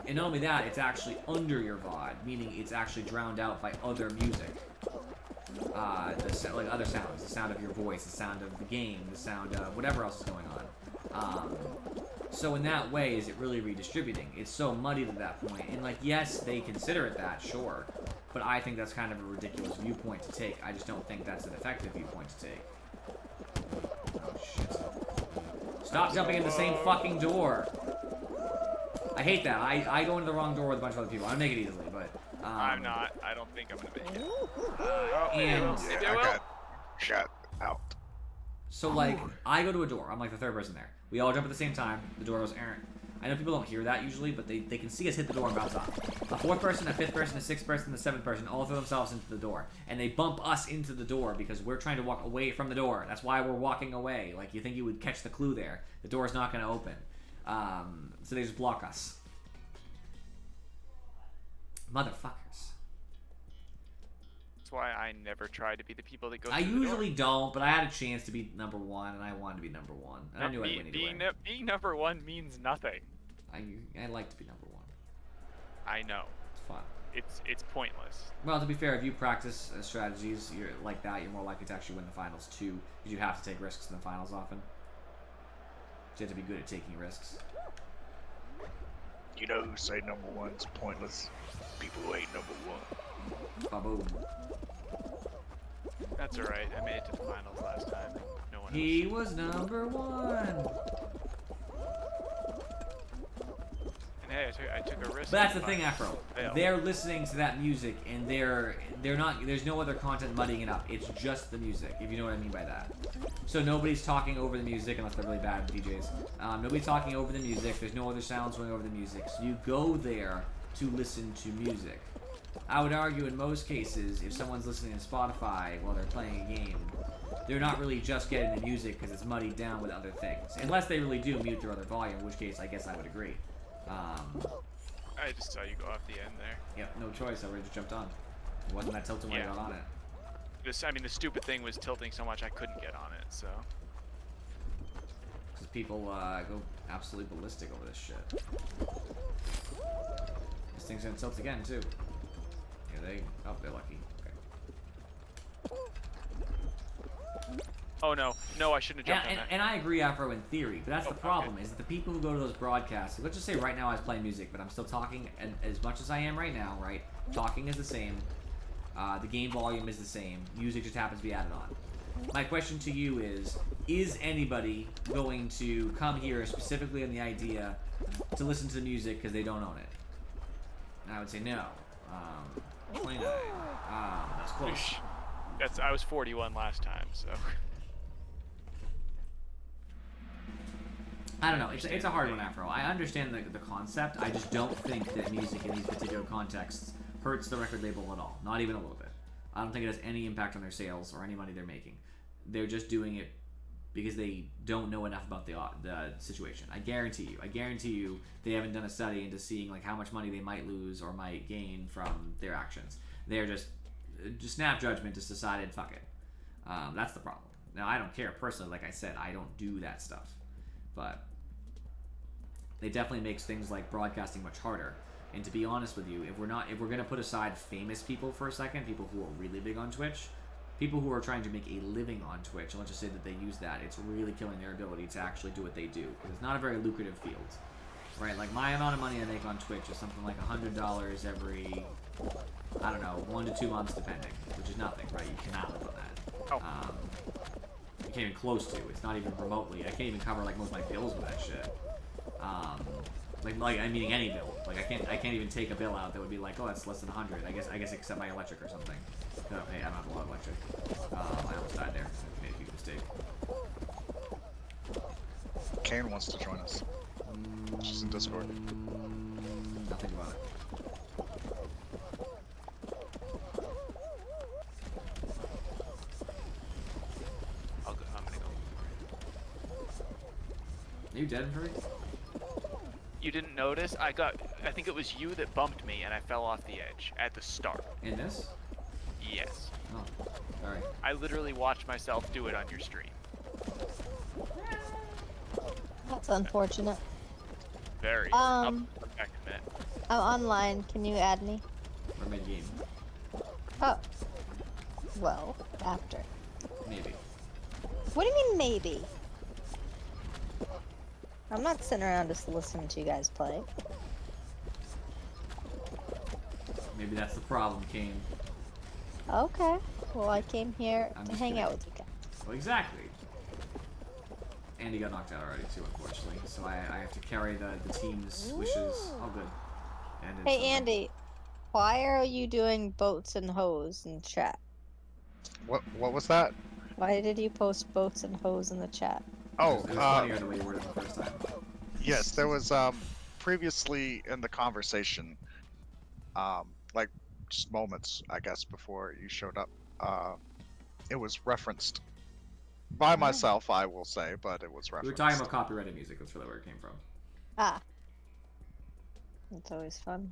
And not only that, it's actually under your VOD, meaning it's actually drowned out by other music. Like other sounds, the sound of your voice, the sound of the game, the sound of whatever else is going on. So in that way, is it really redistributing? It's so muddied at that point. And like, yes, they consider it that, sure. But I think that's kind of a ridiculous viewpoint to take. I just don't think that's an effective viewpoint to take. Oh, shit. Stop jumping in the same fucking door. I hate that. I go into the wrong door with a bunch of other people. I make it easily, but... I'm not. I don't think I'm going to make it. And... Maybe I I will. got out. So, like, I go to a door. I'm like the third person there. We all jump at the same time. The door goes errant. I know people don't hear that usually, but they can see us hit the door and bounce off. A fourth person, a fifth person, a sixth person, a seventh person all throw themselves into the door. And they bump us into the door because we're trying to walk away from the door. That's why we're walking away. Like, you think you would catch the clue there. The door's not going to open. So they just block us. Motherfuckers. That's why I never try to be the people that go I through the door. usually don't, but I had a chance to be number one, and I wanted to be number one. And I knew I'd win either way. Being number one means nothing. I like to be number one. I know. It's fun. It's pointless. Well, to be fair, if you practice strategies like that, you're more likely to actually win the finals too, because you have to take risks in the finals often. So you have to be good at taking risks. You know who say number one's pointless? People who ain't number one. Ba-boom. That's alright. I made it to the finals last time. No one else. He was number one. And hey, I took a risk. But that's in the thing, finals. Afro. Failed. They're listening to that music, and they're not. There's no other content muddying it up. It's just the music, if you know what I mean by that. So nobody's talking over the music unless they're really bad DJs. Nobody's talking over the music. There's no other sounds going over the music. So you go there to listen to music. I would argue in most cases, if someone's listening to Spotify while they're playing a game, they're not really just getting the music because it's muddied down with other things. Unless they really do mute their other volume, in which case I guess I would agree. I just saw you go off the end there. Yep, no choice. I would have just jumped on. It wasn't that tilted when I Yeah. got on it. I mean, the stupid thing was tilting so much I couldn't get on it, so. Because people go absolutely ballistic over this shit. This thing's gonna tilt again, too. Yeah, they're lucky. Okay. Oh no, no, I shouldn't have jumped on that. And I agree, Afro, in theory, but that's Oh, the problem, okay. is that the people who go to those broadcasts, let's just say right now I was playing music, but I'm still talking, and as much as I am right now, right? Talking is the same, the game volume is the same, music just happens to be added on. My question to you is anybody going to come here specifically on the idea to listen to the music because they don't own it? And I would say no. 29. That's close. I was 41 last time, so. I don't know. It's a hard one, Afro. I understand the concept. I just don't think that music in these particular contexts hurts the record label at all. Not even a little bit. I don't think it has any impact on their sales or any money they're making. They're just doing it because they don't know enough about the situation. I guarantee you, they haven't done a study into seeing like how much money they might lose or might gain from their actions. They're just snap judgment, just decided, fuck it. That's the problem. Now, I don't care personally. Like I said, I don't do that stuff. But it definitely makes things like broadcasting much harder. And to be honest with you, if we're gonna put aside famous people for a second, people who are really big on Twitch, people who are trying to make a living on Twitch, and let's just say that they use that, it's really killing their ability to actually do what they do, because it's not a very lucrative field, right? Like my amount of money I make on Twitch is something like $100 every, I don't know, 1 to 2 months depending, which is nothing, right? You cannot live on that. Oh. You can't even close to. It's not even remotely. I can't even cover like most of my bills with that shit. Like I'm meaning any bill. Like I can't even take a bill out that would be like, oh, that's less than 100. I guess except my electric or something. No, hey, I don't have a lot of electric. I almost died there. I made a huge mistake. Kane wants to join us. She's in Discord. Nothing about it. I'm gonna go. Are you dead in hurry? You didn't notice? I think it was you that bumped me and I fell off the edge at the start. In this? Yes. Oh, sorry. I literally watched myself do it on your stream. That's unfortunate. Very. I'll back in a minute. I'm online. Can you add me? We're mid-game. Oh. Well, after. Maybe. What do you mean, maybe? I'm not sitting around just listening to you guys play. Maybe that's the problem, Kane. Okay. Well, I came here I'm to just hang kidding. out with you guys. Well, exactly. Andy got knocked out already too, unfortunately. So I have to carry the team's wishes. Oh, good. And it's Hey, over. Andy. Why are you doing boats and hoes in chat? What was that? Why did you post boats and hoes in the chat? Oh, It was funnier the way you worded it the first time. yes, there was previously in the conversation, like just moments, I guess, before you showed up, it was referenced by myself, I will say, but it was We were referenced. talking about copyrighted music. That's really where it came from. Ah. It's always fun.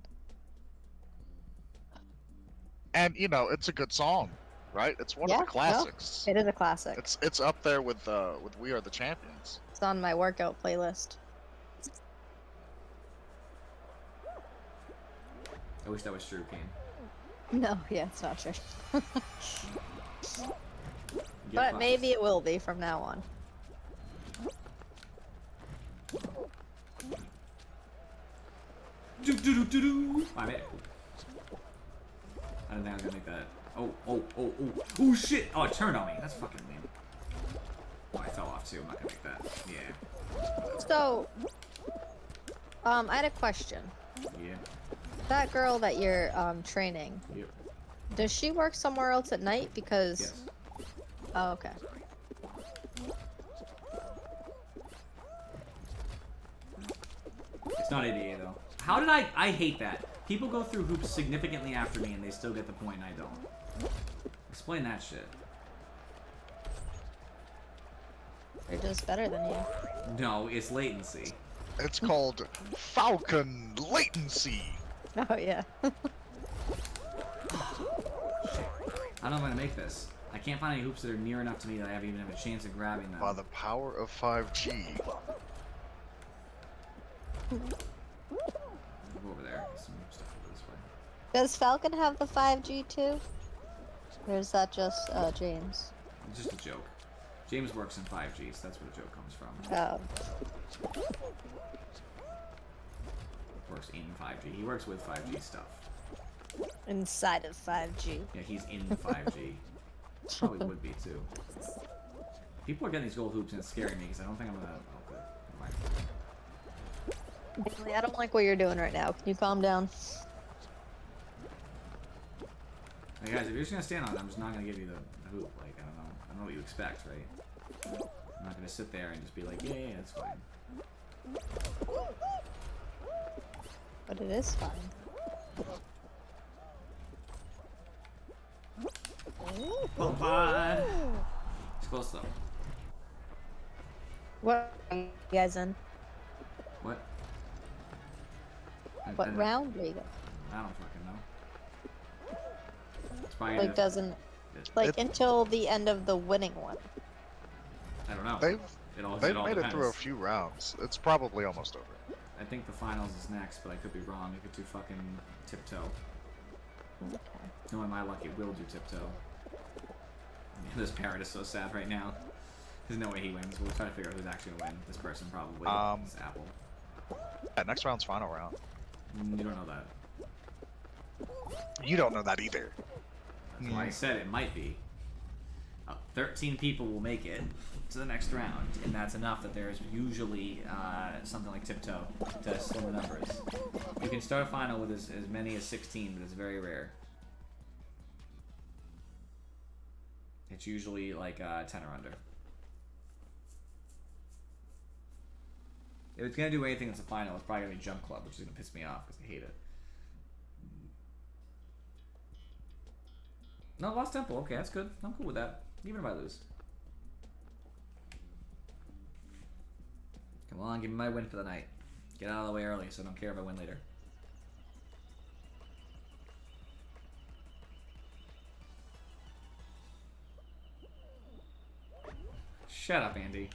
And you know, it's a good song, right? It's one Yeah, of no. the classics. It is a classic. It's up there with "We Are the Champions." It's on my workout playlist. I wish that was true, Kane. No, yeah, it's not true. Get But fucked. maybe it will be from now on. I made it. I didn't think I was gonna make that. Oh shit! Oh, it turned on me. That's fucking lame. Oh, I fell off too. I'm not gonna make that. Yeah. So, I had a question. Yeah. That girl that you're training, Yep. does she work somewhere else at night? Because Yes. oh, okay. It's not ADA though. How did I hate that. People go through hoops significantly after me and they still get the point and I don't. Explain that shit. They're just better than you. No, it's latency. It's called Falcon Latency. Oh yeah. I don't know if I'm gonna make this. I can't find any hoops that are near enough to me that I even have a chance of grabbing them. By the power of 5G. Go over there. Get some stuff over this way. Does Falcon have the 5G too? Or is that just James? It's just a joke. James works in 5G, so that's where the joke comes from. Oh. Works in 5G. He works with 5G stuff. Inside of 5G. Yeah, he's in 5G. Probably would be too. People are getting these gold hoops and it's scaring me because I don't think I'm gonna. Oh, good. Never mind. Bailey, I don't like what you're doing right now. Can you calm down? Hey guys, if you're just gonna stand on it, I'm just not gonna give you the hoop. Like, I don't know what you expect, right? I'm not gonna sit there and just be like, yeah, that's fine. But it is fun. Bump on. It's close though. What are you guys in? What? What round are you guys? I don't fucking know. It's probably Like doesn't like until the end of the winning one. I don't know. They've It all made it through a depends. few rounds. It's probably almost over. I think the finals is next, but I could be wrong. I could do fucking tiptoe. Okay. Knowing my luck, it will do tiptoe. This parrot is so sad right now. There's no way he wins. We'll try to figure out who's actually gonna win. This person probably. It's Apple. Yeah, next round's final round. You don't know that. You don't know that either. That's why I said it might be. 13 people will make it to the next round, and that's enough that there's usually something like tiptoe to slim the numbers. You can start a final with as many as 16, but it's very rare. It's usually like 10 or under. If it's gonna do anything that's a final, it's probably gonna be Jump Club, which is gonna piss me off because I hate it. No, Lost Temple. Okay, that's good. I'm cool with that. Even if I lose. Come on, give me my win for the night. Get out of the way early so I don't care if I win later. Shut up, Andy.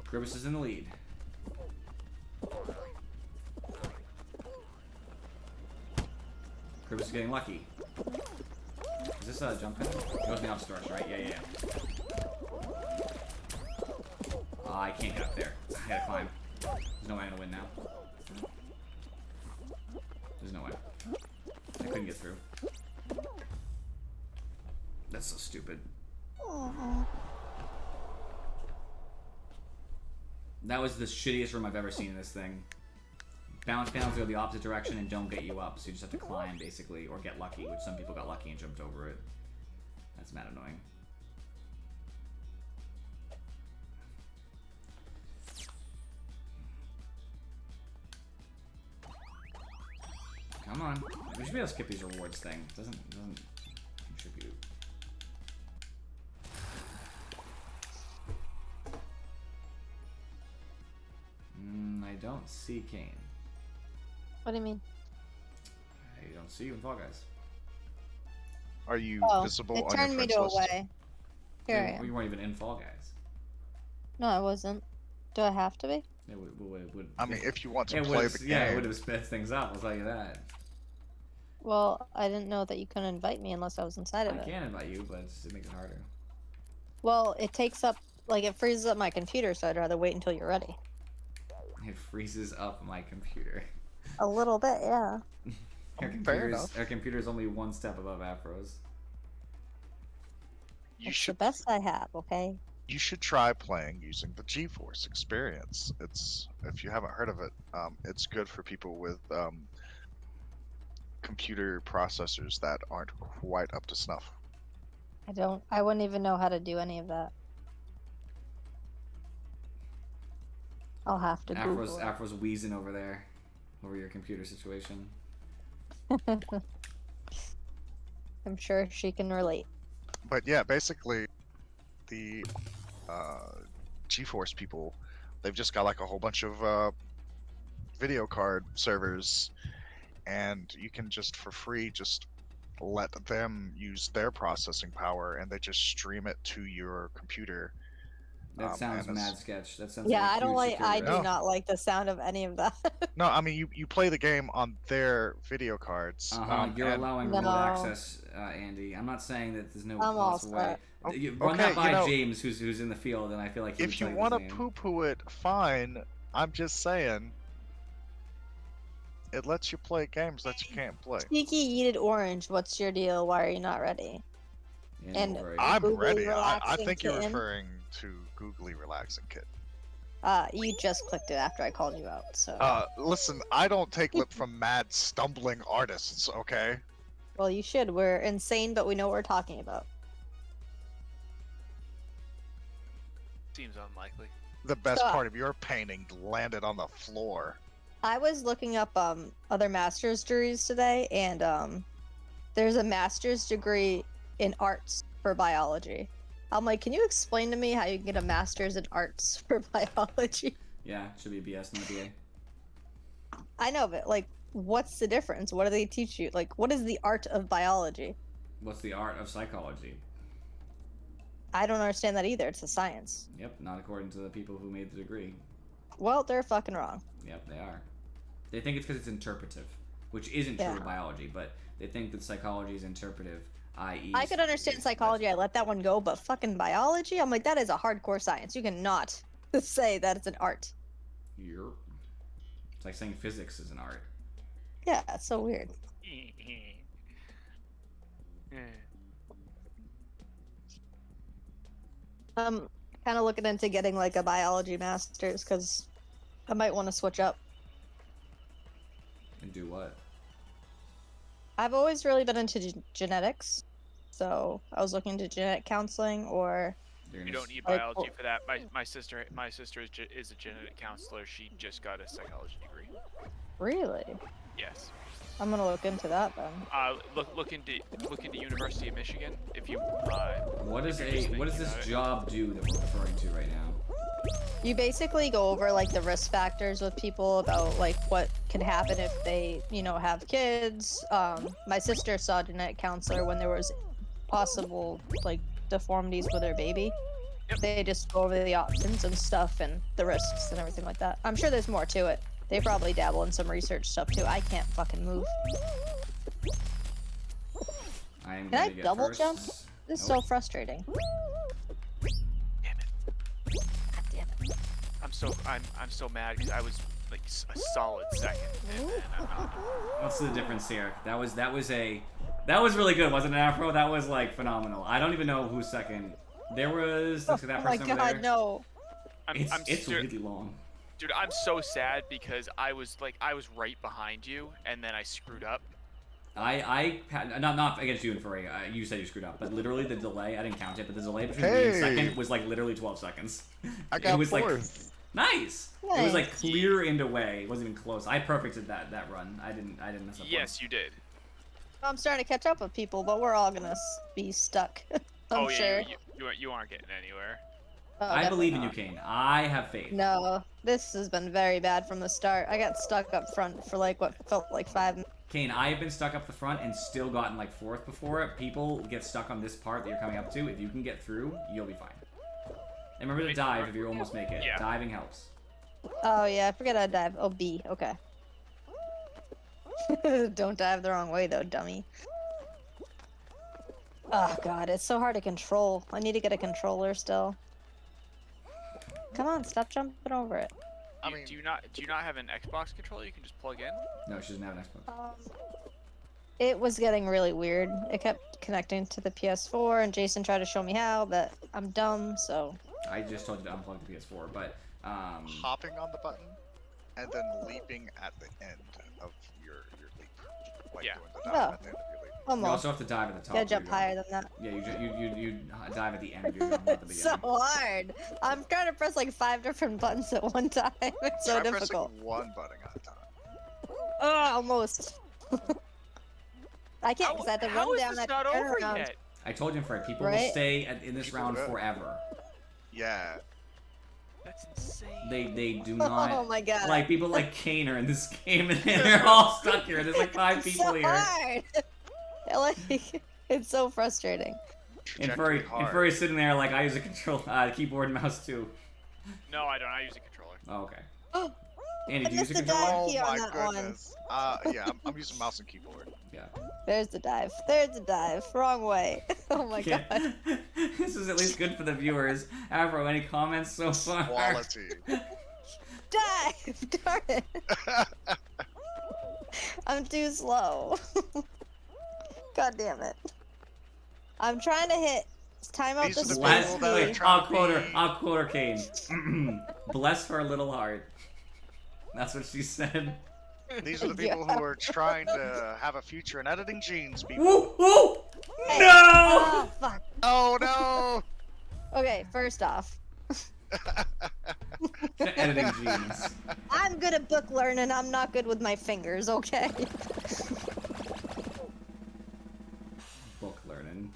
Grievous is in the lead. Grievous is getting lucky. Is this a jump in? It goes me off stars, right? Yeah. I can't get up there. I gotta climb. There's no way I'm gonna win now. There's no way. I couldn't get through. That's so stupid. That was the shittiest room I've ever seen in this thing. Bounce panels go the opposite direction and don't get you up, so you just have to climb, basically, or get lucky, which some people got lucky and jumped over it. That's mad annoying. Come on. We should be able to skip these rewards thing. It doesn't contribute. I don't see Kane. What do you mean? I don't see you in Fall Guys. Are you Oh, visible it on your turned me friends to list? away. Here I am. You weren't even in Fall Guys. No, I wasn't. Do I have to be? It would I mean, if you want to it play would, the yeah, it game. would have sped things up. I'll tell you that. Well, I didn't know that you couldn't invite me unless I was inside of I it. can invite you, but it makes it harder. Well, it takes up, like, it freezes up my computer, so I'd rather wait until you're ready. It freezes up my computer. A little bit, yeah. Fair enough. Our computer's only one step above Afro's. You It's should the best I have, okay? you should try playing using the GeForce experience. It's, if you haven't heard of it, it's good for people with computer processors that aren't quite up to snuff. I wouldn't even know how to do any of that. I'll have to Google it. Afro's wheezing over there, over your computer situation. I'm sure she can relate. But yeah, basically, the GeForce people, they've just got like a whole bunch of video card servers, and you can just for free just let them use their processing power, and they just stream it to your computer. That sounds and it's- mad sketch. That sounds Yeah, like a I don't huge like. I security do risk. not like the sound of any of that. No, I mean you play the game on their video cards. You're and- allowing No. remote access, Andy. I'm not saying that there's no I'm all possible way. set. You run Okay, that by you know- James, who's in the field, and I feel like he If you would want tell to you the same. poo-poo it, fine. I'm just saying, it lets you play games that you can't play. Sneaky Yeeted Orange, what's your deal? Why are you not ready? and- over it. I'm Googly ready. I relaxing think you're kitten. referring to Googly Relaxing Kit. You just clicked it after I called you out, so. Listen, I don't take lip from mad stumbling artists, okay? Well, you should. We're insane, but we know what we're talking about. Seems unlikely. The best So- part of your painting landed on the floor. I was looking up other master's degrees today, and there's a master's degree in arts for biology. I'm like, can you explain to me how you can get a master's in arts for biology? Yeah, should be BS, not BA. I know, but like, what's the difference? What do they teach you? Like, what is the art of biology? What's the art of psychology? I don't understand that either. It's a science. Yep, not according to the people who made the degree. Well, they're fucking wrong. Yep, they are. They think it's because it's interpretive, which isn't true Yeah. of biology, but they think that psychology is interpretive, i.e. I could understand it's- psychology. I let that one go, but fucking biology, I'm like, that is a hardcore science. You cannot say that it's an art. You're... It's like saying physics is an art. Yeah, it's so weird. Kind of looking into getting like a biology master's because I might want to switch up. And do what? I've always really been into genetics, so I was looking into genetic counseling or You're You gonna don't need Like, biology for that. My sister is a genetic counselor. She just got a psychology degree. really. Yes. I'm gonna look into that then. Look into University of Michigan if you. What if you're just does thinking this about it. job do that we're referring to right now? You basically go over like the risk factors with people about like what can happen if they, have kids. My sister saw a genetic counselor when there was possible like deformities with her baby. Yep. They just go over the options and stuff and the risks and everything like that. I'm sure there's more to it. They probably dabble in some research stuff too. I can't fucking move. I am Can I going to get double first. jump? This is so Nope. frustrating. Damn it. God damn it. I'm so mad because I was like a solid second, and I'm not. What's the difference here? That was really good, wasn't it, Afro? That was like phenomenal. I don't even know who's second. There was look at that Oh my person over god, there. no. It's really long. Dude, I'm so sad because I was right behind you, and then I screwed up. Not against you and Furry. You said you screwed up, but literally the delay, I didn't count it, but the delay between me Hey! and second was like literally 12 seconds. I It got was like fourth. nice. It was like Nice. clear and away. It wasn't even close. I perfected that run. I didn't mess up. Yes, you did. I'm starting to catch up with people, but we're all gonna be stuck. I'm oh yeah, sure. you aren't getting anywhere. Oh, I believe in definitely you, not. Kane. I have faith. No, this has been very bad from the start. I got stuck up front for like what felt like 5 minutes. Kane, I have been stuck up the front and still gotten like fourth before it. People get stuck on this part that you're coming up to. If you can get through, you'll be fine. And remember to Wait, dive if you almost make it. Yeah. Diving helps. Oh yeah, I forget how to dive. Oh B, okay. Don't dive the wrong way though, dummy. Oh god, it's so hard to control. I need to get a controller still. Come on, stop jumping over it. I mean, do you not have an Xbox controller you can just plug in? No, she doesn't have an Xbox. It was getting really weird. It kept connecting to the PS4, and Jason tried to show me how, but I'm dumb, so. I just told you to unplug the PS4, but hopping on the button and then leaping at the end of your leap. Like Yeah. doing the dive at the end of your leap. you Almost. also have to dive at the top. Gotta of your jump jump. higher than that. Yeah, you dive at the end of your jump, not the It's beginning. so hard. I'm trying to press like 5 different buttons at one time. It's so Try difficult. pressing one button at a time. Oh, almost. I can't because I had to How run is down this that not over turnaround. yet? I told you, Fred, people will Right? stay in this People round will. forever. Yeah. That's insane. They do not. Oh my god. Like people like Kane are in this game, and they're all stuck here. There's like 5 It's people so here. hard. Like, it's so frustrating. And Trajectory hard. Furry's sitting there like I use a keyboard and mouse too. No, I don't. I use a controller. Oh, okay. Oh, Andy, I do you use a missed the controller? dive Oh key on my that one. goodness. Yeah, I'm using mouse and keyboard. Yeah. There's the dive. There's the dive. Wrong way. Oh my god. Yeah. This is at least good for the viewers. Afro, any comments so far? Quality. Dive! Darn it. I'm too slow. God damn it. I'm trying to hit. Time out These the are the speed. Bless, people that are wait, trying I'll to quote her. be- I'll quote her, Kane. Bless her little heart. That's what she said. These are the people who are trying to have a future in editing genes, people. Woo! Woo! Hey. No! Oh, fuck. Oh no! Okay, first off, Editing genes. I'm good at book learning. I'm not good with my fingers, okay? Book learning.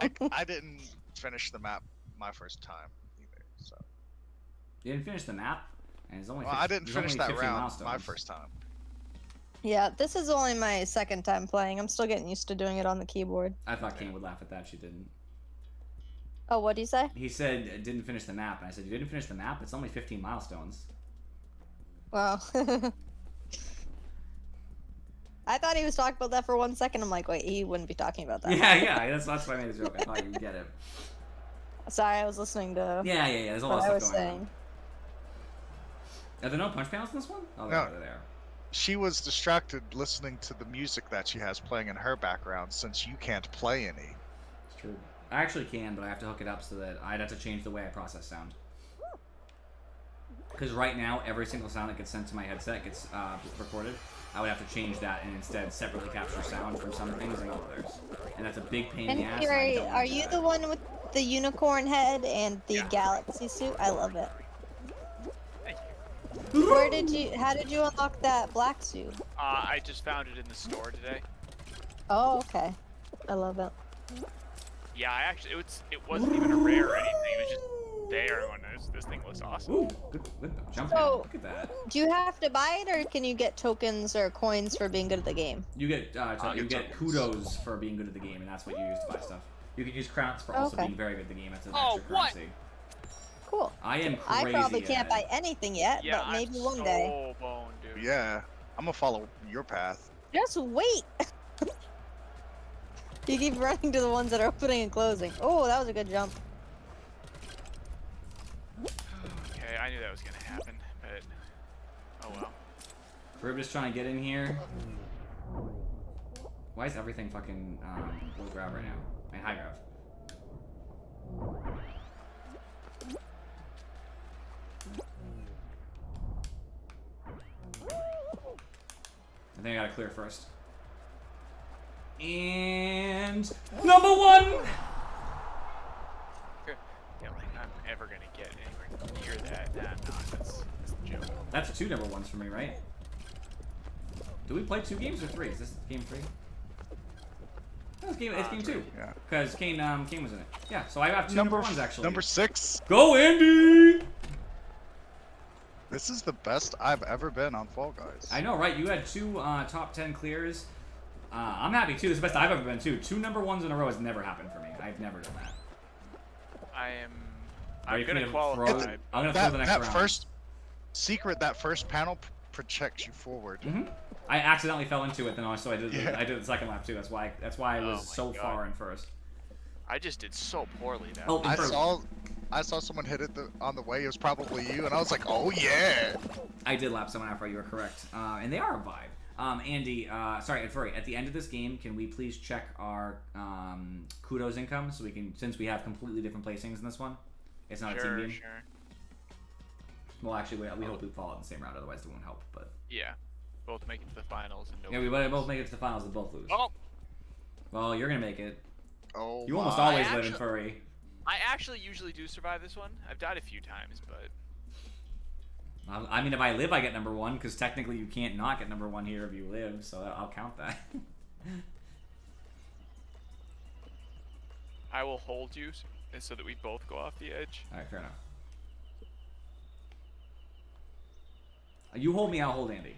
I didn't finish the map my first time either, so. You didn't finish the map, and it's only. Well, I didn't there's finish only that 15 round milestones. my first time. Yeah, this is only my second time playing. I'm still getting used to doing it on the keyboard. I thought Kane would laugh at that. She didn't. Oh, what'd you say? He said didn't finish the map, and I said you didn't finish the map. It's only 15 milestones. Well, I thought he was talking about that for 1 second. I'm like, wait, he wouldn't be talking about that. Yeah. That's why I made the joke. I thought you would get it. Sorry, I was listening to Yeah. There's a what lot I of was stuff going saying. on. Are there no punch panels in this one? Oh, No. they're there. She was distracted listening to the music that she has playing in her background since you can't play any. It's true. I actually can, but I have to hook it up so that I'd have to change the way I process sound. Because right now, every single sound that gets sent to my headset gets recorded. I would have to change that and instead separately capture sound from some things and others. And that's a big pain in And the ass. Fury, and I don't are want you that. the one with the unicorn head and the Yeah. galaxy suit? I love it. Thank you. How did you unlock that black suit? I just found it in the store today. Oh, okay. I love it. Yeah, it wasn't even a rare or anything. It was just there when this thing looks awesome. Ooh, good jump So- panel. Look at that. Do you have to buy it, or can you get tokens or coins for being good at the game? You get you get tokens. kudos for being good at the game, and that's what you use to buy stuff. You can use crowns for also Okay. being very good at the game. That's an Oh, extra what? currency. Cool. I am I crazy. probably at can't it. buy anything yet, Yeah, but maybe I'm one so day. boned, dude. Yeah, I'm gonna follow your path. Just wait. You keep running to the ones that are opening and closing. Oh, that was a good jump. Okay, I knew that was gonna happen, but oh well. We're just trying to get in here. Why is everything fucking low grav right now? I mean, high grav. I think I gotta clear first. And number one. Yeah, like I'm ever gonna get anywhere near that. Nah, I'm not. That's a joke. That's 2 number ones for me, right? Do we play 2 games or 3? Is this game 3? No, it's game 2. Yeah. Because Kane was in it. Yeah, so I have 2 number ones actually. Number 6. Go Andy! This is the best I've ever been on Fall Guys. I know, right? You had 2 top 10 clears. I'm happy too. This is the best I've ever been too. 2 number ones in a row has never happened for me. I've never done that. I'm Ready for me gonna to qualify. throw- I'm gonna throw the next that round. first secret, that first panel projects you forward. Mhm. I accidentally fell into it, then so I did. Yeah. I did the second lap too. That's why I Oh was my so God. far in first. I just did so poorly that Oh, week. I saw someone hit it on the way. It was probably you, and I was like, oh yeah. I did lap someone after you were correct, and they are a vibe. Andy, sorry, Furry. At the end of this game, can we please check our kudos income so we can, since we have completely different placings in this one, it's not a team Sure, game. sure. Well, actually, we hope we fall in the same route. Otherwise, it won't help. But Yeah. Both make it to the finals and yeah, nobody we better loses. both make it to the finals and both lose. Oh, Well, you're gonna make it. Oh. You almost my. always I live in actually- Furry. I actually usually do survive this one. I've died a few times, but I mean, if I live, I get number one, because technically you can't not get number one here if you live, so I'll count that. I will hold you so that we both go off the edge. Alright, fair enough. You hold me, I'll hold Andy.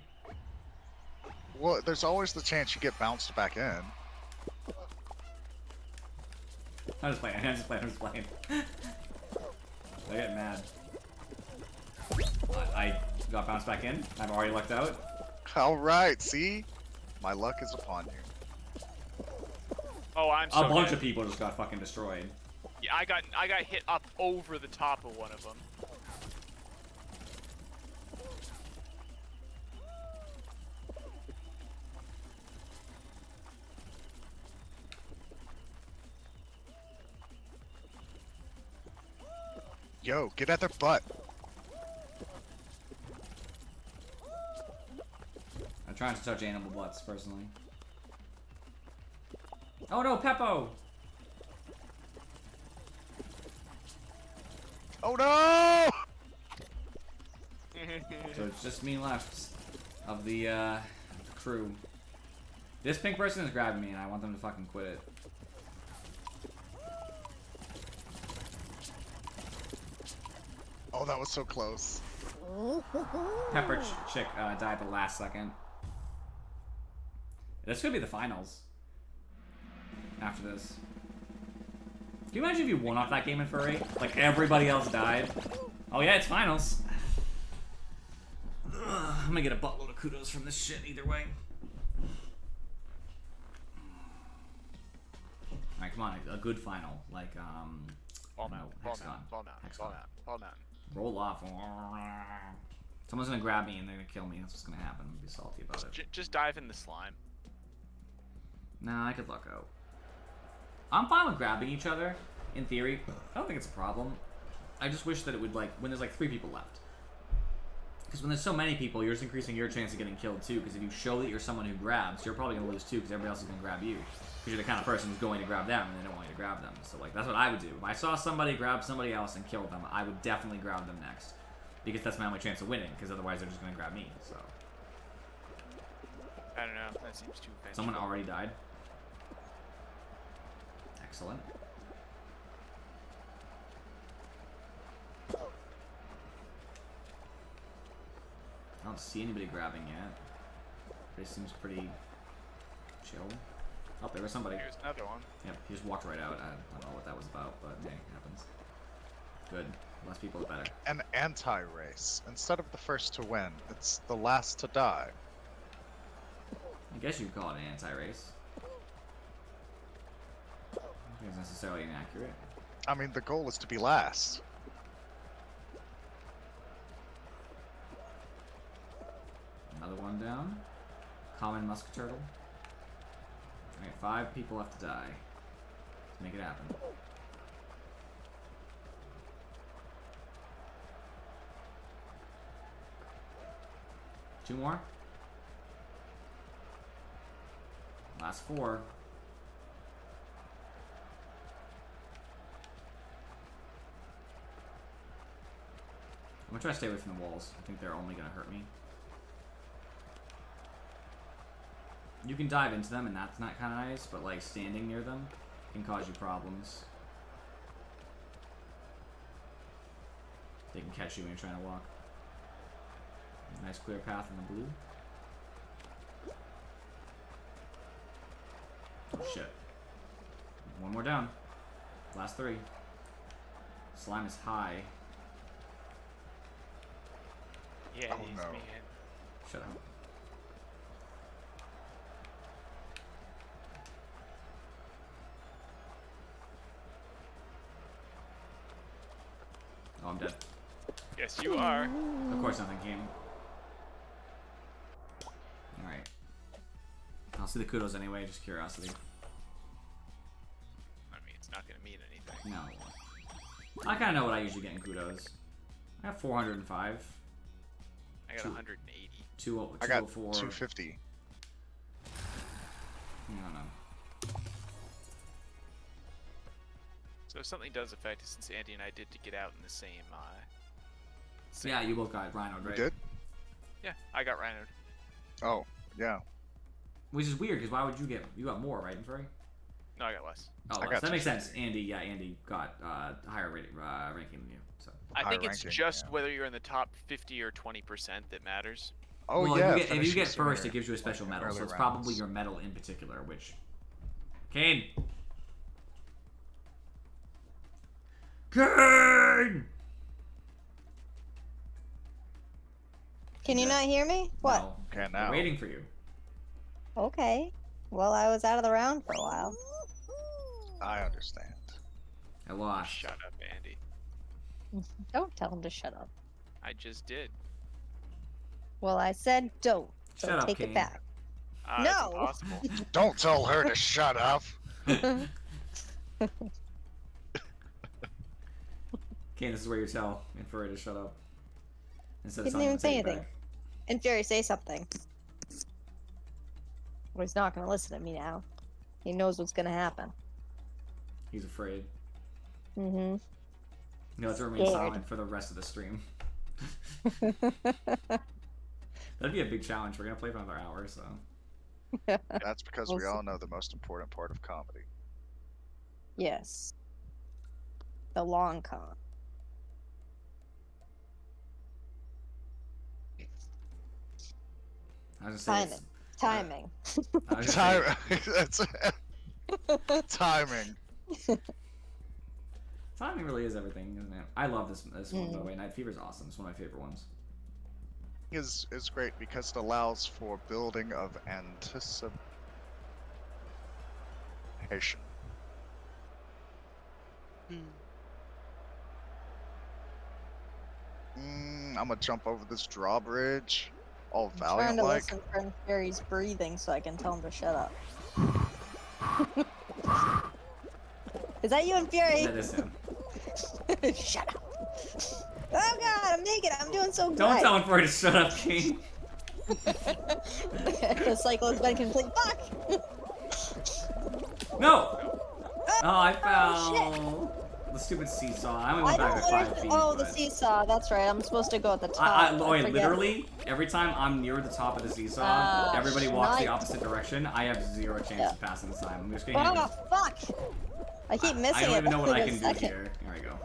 Well, there's always the chance you get bounced back in. I'm just playing, I'm just playing. I get mad. I got bounced back in. I've already lucked out. All right, see, my luck is upon you. Oh, I'm so A bunch dead. of people just got fucking destroyed. Yeah, I got hit up over the top of one of them. Yo, get at their butt. I'm trying to touch animal butts, personally. Oh no, Peppo! Oh no! So it's just me left of the crew. This pink person is grabbing me and I want them to fucking quit it. Oh, that was so close. Pepper Chick died at the last second. This could be the finals. After this. Can you imagine if you won off that game in Furry? Like everybody else died. Oh yeah, it's finals. I'm gonna get a buttload of kudos from this shit either way. Alright, come on, a good final. Like, Ball no, mountain, ball Hexagon. mountain, ball mountain, Hexagon. ball mountain, ball mountain. Roll off. Someone's gonna grab me and they're gonna kill me. That's what's gonna happen. I'm gonna be salty about it. Just dive in the slime. Nah, I could luck out. I'm fine with grabbing each other, in theory. I don't think it's a problem. I just wish that it would, like, when there's, like, 3 people left. Because when there's so many people, you're just increasing your chance of getting killed, too. Because if you show that you're someone who grabs, you're probably going to lose, too, because everybody else is going to grab you. Because you're the kind of person who's going to grab them, and they don't want you to grab them. So, like, that's what I would do. If I saw somebody grab somebody else and kill them, I would definitely grab them next. Because that's my only chance of winning, because otherwise they're just going to grab me, so. I don't know. That seems too vengeful. Someone already died. Excellent. I don't see anybody grabbing yet. This seems pretty chill. Oh, there was somebody. Here's another one. Yep, he just walked right out. I don't know what that was about, but hey, it happens. Good. Less people is better. An anti-race. Instead of the first to win, it's the last to die. I guess you'd call it an anti-race. I don't think it's necessarily inaccurate. I mean, the goal is to be last. Another one down. Common musk turtle. Alright, 5 people have to die. Let's make it happen. Two more. Last 4. I'm gonna try to stay away from the walls. I think they're only gonna hurt me. You can dive into them and that's not kinda nice, but like standing near them can cause you problems. They can catch you when you're trying to walk. Nice clear path in the blue. Oh shit. One more down. Last 3. Slime is high. Yeah, Oh, he's no. man. Shut up. Oh, I'm dead. Yes, you are. Of course nothing came. Alright. I'll see the kudos anyway, just curiosity. I mean, it's not gonna mean anything. No. I kind of know what I usually get in kudos. I got 405. I got Two- 180. I got 204. 250. I don't know. So if something does affect it, since Andy and I did to get out in the same. Yeah, you both got Rhino, You right? did? Yeah, I got Rhinoed. Oh, yeah. Which is weird, because why would you get... You got more, right, Furry? No, I got less. Oh, I less. got That makes sense. 250. Andy got higher ranking than you, so... I High think it's ranking, just yeah. whether you're in the top 50 or 20% that matters. Oh, well, yeah. if you get finishes first, in it gives you a special medal, so early it's probably rounds. your medal in particular, which... Kane! Kane! Can you Yeah. not hear me? What? No, Okay, we're now. waiting for you. Okay. Well, I was out of the round for a while. I understand. I lost. Shut up, Andy. Don't tell him to shut up. I just did. Well, I said don't. So Shut up, take Kane. it back. It's No. impossible. Don't tell her to shut up. Kane, this is where you tell Inferi to shut up. Instead He of didn't telling him even to say take it anything. back. And Jerry, say something. Well, he's not gonna listen to me now. He knows what's gonna happen. He's afraid. Mm-hmm. He has to remain Scared. silent for the rest of the stream. That'd be a big challenge. We're gonna play for another hour, so... That's because We'll we see. all know the most important part of comedy. Yes. The long con. I was gonna say... Timing. I was gonna say, That's timing. timing really is everything, isn't it? I love this one, by the Mm. way. Night Fever is awesome. It's one of my favorite ones. Is great because it allows for building of anticipation. I'm gonna jump over this drawbridge, all I'm trying valiant to like. listen for Jerry's breathing so I can tell him to shut up. Is that you and Fury? That is him. Shut up. Oh god, I'm naked. I'm doing so good. Don't tell Inferi to shut up, Kane. The cycle has been complete. Fuck! No! Oh, I shit. fell. The stupid seesaw. I only went back like 5 feet. Oh, the but- seesaw. That's right. I'm supposed to go at the top. Wait, forget. literally, every time I'm near the top of the seesaw, everybody walks the nice. opposite direction. I have zero chance Yeah. of passing this time. I'm just getting Oh, fuck! I keep missing I don't it. even know what I in a can do second. here. Here we go.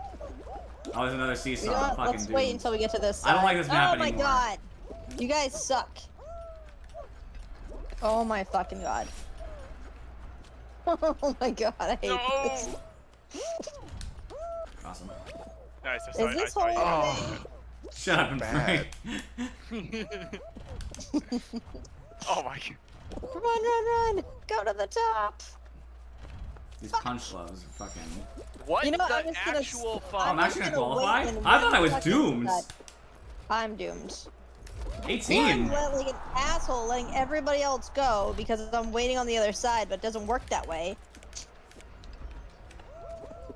Oh, there's another You seesaw. know I'm what? fucking Let's doomed. wait until we get to this side. I don't like this map Oh my anymore. god! You guys suck. Oh my fucking god. Oh my god, I hate this. No! Awesome. Nice, I Is saw, I this saw you. whole Oh. thing? Shut up and Bad. Oh my god. Run, run, run! Go to the top! These punch gloves are fucking... What You know, I the was gonna actual Oh, fuck? I'm actually just gonna gonna qualify? wait and I thought I was wait doomed. that- I'm doomed. 18? I'm like an asshole letting everybody else go because I'm waiting on the other side, but it doesn't work that way.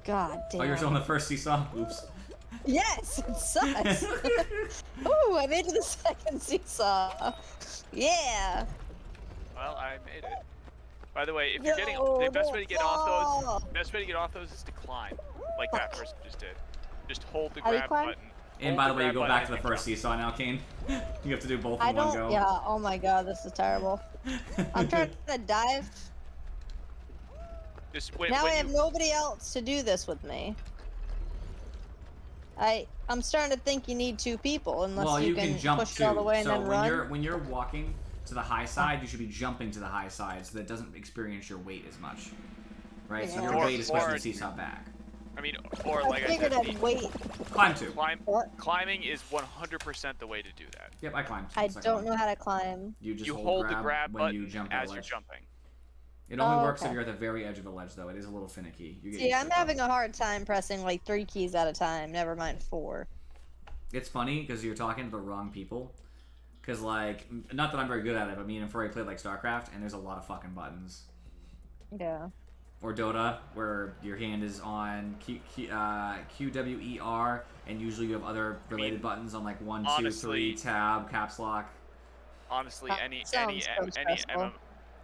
God damn. Oh, you're still on the first seesaw? Oops. Yes, it sucks. Ooh, I made it to the second seesaw. Yeah. Well, I made it. By the way, if you're getting No, the best way to get off no. those, best way to get off those is to climb, like that person just did. Just hold the How do you grab climb? button. And Hold by the way, you grab go button back to the and first jump. seesaw now, Kane. You have to do both I in one don't. go. Yeah. Oh my god, this is terrible. I'm trying to dive. Just when, Now when I have you, nobody else to do this with me. I'm starting to think you need two people unless Well, you, you can jump push too. it all the way and So then run. when you're walking to the high side, you should be jumping to the high side so that it doesn't experience your weight as much. Right? So Yeah. your weight is pushing Or- the seesaw back. I mean, or I like I figured said, I'd wait. Climb too. What? climbing is 100% the way to do that. Yep, I climbed. I Second don't one. know how to climb. You just You hold hold the grab grab when you button jump as that you're ledge. jumping. It only Oh, works if okay. you're at the very edge of a ledge, though. It is a little finicky. You get See, used I'm to it, having though. a hard time pressing like 3 keys at a time. Never mind 4. It's funny because you're talking to the wrong people. Because, like, not that I'm very good at it, but me and Furry played, like, StarCraft, and there's a lot of fucking buttons. Yeah. Or Dota, where your hand is on Q, W, E, R, and usually you have other related buttons on, like, 1, 2, 3, honestly- tab, caps lock. Honestly, That any sounds so stressful.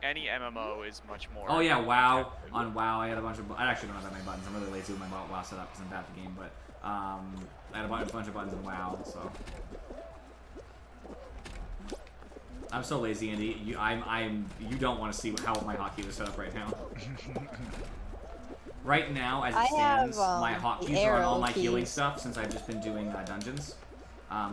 MMO is much more. Oh, yeah, WoW. On WoW, I had a bunch of... I actually don't have that many buttons. I'm really lazy with my WoW setup because I'm bad at the game, but I had a bunch of buttons in WoW, so... I'm so lazy, Andy. You don't want to see how my hotkeys are set up right now. Right now, as it I stands, have, my the hotkeys are on all arrow my healing keys. stuff since I've just been doing dungeons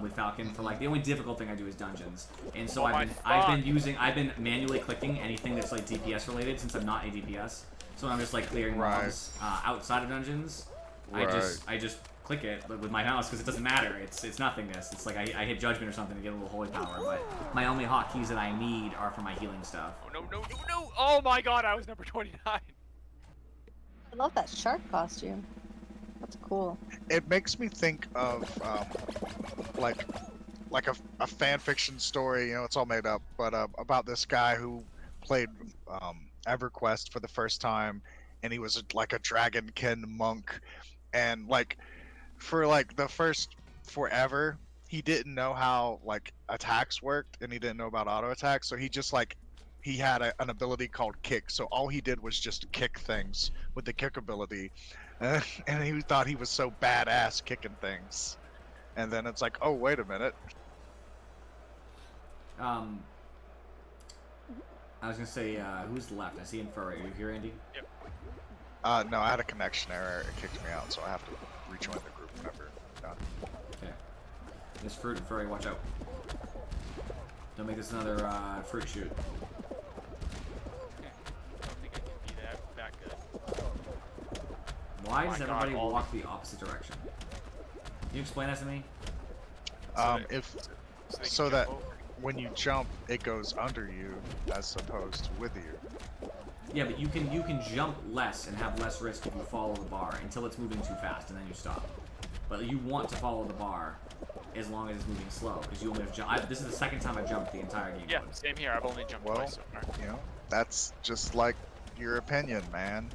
with Falcon. For like the only difficult thing I do is dungeons, and so Oh my I've been manually clicking anything that's like DPS related since I'm not a DPS. So when I'm just like clearing Right. mobs outside of dungeons, Right. I just click it with my mouse because it doesn't matter. It's nothingness. It's like I hit judgment or something to get a little holy power, but my only hotkeys that I need are for my healing stuff. Oh, no! Oh my god, I was number 29. I love that shark costume. That's cool. It makes me think of like a fan fiction story. You know, it's all made up, but about this guy who played EverQuest for the first time, and he was like a dragonkin monk, and like for like the first forever, he didn't know how like attacks worked, and he didn't know about auto attacks, so he just like he had an ability called kick. So all he did was just kick things with the kick ability, and he thought he was so badass kicking things. And then it's like, oh wait a minute. I was gonna say, who's left? I see Furry. Are you here, Andy? No, I had a connection error. It kicked me out, so I have to rejoin the group whenever I'm done. Okay. This Fruit and Furry, watch out. Don't make this another fruit shoot. Okay. I don't think I can be that good. Why Oh does my God, everybody all walk the opposite direction? Can you explain that to me? They So can that jump over. when you jump, it goes under you as opposed to with you. Yeah, but you can jump less and have less risk if you follow the bar until it's moving too fast and then you stop. But you want to follow the bar as long as it's moving slow because you only have this is the second time I've jumped the entire game. Yeah, same here. I've only jumped Well, twice so far. You know, that's just like your opinion, man.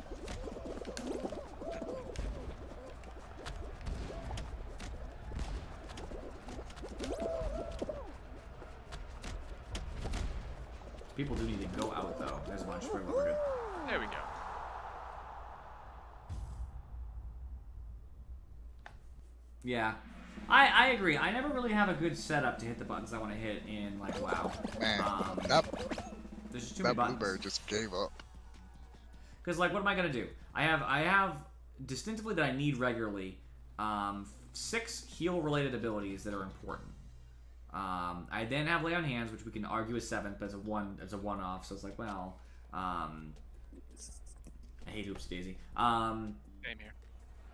People do need to go out though. There's a bunch. We're good. There we go. Yeah. I agree. I never really have a good setup to hit the buttons I want to hit in like WoW. Man, There's just too many that buttons. bluebird just gave up. Because like, what am I gonna do? I have distinctively that I need regularly 6 heal-related abilities that are important. I then have Lay on Hands, which we can argue is 7th, but it's a one-off. So it's like, well, I hate Oops Daisy. Same here.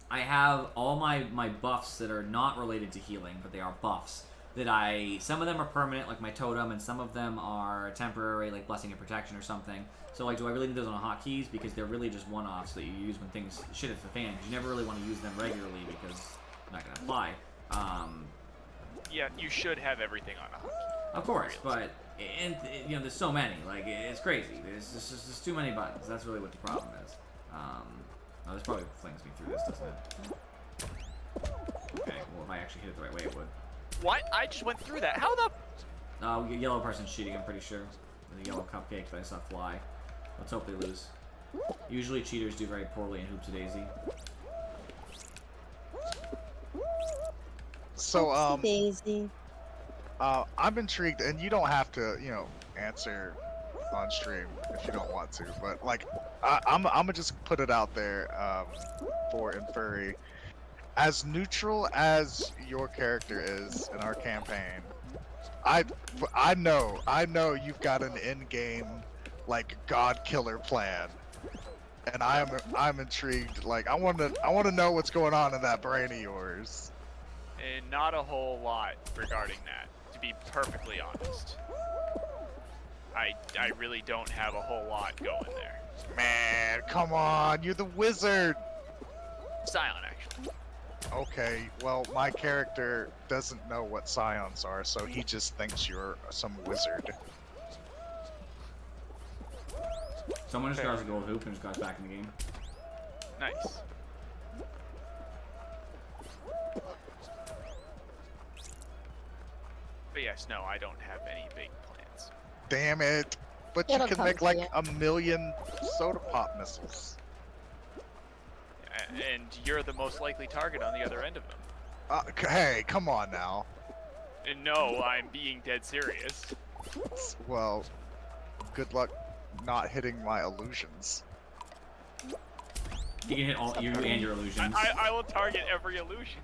I have all my buffs that are not related to healing, but they are buffs. Some of them are permanent, like my totem, and some of them are temporary, like Blessing and Protection or something. So, like, do I really need those on hotkeys? Because they're really just one-offs that you use when things shit hits the fan. Because you never really want to use them regularly because they're not going to apply. Yeah, you should have everything on a hotkey. Of course, but there's so many. Like, it's crazy. There's just too many buttons. That's really what the problem is. Oh, this probably flings me through this, doesn't it? Okay, well, if I actually hit it the right way, it would. What? I just went through that. How the? Yellow person's cheating, I'm pretty sure. The yellow cupcake that I saw fly. Let's hope they lose. Usually cheaters do very poorly in Hoops of Daisy. So, Daisy. I'm intrigued, and you don't have to, answer on stream if you don't want to, but like, I'm gonna just put it out there for Infuri. As neutral as your character is in our campaign, I know you've got an in-game like god killer plan, and I'm intrigued. Like, I want to know what's going on in that brain of yours. And not a whole lot regarding that, to be perfectly honest. I really don't have a whole lot going there. Man, come on, you're the wizard. Scion, actually. Okay, well, my character doesn't know what scions are, so he just thinks you're some wizard. Someone just Fair. got a gold hoop and just got back in the game. Nice. But yes, no, I don't have any big plans. Damn it! But you It'll can come make to like you. a million soda pop missiles. And you're the most likely target on the other end of them. Hey, come on now. And no, I'm being dead serious. Well, good luck not hitting my illusions. You can hit all you and your illusions. I will target every illusion.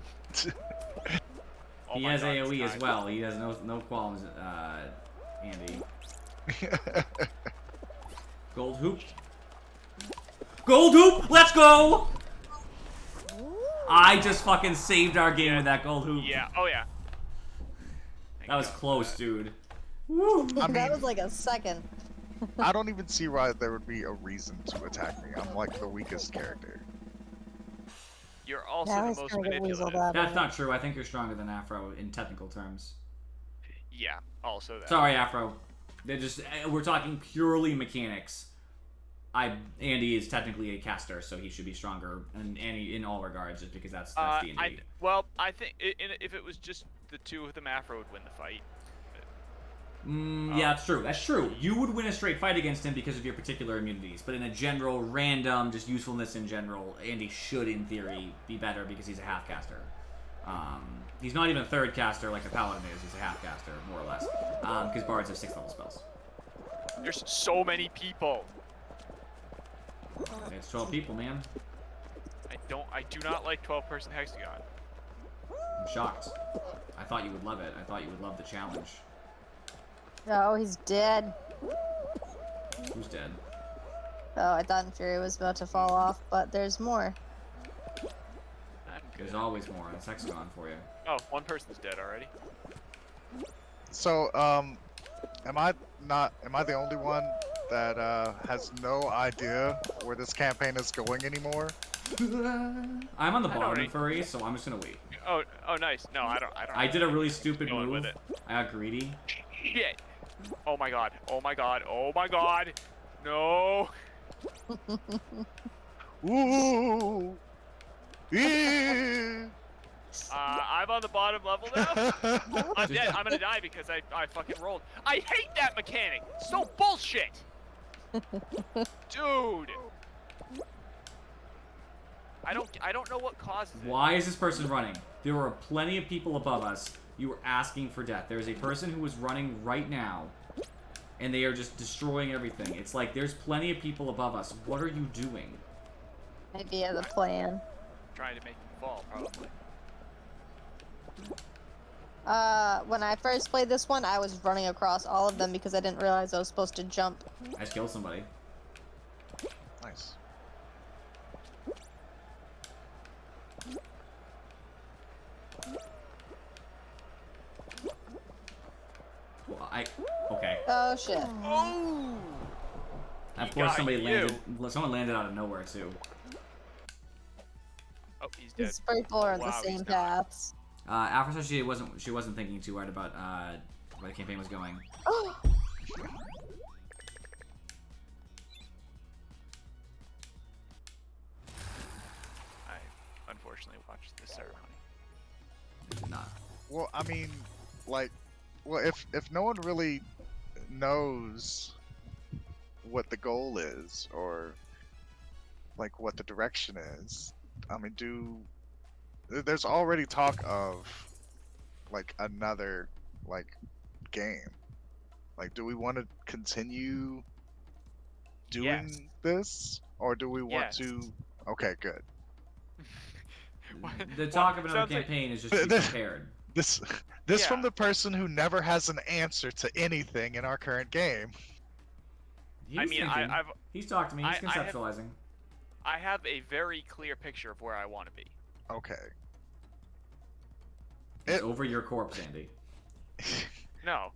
Oh He my has God, AoE it's as well. He has no qualms, Andy. Gold hoop. Gold hoop! Let's go! I just fucking saved our game with that gold hoop. Yeah, oh yeah. Thank That was God for close, that. dude. Woo! I mean- that was like a second. I don't even see why there would be a reason to attack me. I'm like the weakest character. You're also Now the he's most gonna get weaseled manipulative. out. That's not true. I think you're stronger than Afro in technical terms. Yeah, also that. Sorry, Afro. We're talking purely mechanics. Andy is technically a caster, so he should be stronger, and Andy in all regards, just because that's D&D. Well, I think if it was just the two of them, Afro would win the fight. Yeah, that's true. That's true. You would win a straight fight against him because of your particular immunities, but in a general, random, just usefulness in general, Andy should, in theory, be better because he's a half caster. He's not even a third caster like a paladin is. He's a half caster, more or less, because bards have 6th level spells. There's so many people. It's 12 people, man. I do not like 12-person hexagon. I'm shocked. I thought you would love it. I thought you would love the challenge. Oh, he's dead. Who's dead? Oh, I thought Fury was about to fall off, but there's more. I'm good. There's always more. It's hexagon for you. Oh, one person's dead already. So, am I the only one that has no idea where this campaign is going anymore? I'm on the I know bottom already. furry, so I'm just gonna wait. Oh, nice. No, I don't. I did a really stupid Going move. with it. I got greedy. Shit. Oh my god. Oh my god. Oh my god. No. Ooh! Yeah. I'm on the bottom level now. I'm dead. I'm gonna die because I fucking rolled. I hate that mechanic. So bullshit. Dude. I don't know what causes it. Why is this person running? There are plenty of people above us. You were asking for death. There is a person who is running right now, and they are just destroying everything. It's like there's plenty of people above us. What are you doing? Maybe he has a plan. Trying to make him fall, probably. When I first played this one, I was running across all of them because I didn't realize I was supposed to jump. I just killed somebody. Nice. Well, okay. Oh shit. Oh. Of He course, got somebody you. landed. Someone landed out of nowhere too. Oh, he's dead. These people are on Wow, the he's same not. paths. After said she wasn't thinking too hard about where the campaign was going. Oh, I unfortunately watched the ceremony. Did not. Well, I mean, like, well, if no one really knows what the goal is or like what the direction is, I mean, there's already talk of like another like game. Like, do we want to continue doing Yes. this, or do we want Yes. to? Okay, good. The talk of another Sounds like- campaign is just to be prepared. This Yeah. from the person who never has an answer to anything in our current game. He's I mean, thinking. I've He's talked to me. He's I have- conceptualizing. I have a very clear picture of where I want to be. Okay. It's It- over your corpse, Andy. No,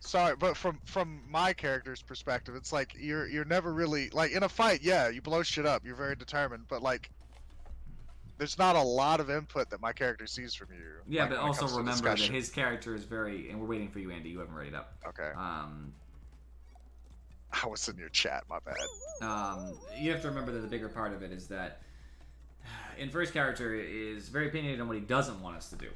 Sorry, but from my character's perspective, it's like you're never really like in a fight. Yeah, you blow shit up. You're very determined, but like there's not a lot of input that my character sees from you. Yeah, like, but when it also comes to remember that discussion. his character is very, and we're waiting for you, Andy. You haven't read it up. Okay, I was in your chat. My bad. You have to remember that the bigger part of it is that Infer's character is very opinionated on what he doesn't want us to do.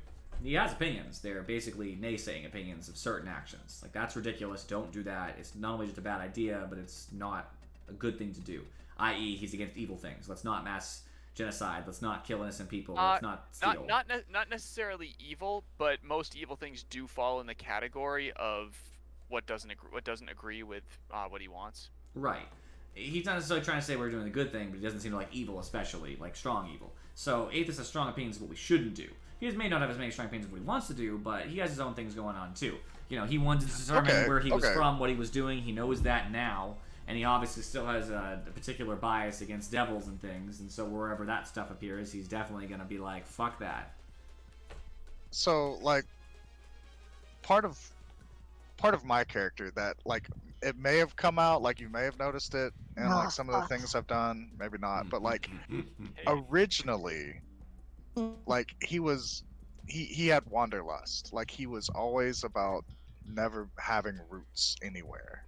He has opinions. They're basically naysaying opinions of certain actions. Like, that's ridiculous. Don't do that. It's not only just a bad idea, but it's not a good thing to do. I.e., he's against evil things. Let's not mass genocide. Let's not kill innocent people. Let's not steal. Not necessarily evil, but most evil things do fall in the category of what doesn't agree with what he wants. Right. He's not necessarily trying to say we're doing the good thing, but he doesn't seem to like evil, especially like strong evil. So Aethys has strong opinions of what we shouldn't do. He may not have as many strong opinions of what he wants to do, but he has his own things going on too. You know, he wanted to determine where he was from, what he was doing. He knows that now, and he obviously still has a particular bias against devils and things. And so wherever that stuff appears, he's definitely gonna be like, "Fuck that." So like part of my character that like it may have come out, like you may have noticed it, and like some of the things I've done, maybe not, but like originally, like he had wanderlust. Like he was always about never having roots anywhere.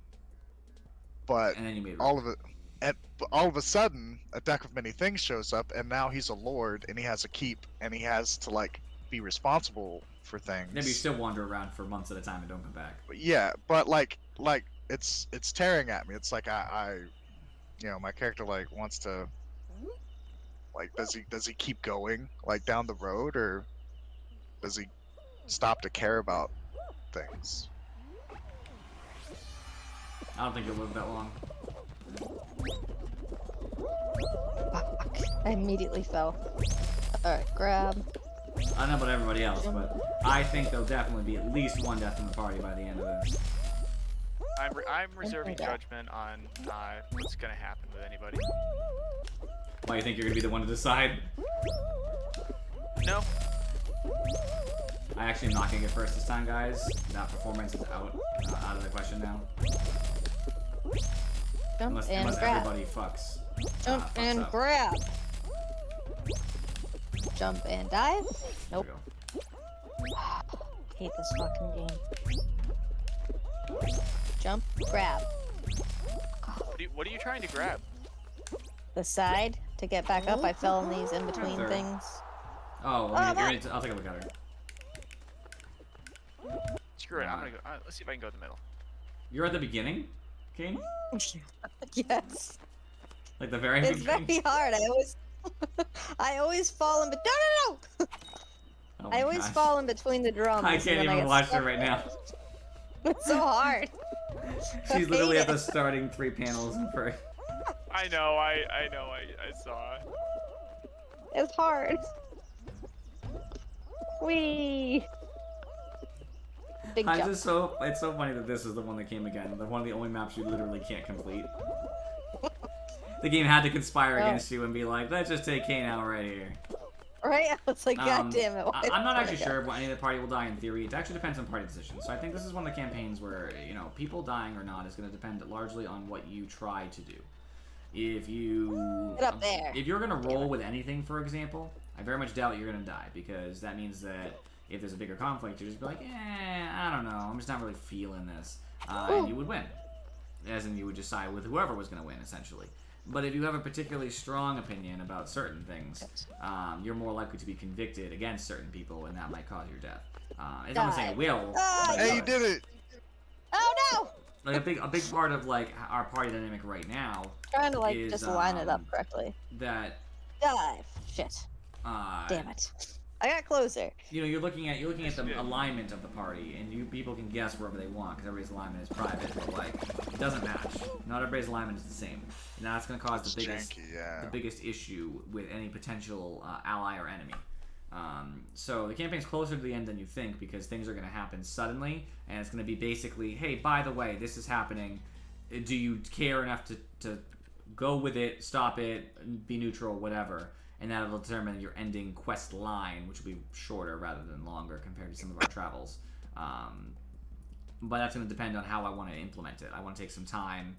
But And then you made all of a sudden, a deck of many things shows up, and now he's a lord, and he has a keep, and he has to like be responsible for things. Maybe you still wander around for months at a time and don't come back. Yeah, but like it's tearing at me. It's like I you know, my character like wants to like does he keep going like down the road, or does he stop to care about things? I don't think you'll live that long. Fuck. I immediately fell. Alright, grab. I don't know about everybody else, but I think there'll definitely be at least one death in the party by the end of this. I'm reserving judgment on what's gonna happen with anybody. Why, you think you're gonna be the one to decide? No. I actually am not gonna get first this time, guys. That performance is out of the question now. Jump Unless and grab. everybody fucks. Jump fucks and up. grab. Jump and dive. There Nope. we go. Hate this fucking game. Jump, grab. What are you trying to grab? The side to get back up. I fell in these in between Third. things. Oh, well, I'll take a look at her. Screw it. I'm gonna go. Let's see if I can go in the middle. You're at the beginning, King? Yes. Like the very It's beginning? very hard. I always fall in. But no. Oh my I always gosh. fall in between the drums. I and can't then even get watch stuck her right there. now. It's so hard. She's literally hate at the it. starting 3 panels and for I know. I saw. It's hard. Wee. Big it's jump. it's so funny that this is the one that came again. One of the only maps you literally can't complete. The game had to conspire against you and be like, let's just take Kane out right here. Right? I was like, God damn it. I'm not actually sure if any of the party will die in theory. It actually depends on party decisions. So I think this is one of the campaigns where, you know, people dying or not is going to depend largely on what you try to do. If you... Get up there. If you're going to roll with anything, for example, I very much doubt you're going to die, because that means that if there's a bigger conflict, you just be like, I don't know, I'm just not really feeling this. And you would win. As in, you would just side with whoever was going to win, essentially. But if you have a particularly strong opinion about certain things, you're more likely to be convicted against certain people, and that might cause your death. I'm not saying it will. But Hey, it you does. did it! Oh no! Like a big part of like our party dynamic right now Trying to like is, just line it up correctly. that Dive. Shit. Damn it. I got closer. you know, you're looking at the alignment of the party, and people can guess wherever they want because everybody's alignment is private, but like it doesn't match. Not everybody's alignment is the same, and that's going to cause It's the biggest janky, yeah. the biggest issue with any potential ally or enemy. So the campaign's closer to the end than you think, because things are going to happen suddenly, and it's going to be basically, hey, by the way, this is happening. Do you care enough to go with it, stop it, be neutral, whatever? And that'll determine your ending quest line, which will be shorter rather than longer compared to some of our travels. but that's going to depend on how I want to implement it. I want to take some time,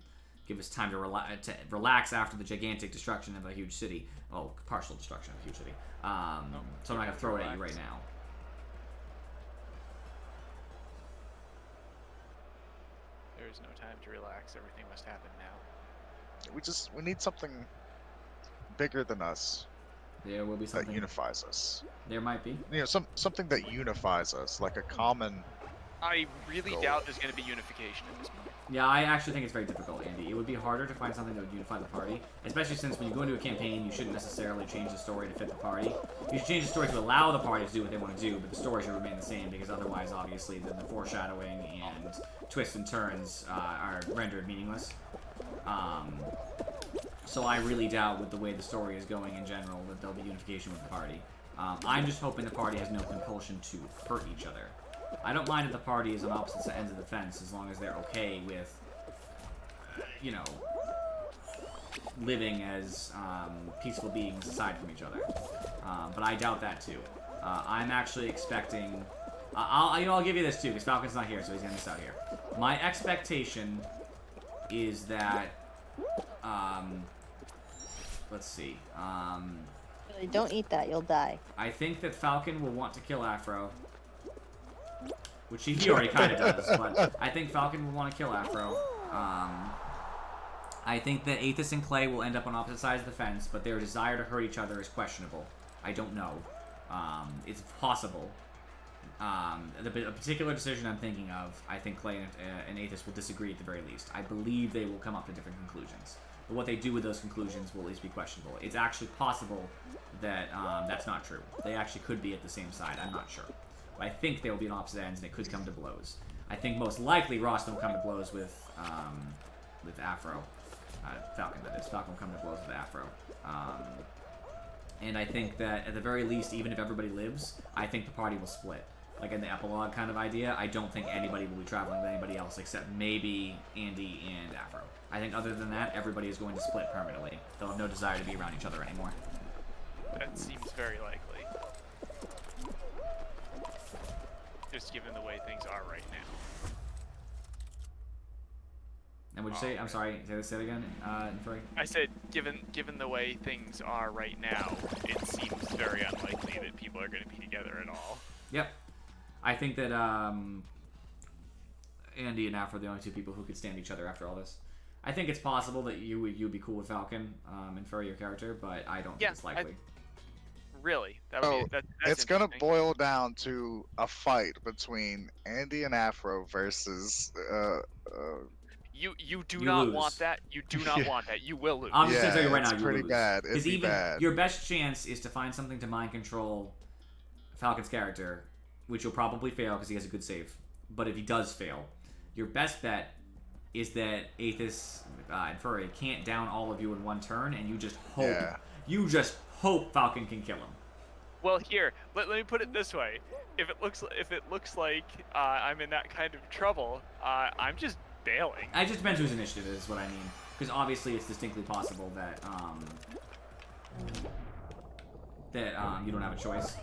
give us time to relax after the gigantic destruction of a huge city. Oh, partial destruction of a huge city. So I'm not going to throw it at you right now. There is no time to relax. Everything must happen now. We need something bigger than us There will be that something. unifies us. There might be. You know, something that unifies us, like a common. I really Goal. doubt there's going to be unification at this point. Yeah, I actually think it's very difficult, Andy. It would be harder to find something that would unify the party, especially since when you go into a campaign, you shouldn't necessarily change the story to fit the party. You should change the story to allow the party to do what they want to do, but the story should remain the same, because otherwise, obviously, the foreshadowing and twists and turns are rendered meaningless. So I really doubt, with the way the story is going in general, that there'll be unification with the party. I'm just hoping the party has no compulsion to hurt each other. I don't mind if the party is on opposite ends of the fence, as long as they're okay with, you know, living as peaceful beings aside from each other. But I doubt that too. I'm actually expecting. I'll give you this too, because Falcon's not here, so he's gonna miss out here. My expectation is that. Let's see. Really, don't eat that, you'll die. I think that Falcon will want to kill Afro. Which he already kind of does, but I think Falcon will want to kill Afro. I think that Aethys and Clay will end up on opposite sides of the fence, but their desire to hurt each other is questionable. I don't know. It's possible. A particular decision I'm thinking of, I think Clay and Aethys will disagree at the very least. I believe they will come up to different conclusions. But what they do with those conclusions will at least be questionable. It's actually possible that that's not true. They actually could be at the same side. I'm not sure. But I think they will be on opposite ends, and it could come to blows. I think most likely Rostam will come to blows with Afro. Falcon, that is. Falcon will come to blows with Afro. And I think that, at the very least, even if everybody lives, I think the party will split. Like in the epilogue kind of idea, I don't think anybody will be traveling with anybody else except maybe Andy and Afro. I think other than that, everybody is going to split permanently. They'll have no desire to be around each other anymore. That seems very likely. Just given the way things are right now. And would you say, I'm sorry, say that again, Furry? I said, given the way things are right now, it seems very unlikely that people are going to be together at all. Yep. I think that Andy and Afro are the only two people who could stand each other after all this. I think it's possible that you'd be cool with Falcon and Furry, your character, but I don't think it's likely. Really? That would be, that's It's gonna interesting. boil down to a fight between Andy and Afro versus You do You not lose. want that. You do not Yeah. want that. You will lose. I'm just gonna tell you right it's now, you pretty lose. bad. It'd Because be even bad. your best chance is to find something to mind control Falcon's character, which you'll probably fail because he has a good save. But if he does fail, your best bet is that Aethys and Furry can't down all of you in one turn, and you just hope. Yeah. You just hope Falcon can kill him. Well, here, let me put it this way: if it looks like I'm in that kind of trouble, I'm just bailing. It just depends whose initiative is what I mean. Because obviously it's distinctly possible that you don't have a choice.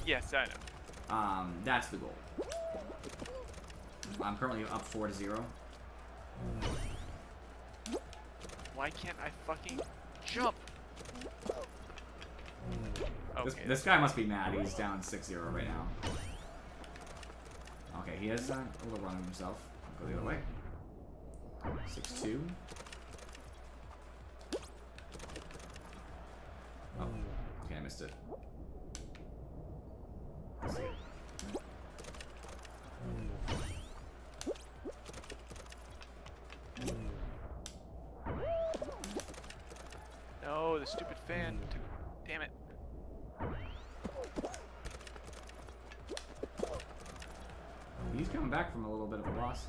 Yes, I know. That's the goal. I'm currently up 4-0. Why can't I fucking jump? Okay. This guy must be mad. He's down 6-0 right now. Okay, he has a little run of himself. I'll go the other way. 6-2. Oh, okay, I missed it. Let's see it. No, the stupid fan. Damn it. He's coming back from a little bit of a loss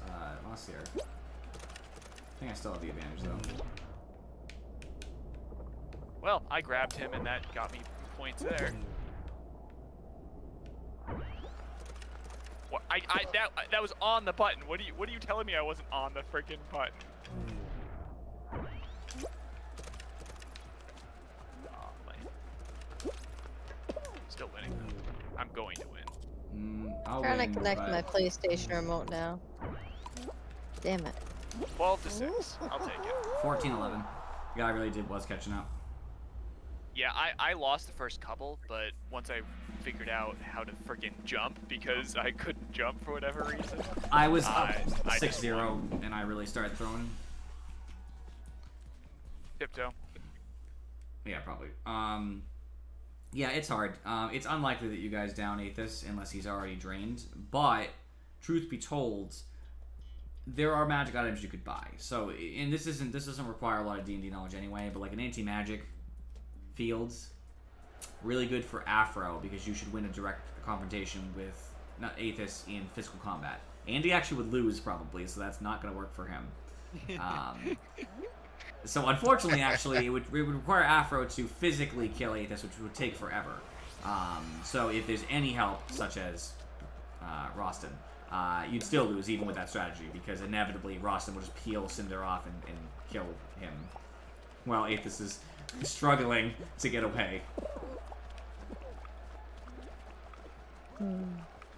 here. I think I still have the advantage though. Well, I grabbed him and that got me points there. What? That was on the button. What are you telling me I wasn't on the freaking button? Oh, man. Still winning. I'm going to win. I'll Trying to win, connect but my PlayStation remote now. Damn it. 12 to 6. I'll take it. 14-11. Guy really was catching up. Yeah, I lost the first couple, but once I figured out how to freaking jump, because I couldn't jump for whatever reason. I was up I just 6-0, and I really started throwing. Tiptoe. Yeah, probably. Yeah, it's hard. It's unlikely that you guys down Aethys unless he's already drained. But, truth be told, there are magic items you could buy. So, and this doesn't require a lot of D&D knowledge anyway, but like an anti-magic fields, really good for Afro because you should win a direct confrontation with not Aethys in physical combat. Andy actually would lose probably, so that's not going to work for him. So unfortunately, actually, it would require Afro to physically kill Aethys, which would take forever. So if there's any help, such as Rostin, you'd still lose even with that strategy because inevitably Rostin will just peel Cinder off and kill him, while Aethys is struggling to get away.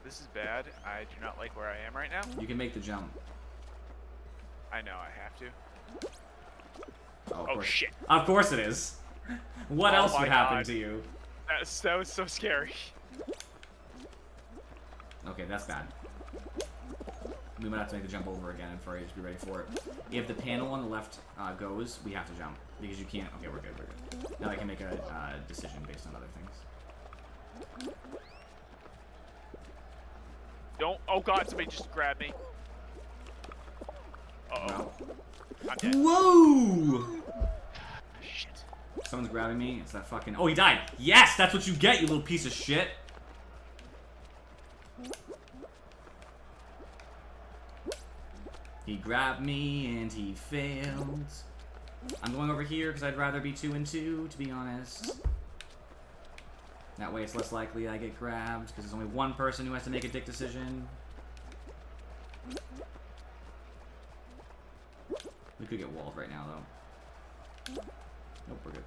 This is bad. I do not like where I am right now. You can make the jump. I know I have to. Oh, of Oh course. shit. Of course it is. What Oh else my would happen God. to you? That was so scary. Okay, that's bad. We might have to make the jump over again and for you to be ready for it. If the panel on the left goes, we have to jump. Because you can't... Okay, we're good, we're good. Now I can make a decision based on other things. Don't. Oh god, somebody just grabbed me. Uh-oh. Well. I'm dead. Whoa! Shit. Someone's grabbing me. It's that fucking... Oh, he died! Yes! That's what you get, you little piece of shit! He grabbed me and he failed. I'm going over here because I'd rather be 2 and 2, to be honest. That way it's less likely I get grabbed because there's only one person who has to make a dick decision. We could get walled right now, though. Nope, we're good.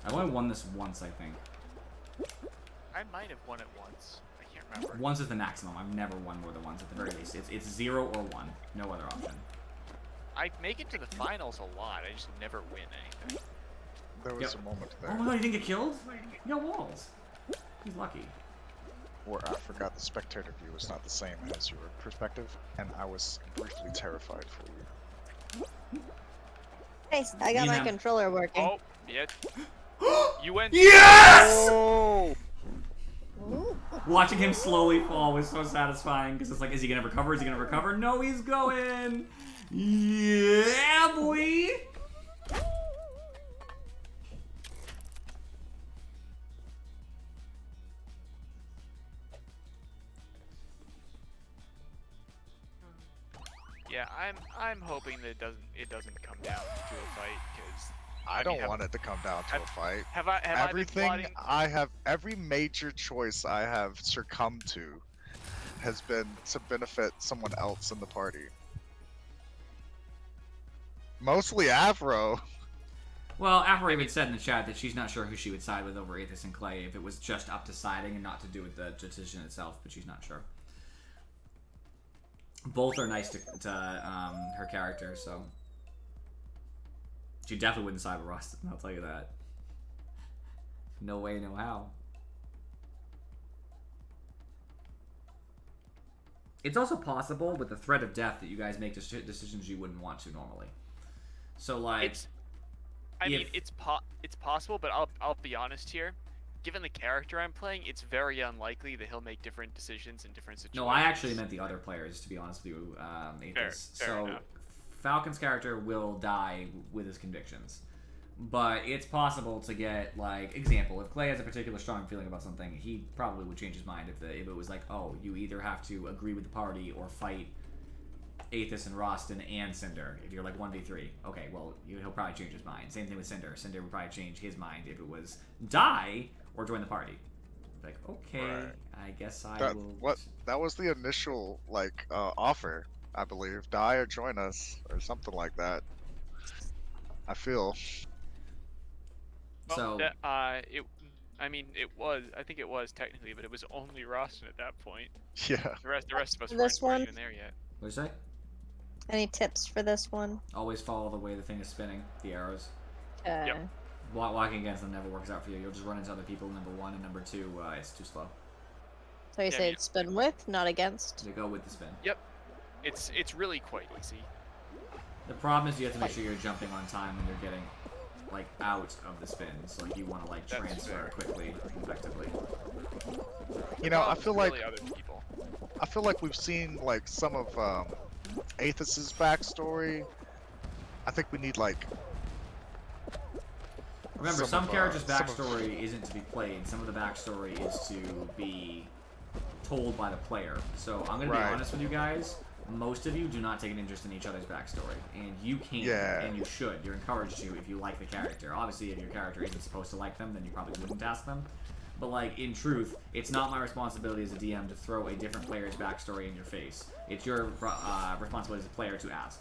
I've only won this once, I think. I might have won it once. I can't remember. Once is the maximum. I've never won more than once at the very least. It's 0 or 1. No other option. I make it to the finals a lot. I just never win anything. There was Yep. a moment Oh there my god, you didn't get killed? You got walls. He's lucky. where I forgot the spectator view was not the same as your perspective, and I was briefly terrified for you. Hey, I got You my know. controller working. Oh, yeah. You went. Yes! Oh! Ooh. Watching him slowly fall was so satisfying because it's like, is he gonna recover? Is he gonna recover? No, he's going. Yeah, boy. Yeah, I'm hoping that it doesn't come down to a fight because I don't want it to come down to a fight. have I Everything been plotting? I have, every major choice I have succumbed to has been to benefit someone else in the party. Mostly Afro. Well, Afro even said in the chat that she's not sure who she would side with over Aethys and Clay if it was just up to siding and not to do with the decision itself, but she's not sure. Both are nice to her character, so she definitely wouldn't side with Rostin, I'll tell you that. No way, no how. It's also possible with the threat of death that you guys make decisions you wouldn't want to normally. So like, I mean, it's possible, but I'll be honest here. Given the character I'm playing, it's very unlikely that he'll make different decisions in different situations. no, I actually meant the other players, to be honest with you, Aethys. Fair So enough. Falcon's character will die with his convictions. But it's possible to get, like, example, if Clay has a particular strong feeling about something, he probably would change his mind if it was like, oh, you either have to agree with the party or fight Aethys and Rostin and Cinder. If you're like 1v3, okay, well, he'll probably change his mind. Same thing with Cinder. Cinder would probably change his mind if it was die or join the party. Like, okay, Right. I guess I That will... that was the initial offer, I believe. Die or join us or something like that. I feel. Well, So... I mean, it was. I think it was technically, but it was only Roston at that point. Yeah. The rest of us This weren't one? even there yet. What do you say? Any tips for this one? Always follow the way the thing is spinning, the arrows. Okay. Yep. Walking against them never works out for you. You'll just run into other people, number one, and number two, it's too slow. So you Yeah, say yeah. it's spin with, not against? They go with the spin. It's really quite easy. The problem is you have to make sure you're jumping on time when you're getting, like, out of the spin. So, like, you want to, like, That's transfer fair. quickly, effectively. You know, I Problem's feel like really other people. we've seen like some of Aethys's backstory. I think we need like. Remember, Some some of, characters' some of- backstory isn't to be played. Some of the backstory is to be told by the player. So I'm gonna be Right. honest with you guys. Most of you do not take an interest in each other's backstory, and you can, Yeah. and you should. You're encouraged to if you like the character. Obviously, if your character isn't supposed to like them, then you probably wouldn't ask them. But like in truth, it's not my responsibility as a DM to throw a different player's backstory in your face. It's your responsibility as a player to ask.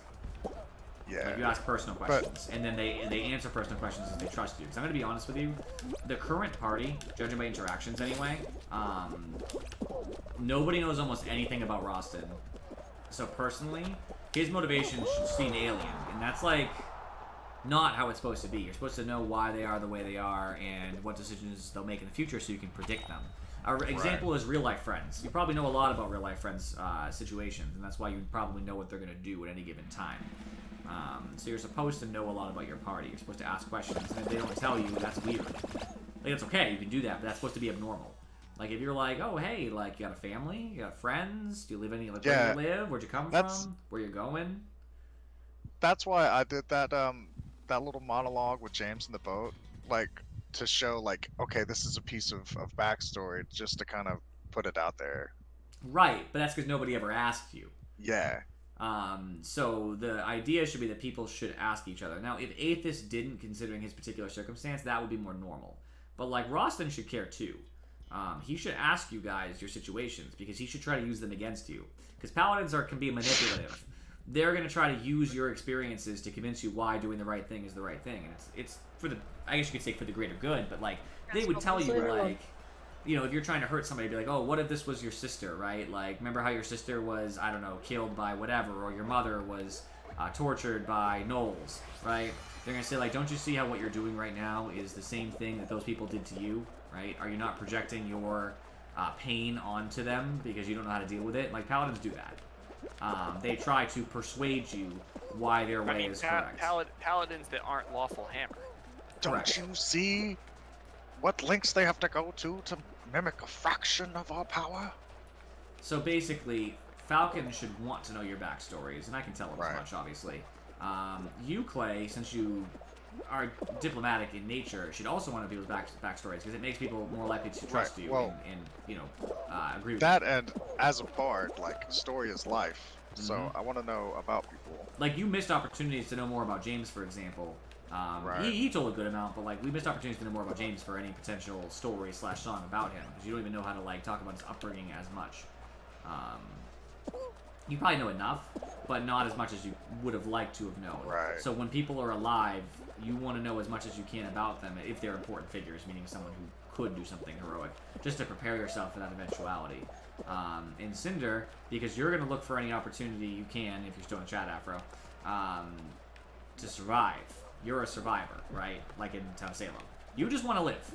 Yeah. Like you ask personal questions, and then they answer personal questions as they trust you. Because I'm gonna be honest with you, the current party, judging by interactions anyway, nobody knows almost anything about Roston. So personally, his motivation should see an alien, and that's like not how it's supposed to be. You're supposed to know why they are the way they are and what decisions they'll make in the future, so you can predict them. Our example is real life friends. You probably know a lot about real life friends' situations, and that's why you probably know what they're gonna do at any given time. So you're supposed to know a lot about your party. You're supposed to ask questions, and if they don't tell you, that's weird. Like, that's okay, you can do that, but that's supposed to be abnormal. Like, if you're like, oh, hey, like, you got a family? You got friends? Do you live any, like, Yeah, where do you live? Where'd you come that's- from? Where you going? That's why I did that that little monologue with James in the boat, like to show like, okay, this is a piece of backstory, just to kind of put it out there. Right, but that's because nobody ever asked you. Yeah. So the idea should be that people should ask each other. Now, if Aethys didn't, considering his particular circumstance, that would be more normal. But, like, Roston should care, too. He should ask you guys your situations, because he should try to use them against you. Because paladins can be manipulative. They're going to try to use your experiences to convince you why doing the right thing is the right thing. And it's for the, I guess you could say for the greater good, but, like, they would tell you, like, you know, if you're trying to hurt somebody, be like, oh, what if this was your sister, right? Like, remember how your sister was, I don't know, killed by whatever, or your mother was tortured by gnolls, right? They're going to say, like, don't you see how what you're doing right now is the same thing that those people did to you, right? Are you not projecting your pain onto them because you don't know how to deal with it? Like, paladins do that. They try to persuade you why their way is correct. Paladins that aren't lawful hammer. Correct. Don't you see what lengths they have to go to mimic a fraction of our power? So basically, Falcon should want to know your backstories, and I can tell him as much, obviously. You, Clay, since you are diplomatic in nature, should also want to know people's backstories, because it makes people more likely to trust you well, and you know, agree with That and as a bard, like story is life. So Mhm. I want to know about people. you. Like, you missed opportunities to know more about James, for example. Right. He told a good amount, but, like, we missed opportunities to know more about James for any potential story / song about him, because you don't even know how to, like, talk about his upbringing as much. You probably know enough, but not as much as you would have liked to have known. Right. So when people are alive, you want to know as much as you can about them, if they're important figures, meaning someone who could do something heroic, just to prepare yourself for that eventuality. In Cinder, because you're going to look for any opportunity you can, if you're still in chat, Afro, to survive. You're a survivor, right? Like in Town of Salem. You just want to live.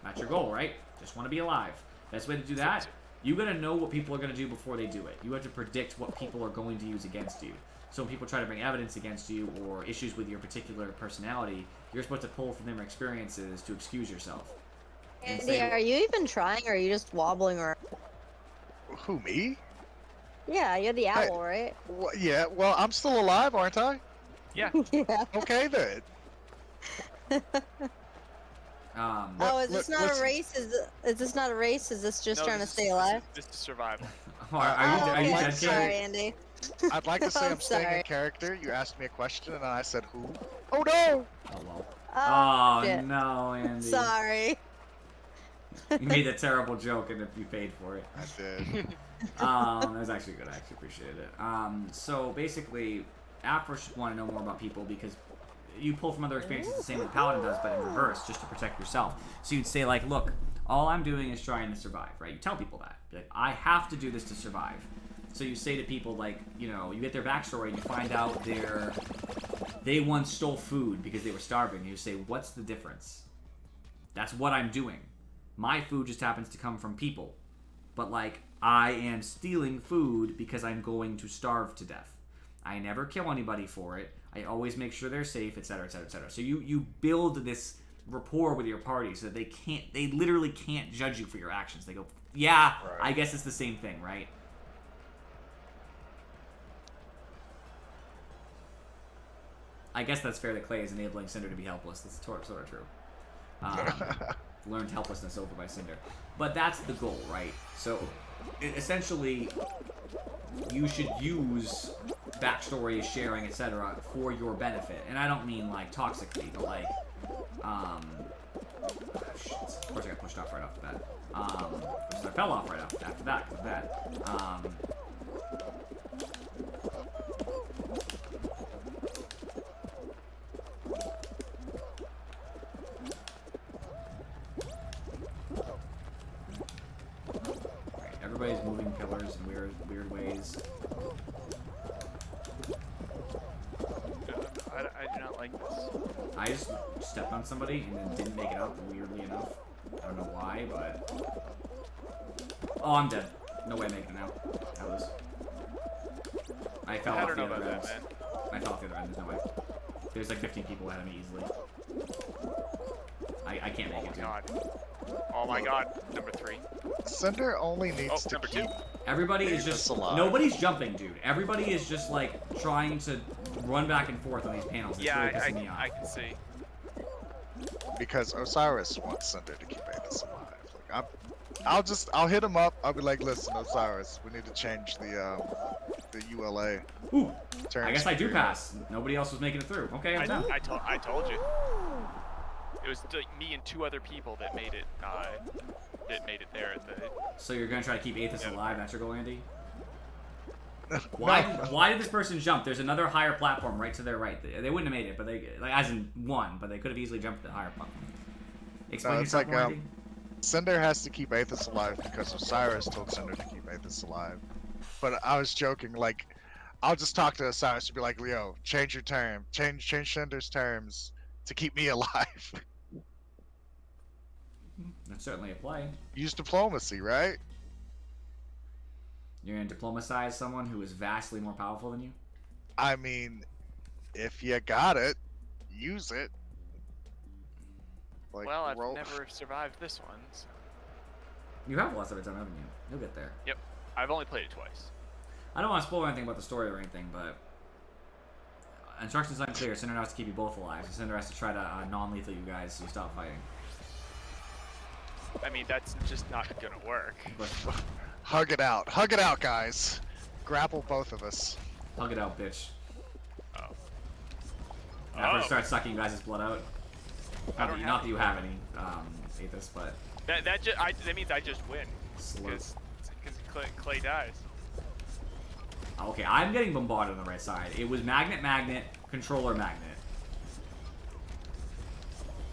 That's your goal, right? Just want to be alive. Best way to do that, you got to know what people are going to do before they do it. You have to predict what people are going to use against you. So when people try to bring evidence against you or issues with your particular personality, you're supposed to pull from their experiences to excuse yourself. And Andy, say, are you even trying, or are you just wobbling around? Who, me? Yeah, you're the owl, right? Yeah. Well, I'm still alive, aren't I? Yeah. Yeah. Okay then. Oh, is this not listen. a race? Is this not a race? Is this just No, trying to this stay is- alive? This is survival. are you okay, dead, sorry, Kate? Andy. I'd like to say I'm I'm staying sorry. in character. You asked me a question and I said who? Oh no! Oh, well. Oh, Oh, shit. no, Andy. Sorry. You made a terrible joke and you paid for it. I did. That was actually good. I actually appreciated it. So basically, Afro should want to know more about people because you pull from other experiences the same way the Paladin does, but in reverse, just to protect yourself. So you'd say, like, look, all I'm doing is trying to survive, right? You tell people that. Be like, I have to do this to survive. So you say to people, like, you know, you get their backstory and you find out they once stole food because they were starving. And you say, what's the difference? That's what I'm doing. My food just happens to come from people. But, like, I am stealing food because I'm going to starve to death. I never kill anybody for it. I always make sure they're safe, etc., etc., etc. So you build this rapport with your party so that they literally can't judge you for your actions. They go, yeah, Right. I guess it's the same thing, right? I guess that's fair that Clay is enabling Cinder to be helpless. That's sort of true. Learned helplessness over by Cinder. But that's the goal, right? So, essentially, you should use backstory, sharing, etc. for your benefit. And I don't mean, like, toxically, but, like, shit. Of course I got pushed off right off the bat. Because I fell off right after that, because of that. Everybody's moving pillars in weird ways. I do not like this. I just stepped on somebody and then didn't make it out, weirdly enough. I don't know why, but... Oh, I'm dead. No way I'm making it out. I fell I off don't the know other about end. that, man. I fell off the other end, there's no way. There's like 15 people ahead of me easily. I can't make Oh it, my dude. god. Oh my god. Number 3. Cinder only Oh, needs to number keep 2. Everybody is Leave just... us alive. Nobody's jumping, dude. Everybody is just, like, trying to run back and forth on these panels. It's Yeah, really pissing me off. I can see. because Osiris wants Cinder to keep Aethys alive. Like I'll hit him up. I'll be like, listen, Osiris, we need to change the ULA Ooh, terms. I guess I do agreement." pass. Nobody else was making it through. Okay, I'm down. I told you. It was like me and 2 other people that made it. That made it there at the. So you're gonna try to keep Aethys Yeah. alive? That's your goal, Andy? No. Why did this person jump? There's another higher platform right to their right. They wouldn't have made it, but they, like, as in one, but they could have easily jumped to the higher platform. Explain it's yourself like, more, Andy. Cinder has to keep Aethys alive because Osiris told Cinder to keep Aethys alive. But I was joking, like, I'll just talk to Osiris and be like, Leo, change your term. Change Cinder's terms to keep me alive. That's certainly a play. Use diplomacy, right? You're gonna diplomatize someone who is vastly more powerful than you? I mean, if you got it, use it. Like, Well, I've roll- never survived this one. So. You have lots of it done, haven't you? You'll get there. Yep. I've only played it twice. I don't want to spoil anything about the story or anything, but instructions unclear. Cinder has to keep you both alive, so Cinder has to try to non-lethal you guys so you stop fighting. I mean, that's just not gonna work. But Hug it out, guys. Grapple both of us. hug it out, bitch. Oh. After Oh. it starts sucking you guys' blood out. I don't Not have that you have any, Aethys, but That means I just win. slurp. Because Clay dies. Okay, I'm getting bombarded on the right side. It was magnet, controller, magnet.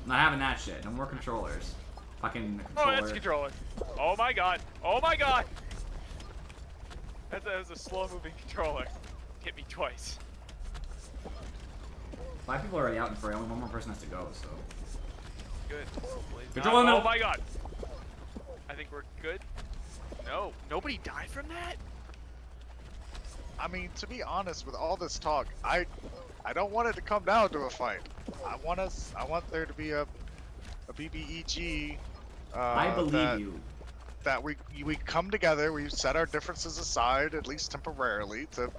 I'm not having that shit. No more controllers. Fucking Oh, controller. that's a controller. Oh my god. Oh my god. That was a slow-moving controller. Hit me twice. 5 people are already out in fray. Only one more person has to go, so. Good. Hopefully it's Control in the not- middle. Oh my god. I think we're good. No. Nobody died from that? I mean, to be honest, with all this talk, I don't want it to come down to a fight. I want there to be a BBEG. I believe that, you. That we come together, we set our differences aside, at least temporarily, to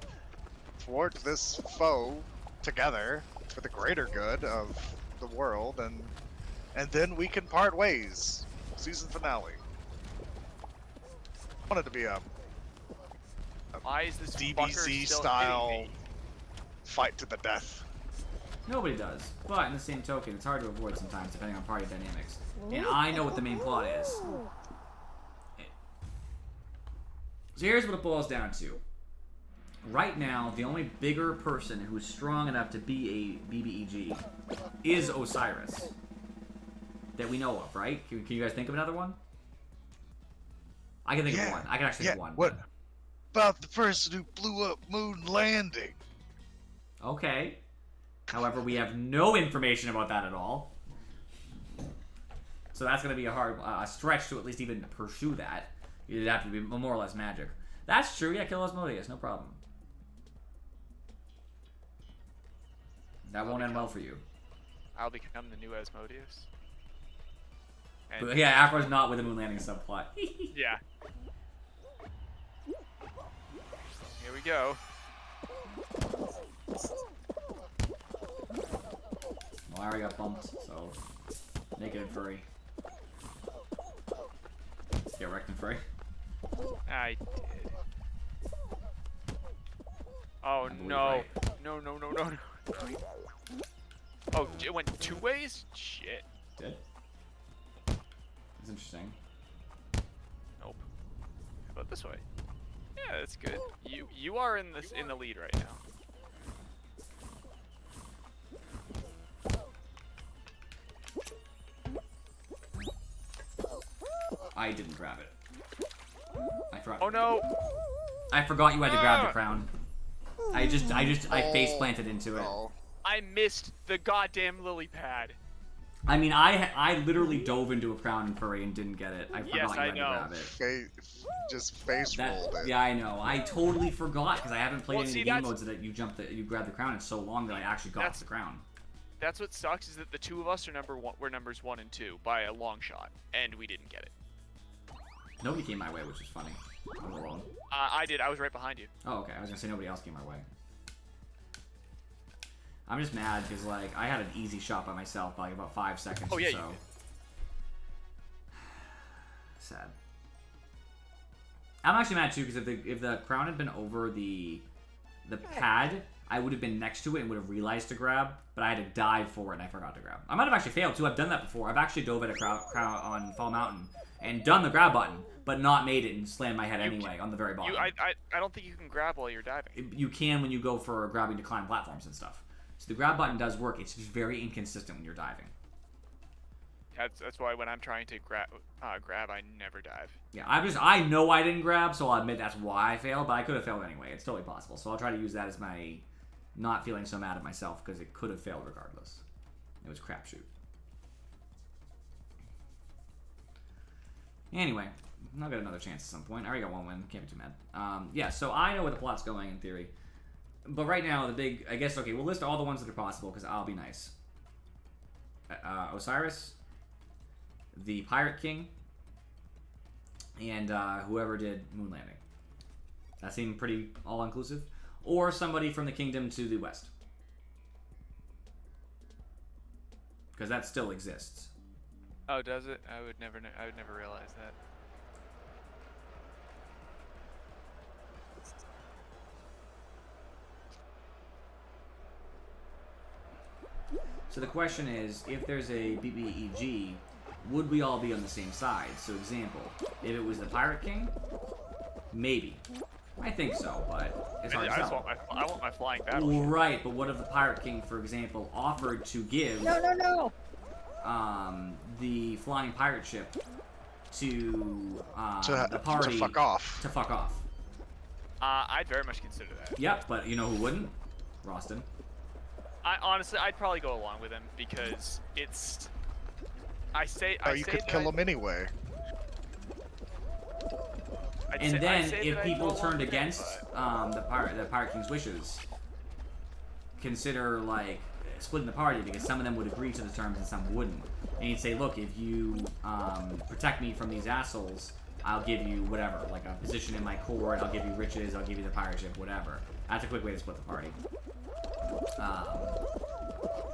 thwart this foe together for the greater good of the world, and then we can part ways. Season finale. I want it to be a Why is this fucker DBZ still style hitting me? fight to the death. Nobody does. But in the same token, it's hard to avoid sometimes depending on party dynamics. And I know what the main plot is. So here's what it boils down to. right now, the only bigger person who's strong enough to be a BBEG is Osiris. That we know of, right? Can you guys think of another one? I can think of one. I can actually think of one. What about the person who blew up Moon Landing? Okay. However, we have no information about that at all. So that's going to be a hard stretch to at least even pursue that. It'd have to be more or less magic. That's true. Yeah, kill Asmodeus. No problem. That won't end well for you. I'll become the new Asmodeus. And But yeah, Afro's not with the moon landing subplot. yeah. Here we go. Well, I already got bumped, so naked and furry. Get wrecked and furry. I did. Oh I believe no. I- No, no, no, no, no. Oh, it went 2 ways? Shit. Did? That's interesting. Nope. How about this way? Yeah, that's good. You are in the lead right now. I didn't grab it. I forgot. Oh no! I forgot you had to grab the Ah! crown. I face planted into it. Oh, I missed the goddamn lily pad. I mean, I literally dove into a crown and furry and didn't get it. I forgot Yes, you I had know. to grab it. just face rolled it. Yeah, I know. I totally forgot because I haven't played Well, any see, game that's- modes that you you grab the crown in so long that I actually got That's- the crown. That's what sucks is that the two of us are numbers 1 and 2 by a long shot, and we didn't get it. Nobody came my way, which is funny. I was alone. I did. I was right behind you. Oh, okay. I was gonna say nobody else came my way. I'm just mad because like I had an easy shot by myself by like about 5 seconds Oh, or yeah, you so. did. Sad. I'm actually mad too because if the crown had been over the pad, I would have been next to it and would have realized to grab, but I had to dive for it and I forgot to grab. I might have actually failed too. I've done that before. I've actually dove at a crown on Fall Mountain and done the grab button, but not made it and slammed my head anyway on the very bottom. I don't think you can grab while you're diving. You can when you go for grabbing to climb platforms and stuff. So the grab button does work. It's just very inconsistent when you're diving. That's why when I'm trying to grab, I never dive. Yeah, I know I didn't grab, so I'll admit that's why I failed, but I could have failed anyway. It's totally possible. So I'll try to use that as my not feeling so mad at myself because it could have failed regardless. It was crapshoot. Anyway, I'll get another chance at some point. I already got one win. Can't be too mad. Yeah, so I know where the plot's going in theory. But right now, I guess, okay, we'll list all the ones that are possible because I'll be nice. Osiris, the Pirate King, and whoever did Moon Landing. That seemed pretty all-inclusive. Or somebody from the kingdom to the west. Because that still exists. Oh, does it? I would never realize that. So the question is, if there's a BBEG, would we all be on the same side? So example, if it was the Pirate King, maybe. I think so, but it's hard to I tell. want my flying battleship. Right, but what if the Pirate King, for example, offered to give No. the flying pirate ship to To the party to fuck off. to fuck off? I'd very much consider that. Yep, but you know who wouldn't? Roston. Honestly, I'd probably go along with him because it's. Oh, you could kill him anyway. And then, if people turned against the Pirate King's wishes, consider like splitting the party because some of them would agree to the terms and some wouldn't. And you'd say, look, if you protect me from these assholes, I'll give you whatever, like a position in my court. I'll give you riches. I'll give you the pirate ship, whatever. That's a quick way to split the party.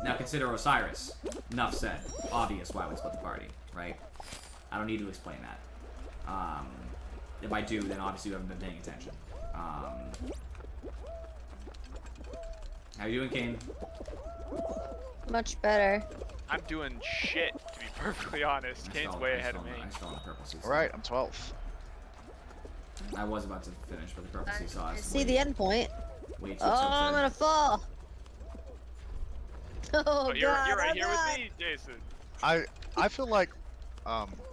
Now consider Osiris. Enough said. Obvious why we split the party, right? I don't need to explain that. If I do, then obviously you haven't been paying attention. How you doing, Kane? Much better. I'm doing shit, to be perfectly honest. Kane's way ahead of me. I still on the purple suit. All right, I'm 12th. I was about to finish, but the prophecy saw I us. see the end point. Way too Oh, I'm gonna fall. Oh, Oh, you're God, right I'm here not. with me, Jason. I feel like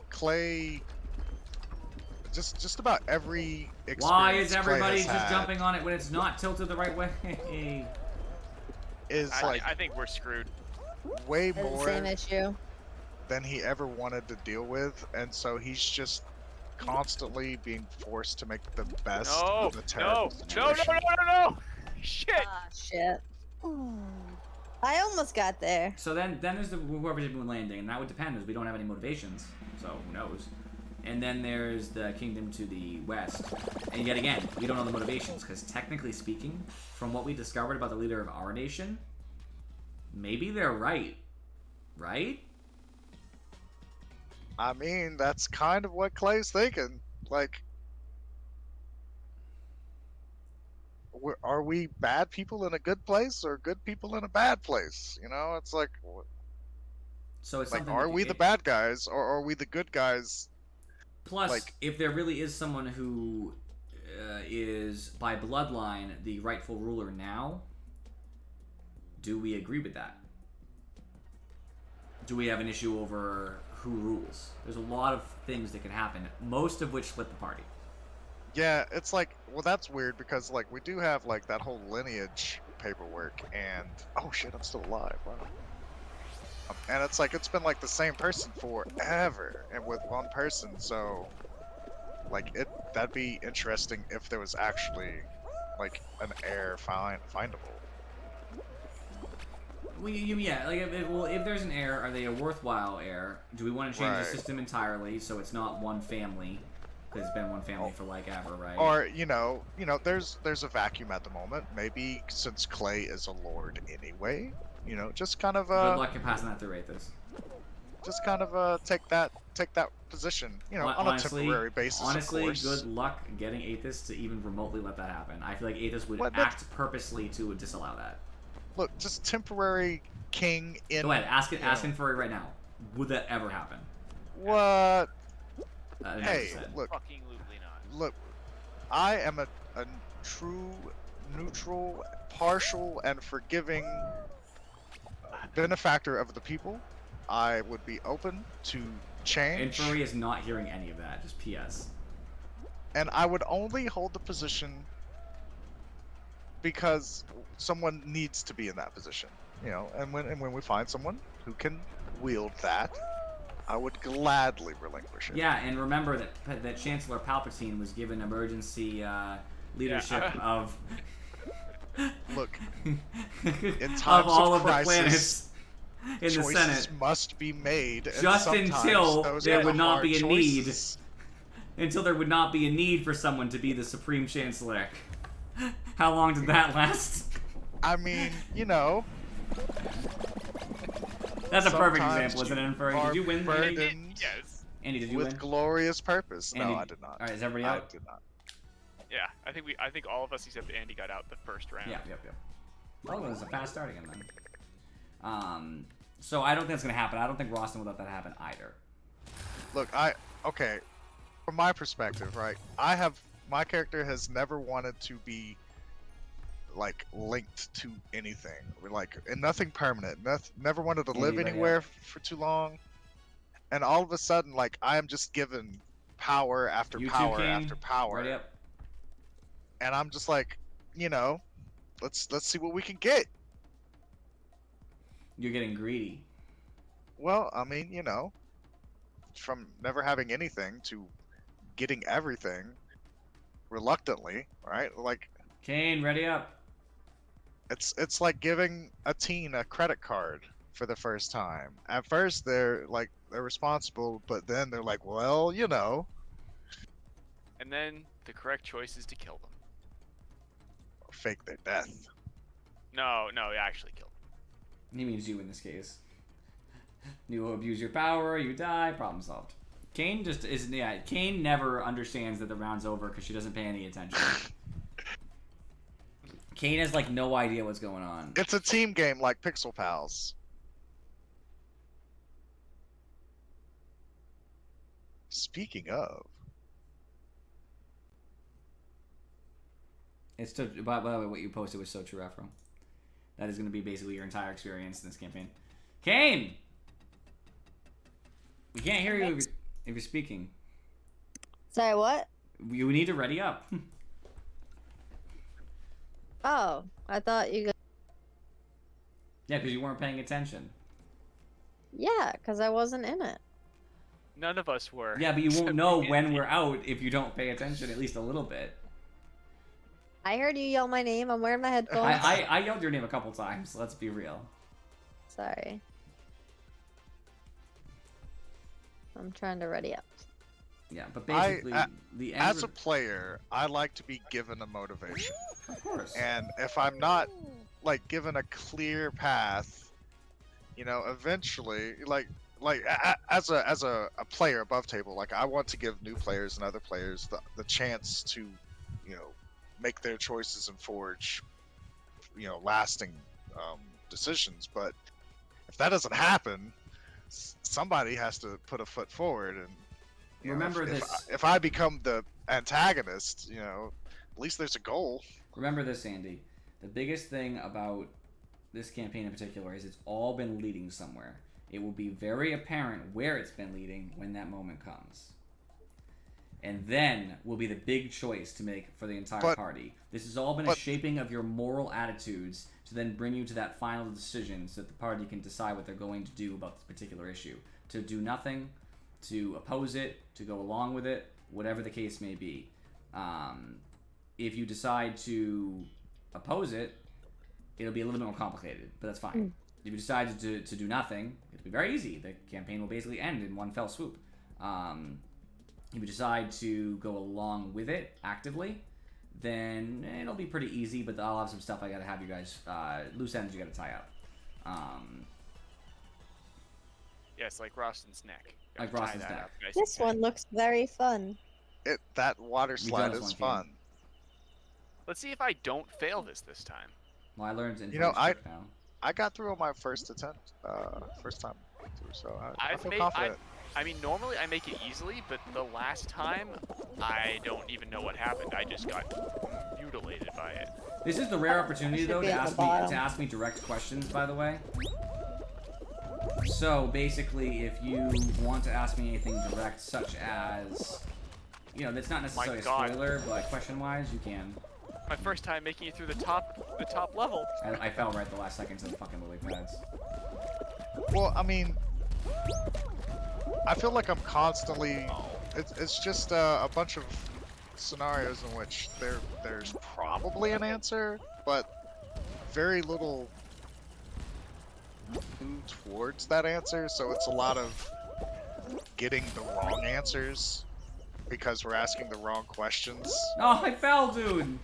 Clay just about every experience Why is Clay everybody has just had jumping on it when it's not tilted the right way? is like I think we're screwed. way The more same issue. than he ever wanted to deal with, and so he's just constantly being forced to make the best No, of a no, terrible no, no, situation. no. Shit. Ah, shit. I almost got there. So then there's the whoever did moon landing, and that would depend, as we don't have any motivations, so who knows. And then there's the kingdom to the west, and yet again, we don't know the motivations, because technically speaking, from what we discovered about the leader of our nation, maybe they're right. Right? I mean, that's kind of what Clay's thinking. Like, are we bad people in a good place or good people in a bad place? You know, it's like, So it's like, something. are we the bad guys or are we the good guys? Plus, like- if there really is someone who is by bloodline the rightful ruler now, do we agree with that? Do we have an issue over who rules? There's a lot of things that can happen, most of which split the party. Yeah, it's like, well, that's weird because like we do have like that whole lineage paperwork, and oh shit, I'm still alive. Wow. And it's like it's been like the same person forever, and with one person. So, like that'd be interesting if there was actually like an heir findable. Yeah, like if there's an heir, are they a worthwhile heir? Do we want to change Right. the system entirely so it's not one family? Because it's been one family for like ever, right? Or there's a vacuum at the moment. Maybe since Clay is a lord anyway, just kind of Good luck in passing that through Aethys. just kind of take that position, on a temporary basis, honestly, of course. good luck getting Aethys to even remotely let that happen. I feel like Aethys would What? act purposely to disallow that. Look, just temporary king in. Go ahead, ask him for it right now. Would that ever happen? What? Never Hey, said. look, Fucking looply not. look. I am a true, neutral, partial, and forgiving benefactor of the people. I would be open to change. Inferi is not hearing any of that. Just P.S. And I would only hold the position because someone needs to be in that position, and when we find someone who can wield that, I would gladly relinquish it. Yeah, and remember that Chancellor Palpatine was given emergency leadership of Look, of times all of of the crisis, planets in the choices Senate must be made, and Just sometimes until those there are would the not hard be a need. choices. until there would not be a need for someone to be the Supreme Chancellor. How long did that last? I mean, That's a perfect sometimes example, isn't it, you Inferi? are Did you win, Andy? burdened Yes. Andy, did you with win? glorious purpose. Andy, No, I did not. All right, is everybody I out? did not. Yeah, I think all of us except Andy got out the first round. Yeah. Oh, it was a fast start again then. So I don't think that's gonna happen. I don't think Roston would let that happen either. Look, okay, from my perspective, right? My character has never wanted to be like linked to anything, and nothing permanent. Never wanted to live Anybody anywhere else? for too long. And all of a sudden, I am just given power after You too, power Kane? after power, Ready up? and I'm just like, let's see what we can get. You're getting greedy. Well, I mean, from never having anything to getting everything reluctantly, right? Like Kane, ready up. it's like giving a teen a credit card for the first time. At first they're responsible, but then they're like, well, And then the correct choice is to kill them. fake their death. No, actually kill them. He means you in this case. You abuse your power, you die, problem solved. Kane just isn't. Yeah, Kane never understands that the round's over because she doesn't pay any attention. Kane has no idea what's going on. It's a team game like Pixel Pals. Speaking of, It's so, by the way, what you posted was so true, Afro. That is going to be basically your entire experience in this campaign. Kane! We can't hear you if you're speaking. Sorry, what? You need to ready up. Oh, I thought you. Yeah, because you weren't paying attention. Yeah, because I wasn't in it. None of us were. Yeah, but you won't except know me. when we're out if you don't pay attention at least a little bit. I heard you yell my name. I'm wearing my headphones. I yelled your name a couple times, let's be real. Sorry. I'm trying to ready up. Yeah, but basically, the end As a player, I like to be given a motivation. of course. And if I'm not like given a clear path, you know, eventually, as a player above table, like I want to give new players and other players the chance to, you know, make their choices and forge, you know, lasting decisions. But if that doesn't happen, somebody has to put a foot forward. And you know, Remember this. if I become the antagonist, you know, at least there's a goal. Remember this, Andy. The biggest thing about this campaign in particular is it's all been leading somewhere. It will be very apparent where it's been leading when that moment comes. And then will be the big choice to make for the entire party. This has all been a shaping of your moral attitudes to then bring you to that final decision so that the party can decide what they're going to do about this particular issue. To do nothing, to oppose it, to go along with it, whatever the case may be. If you decide to oppose it, it'll be a little bit more complicated, but that's fine. If you decide to do nothing, it'll be very easy. The campaign will basically end in one fell swoop. If you decide to go along with it actively, then it'll be pretty easy, but I'll have some stuff I gotta have you guys, loose ends you gotta tie up. Yes, like Roston's neck. Like Gotta tie Roston's that neck. up nice This and one looks very fun. That water We've done slide this is one, fun. Kane. Let's see if I don't fail this time. Well, I learned in You know, first trick now. I got through on my first attempt, first time through, so I I've feel made. confident. I mean, normally I make it easily, but the last time, I don't even know what happened. I just got mutilated by it. This is the rare opportunity, Should though, be to at the ask bottom. me direct questions, by the way. So, basically, if you want to ask me anything direct, such as, you know, that's not necessarily a God. spoiler, but question-wise, you can. My first time making it through the top level. I fell right the last second to the fucking lily pads. Well, I mean, I feel like I'm constantly. It's just a bunch of scenarios in which there's probably an answer, but very little clue towards that answer. So it's a lot of getting the wrong answers because we're asking the wrong questions. Oh, I fell, dude!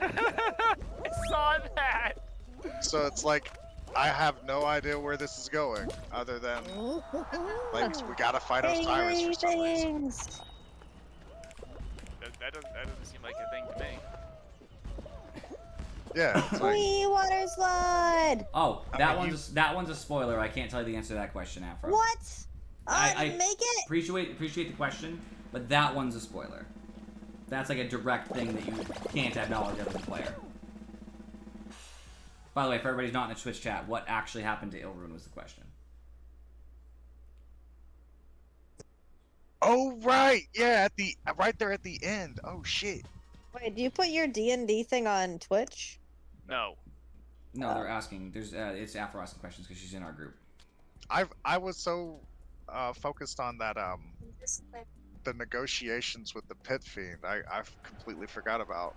I saw that. So it's like I have no idea where this is going, other than like we gotta fight Osiris for some reason. Things. That doesn't seem like a thing to me. Yeah, it's like, Wee water slide. Oh, I that mean, one's a spoiler. I can't tell you the answer to that question, Afro. What? I I didn't make it. Appreciate the question, but that one's a spoiler. That's like a direct thing that you can't have knowledge of as a player. By the way, for everybody who's not in the Twitch chat, what actually happened to Ilrune was the question. oh right, yeah, right there at the end. Oh shit. Wait, do you put your D&D thing on Twitch? No. No, they're asking. It's Afro asking questions because she's in our group. I was so focused on that the negotiations with the Pit Fiend. I've completely forgot about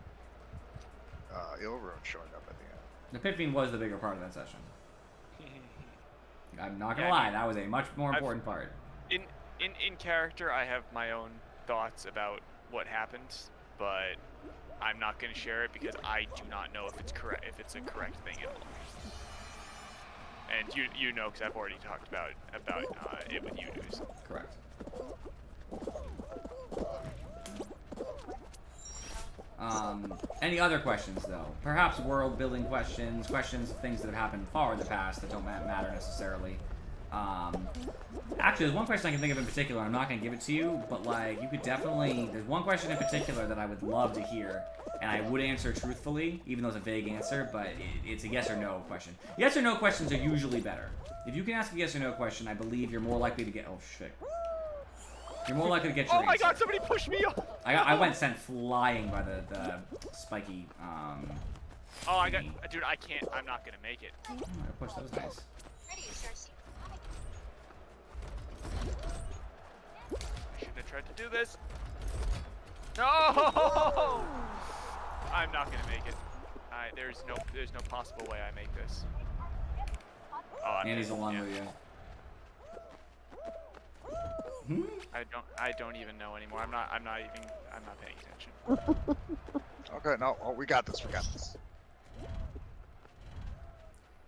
Ilrune showing up at the end. The Pit Fiend was the bigger part of that session. I'm not gonna Yeah, lie, that was a much more important part. In character, I have my own thoughts about what happened, but I'm not going to share it because I do not know if it's correct, if it's a correct thing at all. And you know, because I've already talked about it with you, News. Correct. Any other questions, though? Perhaps world-building questions, questions of things that have happened far in the past that don't matter necessarily. Actually, there's one question I can think of in particular. I'm not gonna give it to you, but like you could definitely. There's one question in particular that I would love to hear, and I would answer truthfully, even though it's a vague answer. But it's a yes or no question. Yes or no questions are usually better. If you can ask a yes or no question, I believe you're more likely to get. Oh shit. You're more likely to get your Oh my answer. god, somebody pushed me off! I went sent flying by the spiky. Oh, I got, dude, I can't. I'm not gonna make it. Oh, I pushed. That was nice. I shouldn't have tried to do this. No! I'm not gonna make it. There's no possible way I make this. Oh, I'm Andy's dead. along Yeah. with you. I don't even know anymore. I'm not paying attention. Okay, no, oh, we got this. We got this.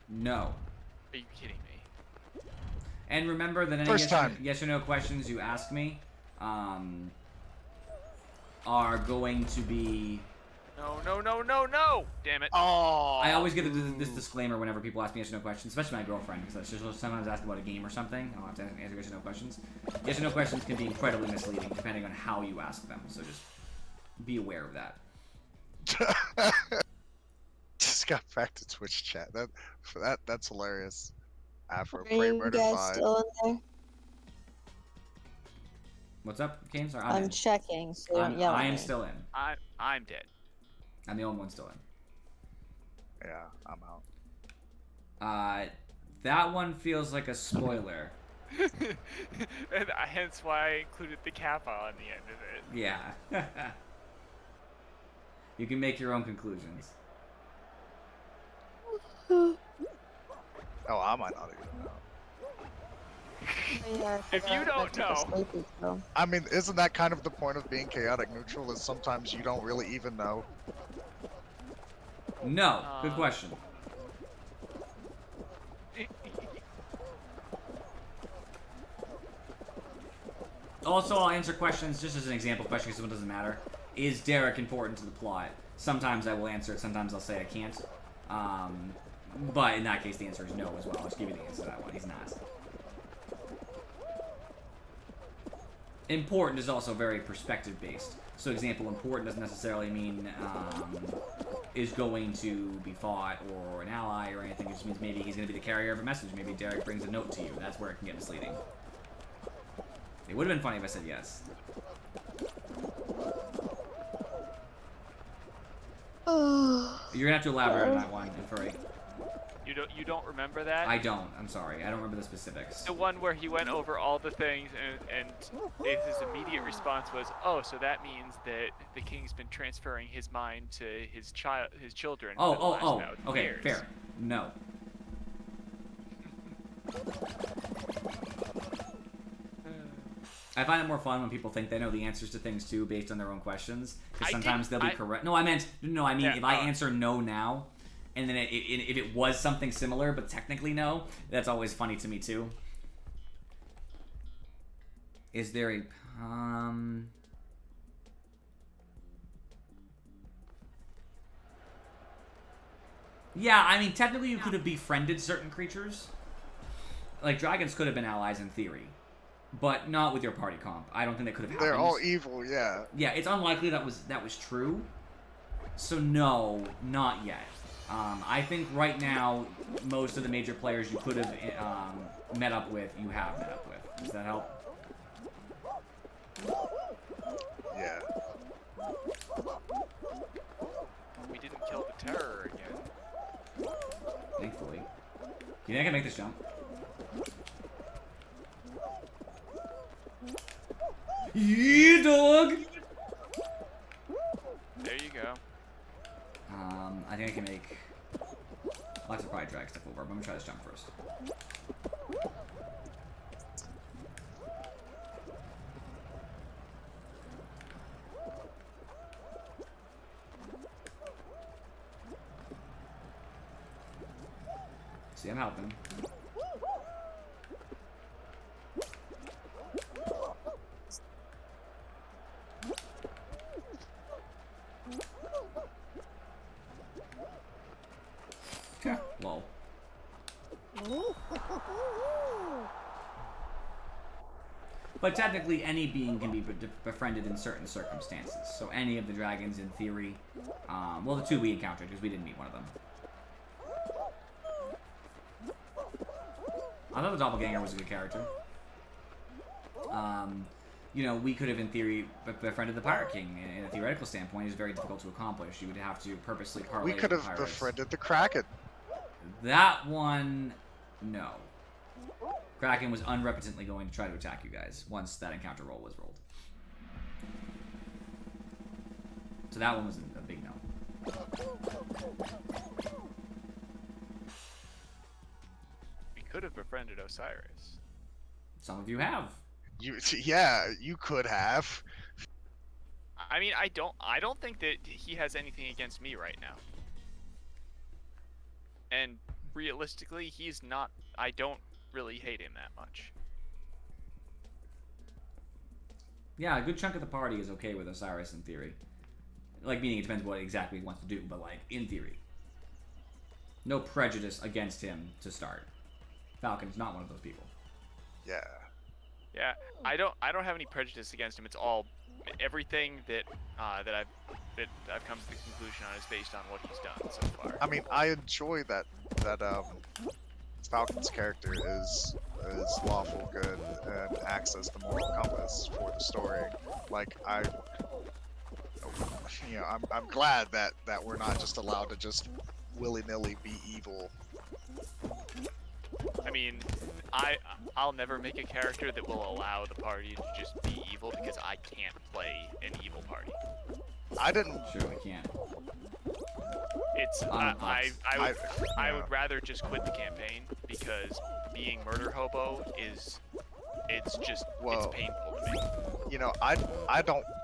No. Are you kidding me? And remember that any First time. yes or no questions you ask me are going to be... No! Damn it. Oh. I always give this disclaimer whenever people ask me yes or no questions, especially my girlfriend, because she'll sometimes ask about a game or something. I'll have to answer yes or no questions. Yes or no questions can be incredibly misleading depending on how you ask them, so just be aware of that. Just got back to Twitch chat. That's hilarious. Afro Are Prey you Murder guys 5. still in there? What's up, Kane? Sorry, I'm in. checking, so don't yell I at am me. still in. I'm dead. I'm the only one still in. Yeah, I'm out. That one feels like a spoiler. And hence why I included the kappa on the end of it. Yeah. You can make your own conclusions. Oh, I might not even know. Yeah, I If you forgot don't I took a know. sleepy pill. I mean, isn't that kind of the point of being chaotic neutral? Is sometimes you don't really even know. No. Good question. Also, I'll answer questions just as an example question because it doesn't matter. Is Derek important to the plot? Sometimes I will answer it, sometimes I'll say I can't. But in that case, the answer is no as well. I'll just give you the answer to that one. He's not. Important is also very perspective-based. So, example, important doesn't necessarily mean is going to be fought or an ally or anything. It just means maybe he's going to be the carrier of a message. Maybe Derek brings a note to you. That's where it can get misleading. It would have been funny if I said yes. You're gonna have to elaborate on that one, Furry. You don't remember that? I don't. I'm sorry. I don't remember the specifics. The one where he went over all the things and his immediate response was, "Oh, so that means that the king's been transferring his mind to his children." for the last 1,000 Okay, years." fair. No. I find it more fun when people think they know the answers to things too based on their own questions. Because sometimes they'll be correct. No, I mean Yeah, if I answer no now, and then if it was something similar but technically no, that's always funny to me too. Is there a Yeah, I mean technically you could have befriended certain creatures. Like dragons could have been allies in theory. But not with your party comp. I don't think that could have happened. They're all evil, yeah. Yeah, it's unlikely that was true. So no, not yet. I think right now most of the major players you could have met up with, you have met up with. Does that help? Yeah. We didn't kill the terror again. Thankfully. You think I can make this jump? Yeah, dog! There you go. I think I can make... I'll have to probably drag stuff over, but I'm gonna try this jump first. See, I'm helping. Lol. But technically, any being can be befriended in certain circumstances. So any of the dragons, in theory, well, the 2 we encountered, because we didn't meet one of them. I thought the doppelganger was a good character. You know, we could have, in theory, befriended the Pirate King. In a theoretical standpoint, it's very difficult to accomplish. You would have to purposely parlay We could with have pirates. befriended the Kraken. That one, no. Kraken was unrepentantly going to try to attack you guys once that encounter roll was rolled. So that one was a big no. We could have befriended Osiris. Some of you have. Yeah, you could have. I mean, I don't think that he has anything against me right now. And realistically, he's not. I don't really hate him that much. Yeah, a good chunk of the party is okay with Osiris in theory. Like, meaning it depends what exactly he wants to do, but like, in theory. No prejudice against him to start. Falcon's not one of those people. Yeah. Yeah, I don't have any prejudice against him. It's all everything that I've come to the conclusion on is based on what he's done so far. I mean, I enjoy that Falcon's character is lawful good and acts as the moral compass for the story. Like I'm glad that we're not just allowed to just willy-nilly be evil. I mean, I'll never make a character that will allow the party to just be evil because I can't play an evil party. I didn't. Sure, we can. It's On I yeah. would rather just quit the campaign because being murder hobo it's Whoa. painful to me. You know,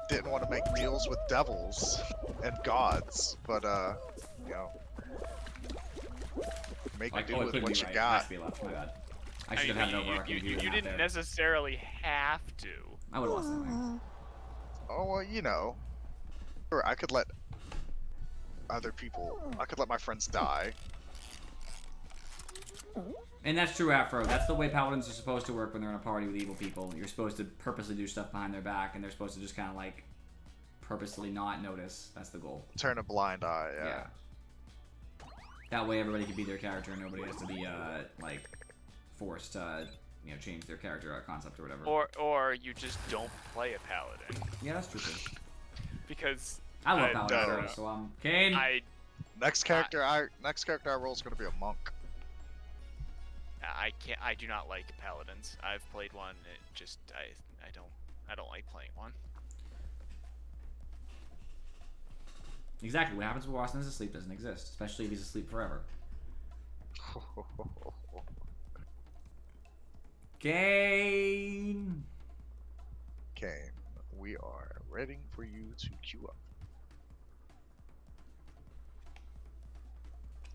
didn't want to make deals with devils and gods, but you know, make Like, do oh, it with could what be you right. It got. has to be left. My bad. I I should mean, have had an overarching view. you not didn't there. necessarily have to. I would have lost something. Oh well, you know, or I could let other people. I could let my friends die. And that's true, Afro. That's the way paladins are supposed to work when they're in a party with evil people. You're supposed to purposely do stuff behind their back, and they're supposed to just kind of like purposely not notice. That's the goal. Turn a blind eye. Yeah. That way, everybody can be their character, and nobody has to be like forced to change their character concept or whatever. Or you just don't play a paladin Yeah, that's true too. because I love I paladins, don't though, so Kane. Next character I roll is gonna be a monk. I do not like paladins. I've played one. It just I don't like playing one. Exactly. What happens when Watson is asleep doesn't exist, especially if he's asleep forever. Kane. Okay, we are ready for you to queue up.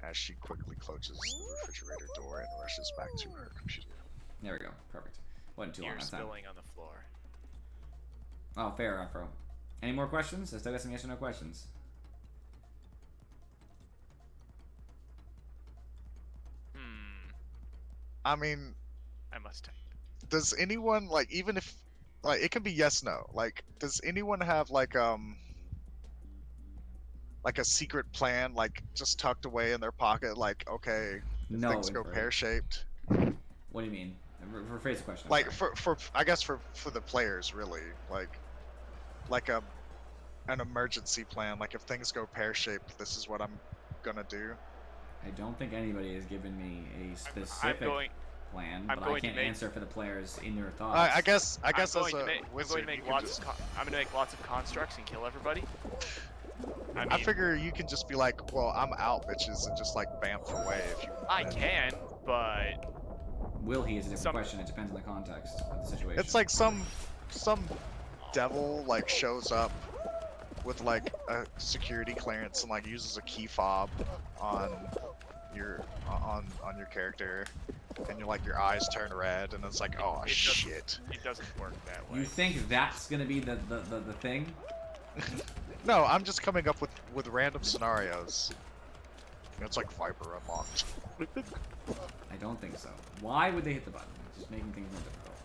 As she quickly closes the refrigerator door and rushes back to her computer. There we go. Perfect. Wasn't too long You're that time. spilling on the floor. Oh, fair, Afro. Any more questions? I still got some yes or no questions. I mean, I must type. does anyone, like, even if, like, it can be yes, no. Like, does anyone have, like a secret plan, like, just tucked away in their pocket, like, okay, if No. things go Infrared. pear-shaped? What do you mean? Rephrase the question. I'm Like, sorry. for I guess for the players, really. Like an emergency plan. Like, if things go pear-shaped, this is what I'm gonna do. I don't think anybody has given me a I'm specific plan, I'm but I going to can't make- answer for the players in their thoughts. I guess I'm as going to a make, wizard, I'm you going can to just... make lots of constructs and kill everybody. I I mean, figure you can just be like, well, I'm out, bitches, and just, like, bamf away if you I want. can, but Will he is a different Some- question. It depends on the context of the situation. It's like some devil, like, shows up with, like, a security clearance and, like, uses a key fob on your character, and you're like, your eyes turn red, and it's like, oh It doesn't- shit. it doesn't work that way. You think that's gonna be the thing? No, I'm just coming up with random scenarios. It's like Viper unlocked. I don't think so. Why would they hit the button? It's just making things more difficult.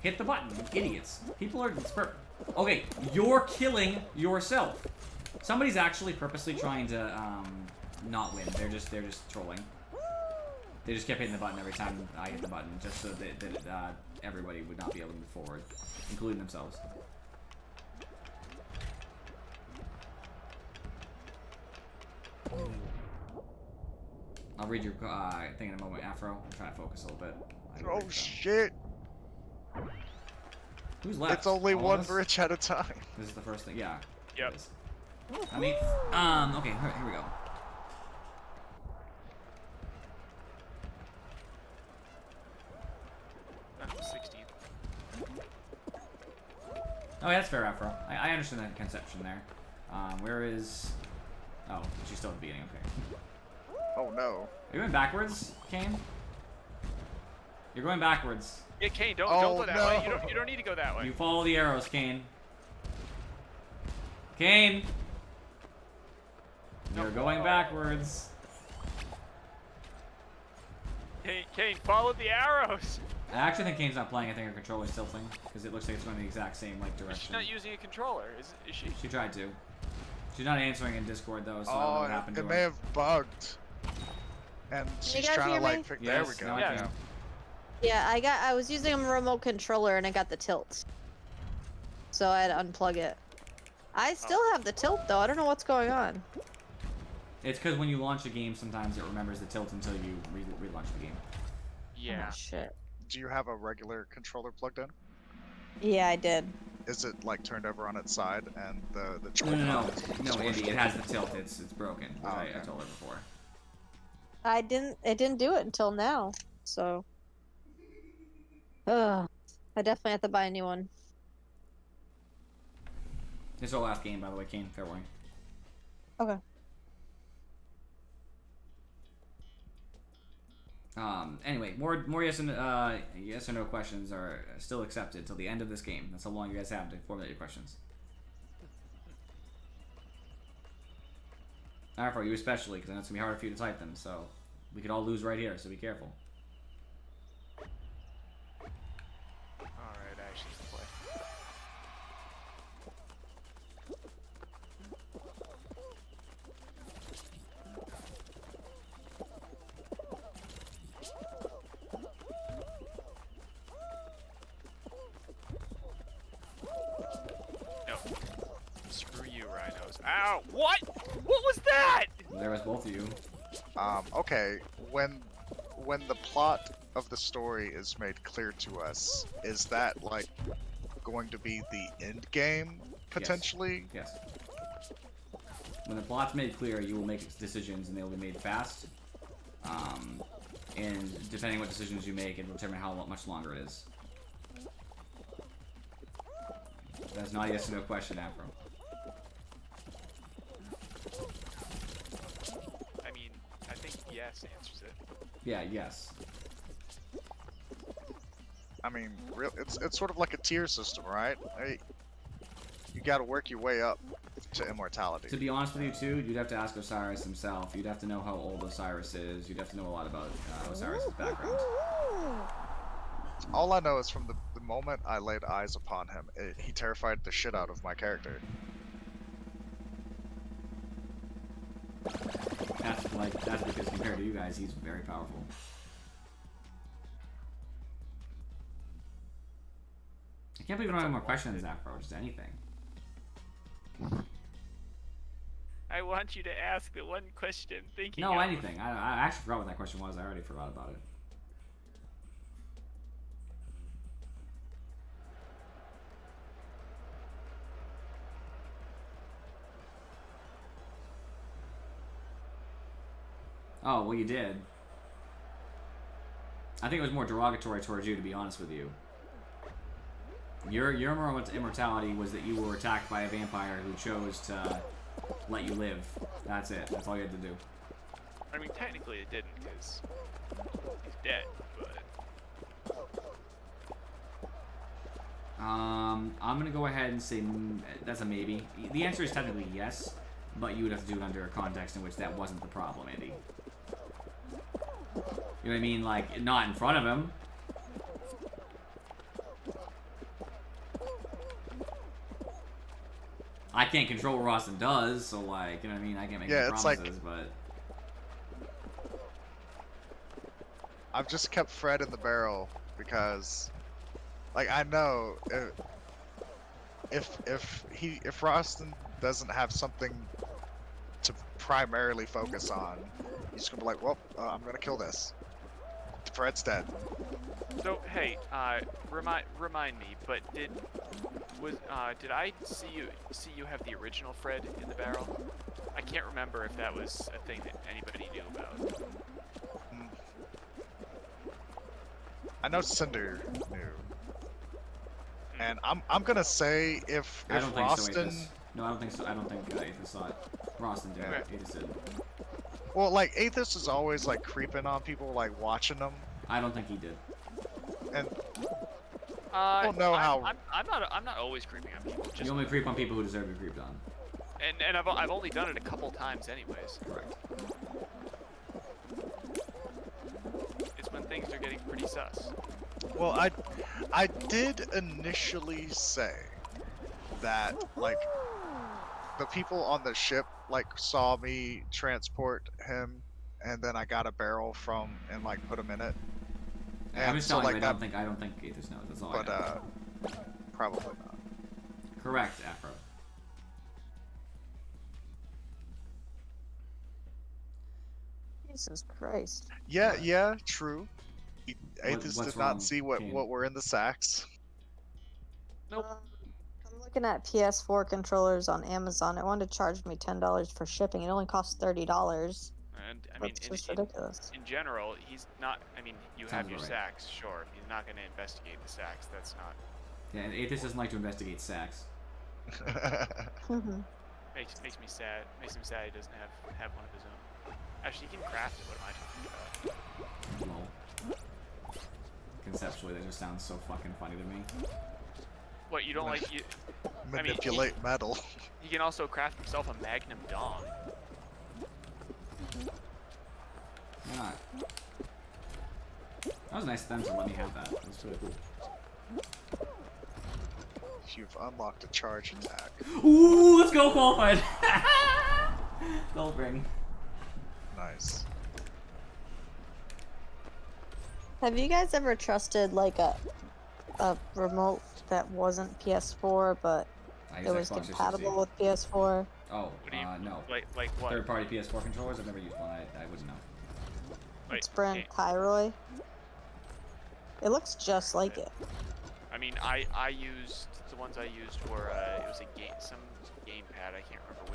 Hit the button, you idiots. People are... Okay, you're killing yourself. Somebody's actually purposely trying to, not win. They're just trolling. They just kept hitting the button every time I hit the button, just so that everybody would not be able to move forward, including themselves. I'll read your thing in a moment, Afro. I'm trying to focus a little bit. Oh shit! Who's left? It's only All of one us? bridge at a time. This is the first thing. Yeah. Yep. it is. I mean, okay, here we go. I'm 16. Oh, yeah, that's fair, Afro. I understand that conception there. Where is... Oh, she's still at the beginning, okay. Oh no. Are you going backwards, Kane? You're going backwards. Yeah, Kane, don't Oh, go that no. way. You don't need to go that way. You follow the arrows, Kane. Kane! You're going backwards. Kane, follow the arrows. I actually think Kane's not playing. I think her controller's tilting, because it looks like it's going the exact same like She's direction. not using a controller, is she? She tried to. She's not answering in Discord though, so I don't know Oh, what happened to it her. may have bugged. And she's guys trying hear to like me? fix. Yes, There we go. now I Yeah. can. Yeah, I was using a remote controller and I got the tilt. So I had to unplug it. I still have the tilt though. I don't know what's going on. It's because when you launch a game, sometimes it remembers the tilt until you relaunch the game. Yeah. Oh, shit. Do you have a regular controller plugged in? Yeah, I did. Is it like turned over on its side and the No, Joy-Con no, is no, squished? Andy. It has the tilt. It's broken. Which Oh, I okay. told her before. It didn't do it until now. So. Ugh. I definitely have to buy a new one. This is our last game, by the way, Kane. Fair warning. Okay. Anyway, more yes or no questions are still accepted till the end of this game. That's how long you guys have to formulate your questions. Afro, you especially, because I know it's gonna be harder for you to type them. So we could all lose right here. So be careful. Alright, actions to play. No. Screw you, rhinos. Ow! What? What was that? There was both of you. Okay, when the plot of the story is made clear to us, is that like going to be the end game potentially? Yes. When the plot's made clear, you will make decisions, and they will be made fast. And depending what decisions you make, it will determine how much longer it is. That's not a yes or no question, Afro. I mean, I think yes answers it. Yeah, yes. I mean, it's sort of like a tier system, right? You got to work your way up to immortality. To be honest with you, too, you'd have to ask Osiris himself. You'd have to know how old Osiris is. You'd have to know a lot about Osiris' background. All I know is from the moment I laid eyes upon him, he terrified the shit out of my character. That's because compared to you guys, he's very powerful. I can't believe we don't have more questions, Afro. Just anything. I want you to ask the one question thinking No, of. anything. I actually forgot what that question was. I already forgot about it. Oh, well, you did. I think it was more derogatory towards you, to be honest with you. Your immortality was that you were attacked by a vampire who chose to let you live. That's it. That's all you had to do. I mean, technically it didn't, because he's dead, but... I'm gonna go ahead and say that's a maybe. The answer is technically yes, but you would have to do it under a context in which that wasn't the problem, Andy. You know what I mean? Like, not in front of him. I can't control what Rostin does, so like, you know what I mean? I can't make Yeah, any it's promises, like- but I've just kept Fred in the barrel because, like, I know if Rostin doesn't have something to primarily focus on, he's gonna be like, well, I'm gonna kill this. Fred's dead. So hey, remind me, but did I see you have the original Fred in the barrel? I can't remember if that was a thing that anybody knew about. I know Cinder knew, and I'm gonna say if I don't think Rostin, so. Aethys. No, I don't think so. I don't think Aethys saw it. Rostin did. Yeah. Aethys did. well, like Aethys is always like creeping on people, like watching them, I don't think he did. and don't know how- I'm not always creeping on people. Just You only creep on people who deserve to be creeped on. and I've only done it a couple times anyways. Correct. It's when things are getting pretty sus. well, I did initially say that like the people on the ship like saw me transport him, and then I got a barrel from and like put him in it. I'm And just so, telling you, like, I don't think Aethys knows. That's all But I know. probably not. Correct, Afro. Jesus Christ. Yeah, Right. yeah, true. Aethys what's did not wrong, see what Kane? were in the sacks. Nope. I'm looking at PS4 controllers on Amazon. It wanted to charge me $10 for shipping. It only costs $30. And I mean, That's just ridiculous. in general, he's not. I mean, you Sounds have your about right. sacks, sure. He's not going to investigate the sacks. That's not. Yeah, and Aethys doesn't like to investigate sacks. Mhm. Makes me sad. Makes him sad he doesn't have one of his own. Actually, he can craft it. What am I talking about? Lol. Conceptually, that just sounds so fucking funny to me. What you don't like? You, I mean, Manipulate metal. he can also craft himself a magnum dong. Why not? That was nice of them to let me have that. That was really cool. You've unlocked a charge attack. Ooh, let's go, qualified! Gold ring. Nice. Have you guys ever trusted like a remote that wasn't PS4 but I it use was Xbox compatible 360. with PS4? Oh, What do you no. like what? Third-party PS4 controllers? I've never used one. I wouldn't know. Wait, It's brand okay. Kyroi. It looks just like it. I mean, I used the ones I used were it was some gamepad. I can't remember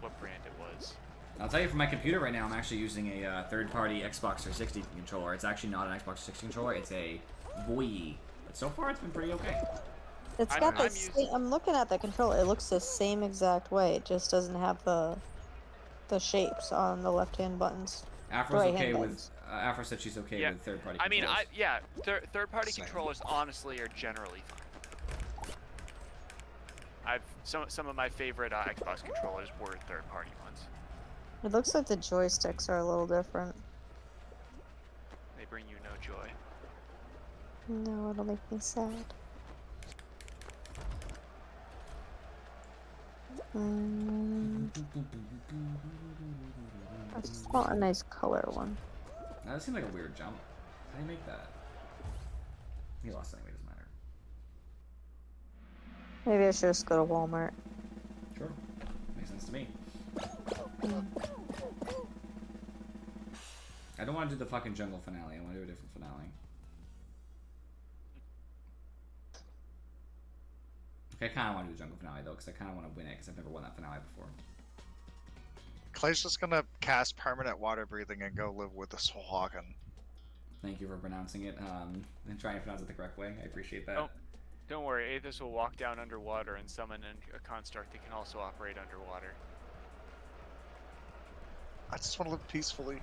what brand it was. I'll tell you, for my computer right now, I'm actually using a third-party Xbox 360 controller. It's actually not an Xbox 360 controller. It's a Wii. But so far, it's been pretty okay. It's I'm- got the I'm same. using- I'm looking at the controller. It looks the same exact way. It just doesn't have the shapes on the left-hand buttons. Afro's Right-hand okay with. buttons. Afro said she's okay Yeah, with third-party. I mean, controllers. third-party Same. controllers honestly are generally fine. Some of my favorite Xbox controllers were third-party ones. It looks like the joysticks are a little different. They bring you no joy. No, it'll make me sad. I just want a nice color one. Now, that seems like a weird jump. How do you make that? He lost anyway, doesn't matter. Maybe I should just go to Walmart. Sure. Makes sense to me. I don't want to do the fucking jungle finale. I want to do a different finale. Okay, I kind of want to do the jungle finale, though, because I kind of want to win it, because I've never won that finale before. Clay's just gonna cast permanent water breathing and go live with the Swahgan. Thank you for pronouncing it, and trying to pronounce it the correct way. I appreciate that. Oh. Don't worry, Aethys will walk down underwater and summon a construct that can also operate underwater. I just want to live peacefully.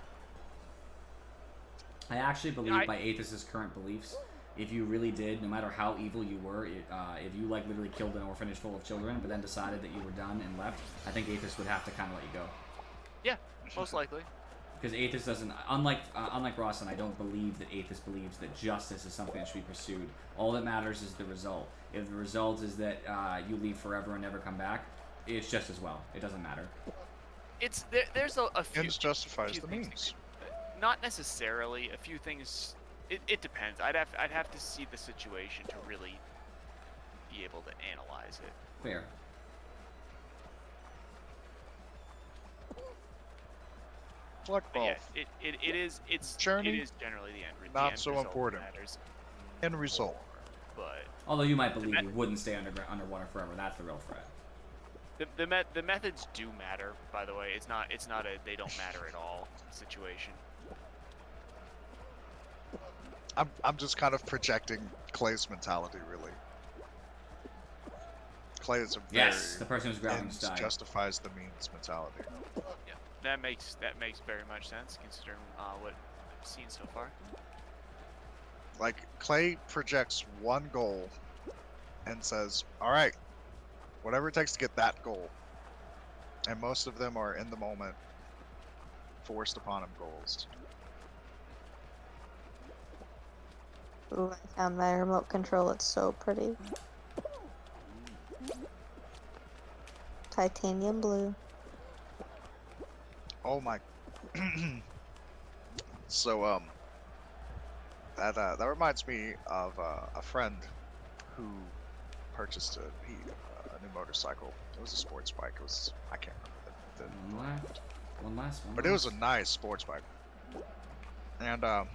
I actually believe I- by Aethys' current beliefs, if you really did, no matter how evil you were, if you like literally killed an orphanage full of children, but then decided that you were done and left, I think Aethys would have to kind of let you go. Yeah, most likely. Because Aethys doesn't, unlike Rawson, I don't believe that Aethys believes that justice is something that should be pursued. All that matters is the result. If the result is that you leave forever and never come back, it's just as well. It doesn't matter. It's there's a few. Ends justifies few the things means. Not necessarily. A few things. It depends. I'd have to see the situation to really be able to analyze it. Fair. Fuck But both. yeah, it's Journey, it is generally the end. The not end so result important. Matters, End result. but Although you might believe you wouldn't stay underwater forever. That's the real threat. the methods do matter. By the way, it's not a they don't matter at all situation. I'm just kind of projecting Clay's mentality, really. Clay is a very Yes, the person who's grabbing ends style. justifies the means mentality. Yeah, that makes very much sense considering what I've seen so far. Like, Clay projects one goal and says, alright, whatever it takes to get that goal. And most of them are in the moment, forced upon him goals. Ooh, I found my remote control. It's so pretty. Titanium blue. Oh my. So, that reminds me of a friend who purchased a new motorcycle. It was a sports bike. It was, I can't remember the One last one. but it was a nice sports bike. And I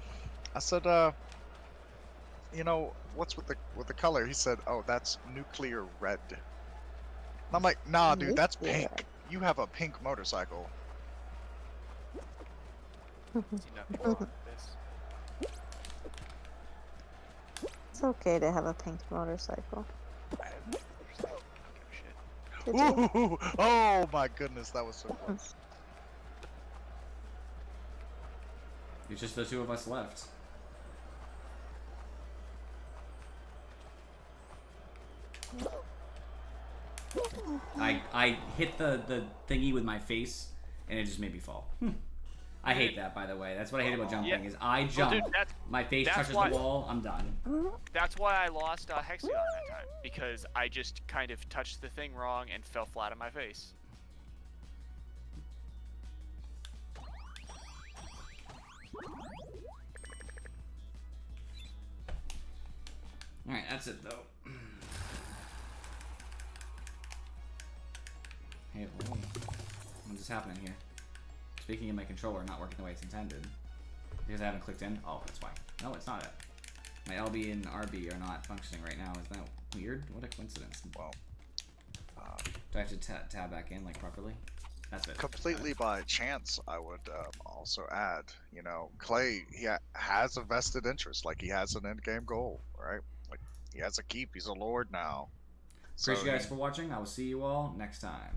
said, you know, what's with the color? He said, oh, that's nuclear red. And I'm like, nah, dude, that's Nuclear. pink. You have a pink motorcycle. See nothing wrong with this. It's okay to have a pink motorcycle. I don't give a shit. Did you? Ooh, oh my goodness, that was so close. It's just the two of us left. I hit the thingy with my face, and it just made me fall. I hate that, by the way. That's what I hate about jumping. Yeah. Is I Well, jump, dude, my face that's touches why- the wall, I'm done. That's why I lost Hexagon that time, because I just kind of touched the thing wrong and fell flat on my face. All right, that's it though. Hey, whoa. What is happening here? Speaking of my controller not working the way it's intended, because I haven't clicked in. Oh, that's why. No, it's not it. My LB and RB are not functioning right now. Is that weird? What a coincidence. Well, Do I have to tab back in like properly? That's it. completely by chance, I would also add, you know, Clay, has a vested interest. Like, he has an end game goal, right? Like, he has a keep. He's a lord now. So Appreciate you guys he- for watching. I will see you all next time.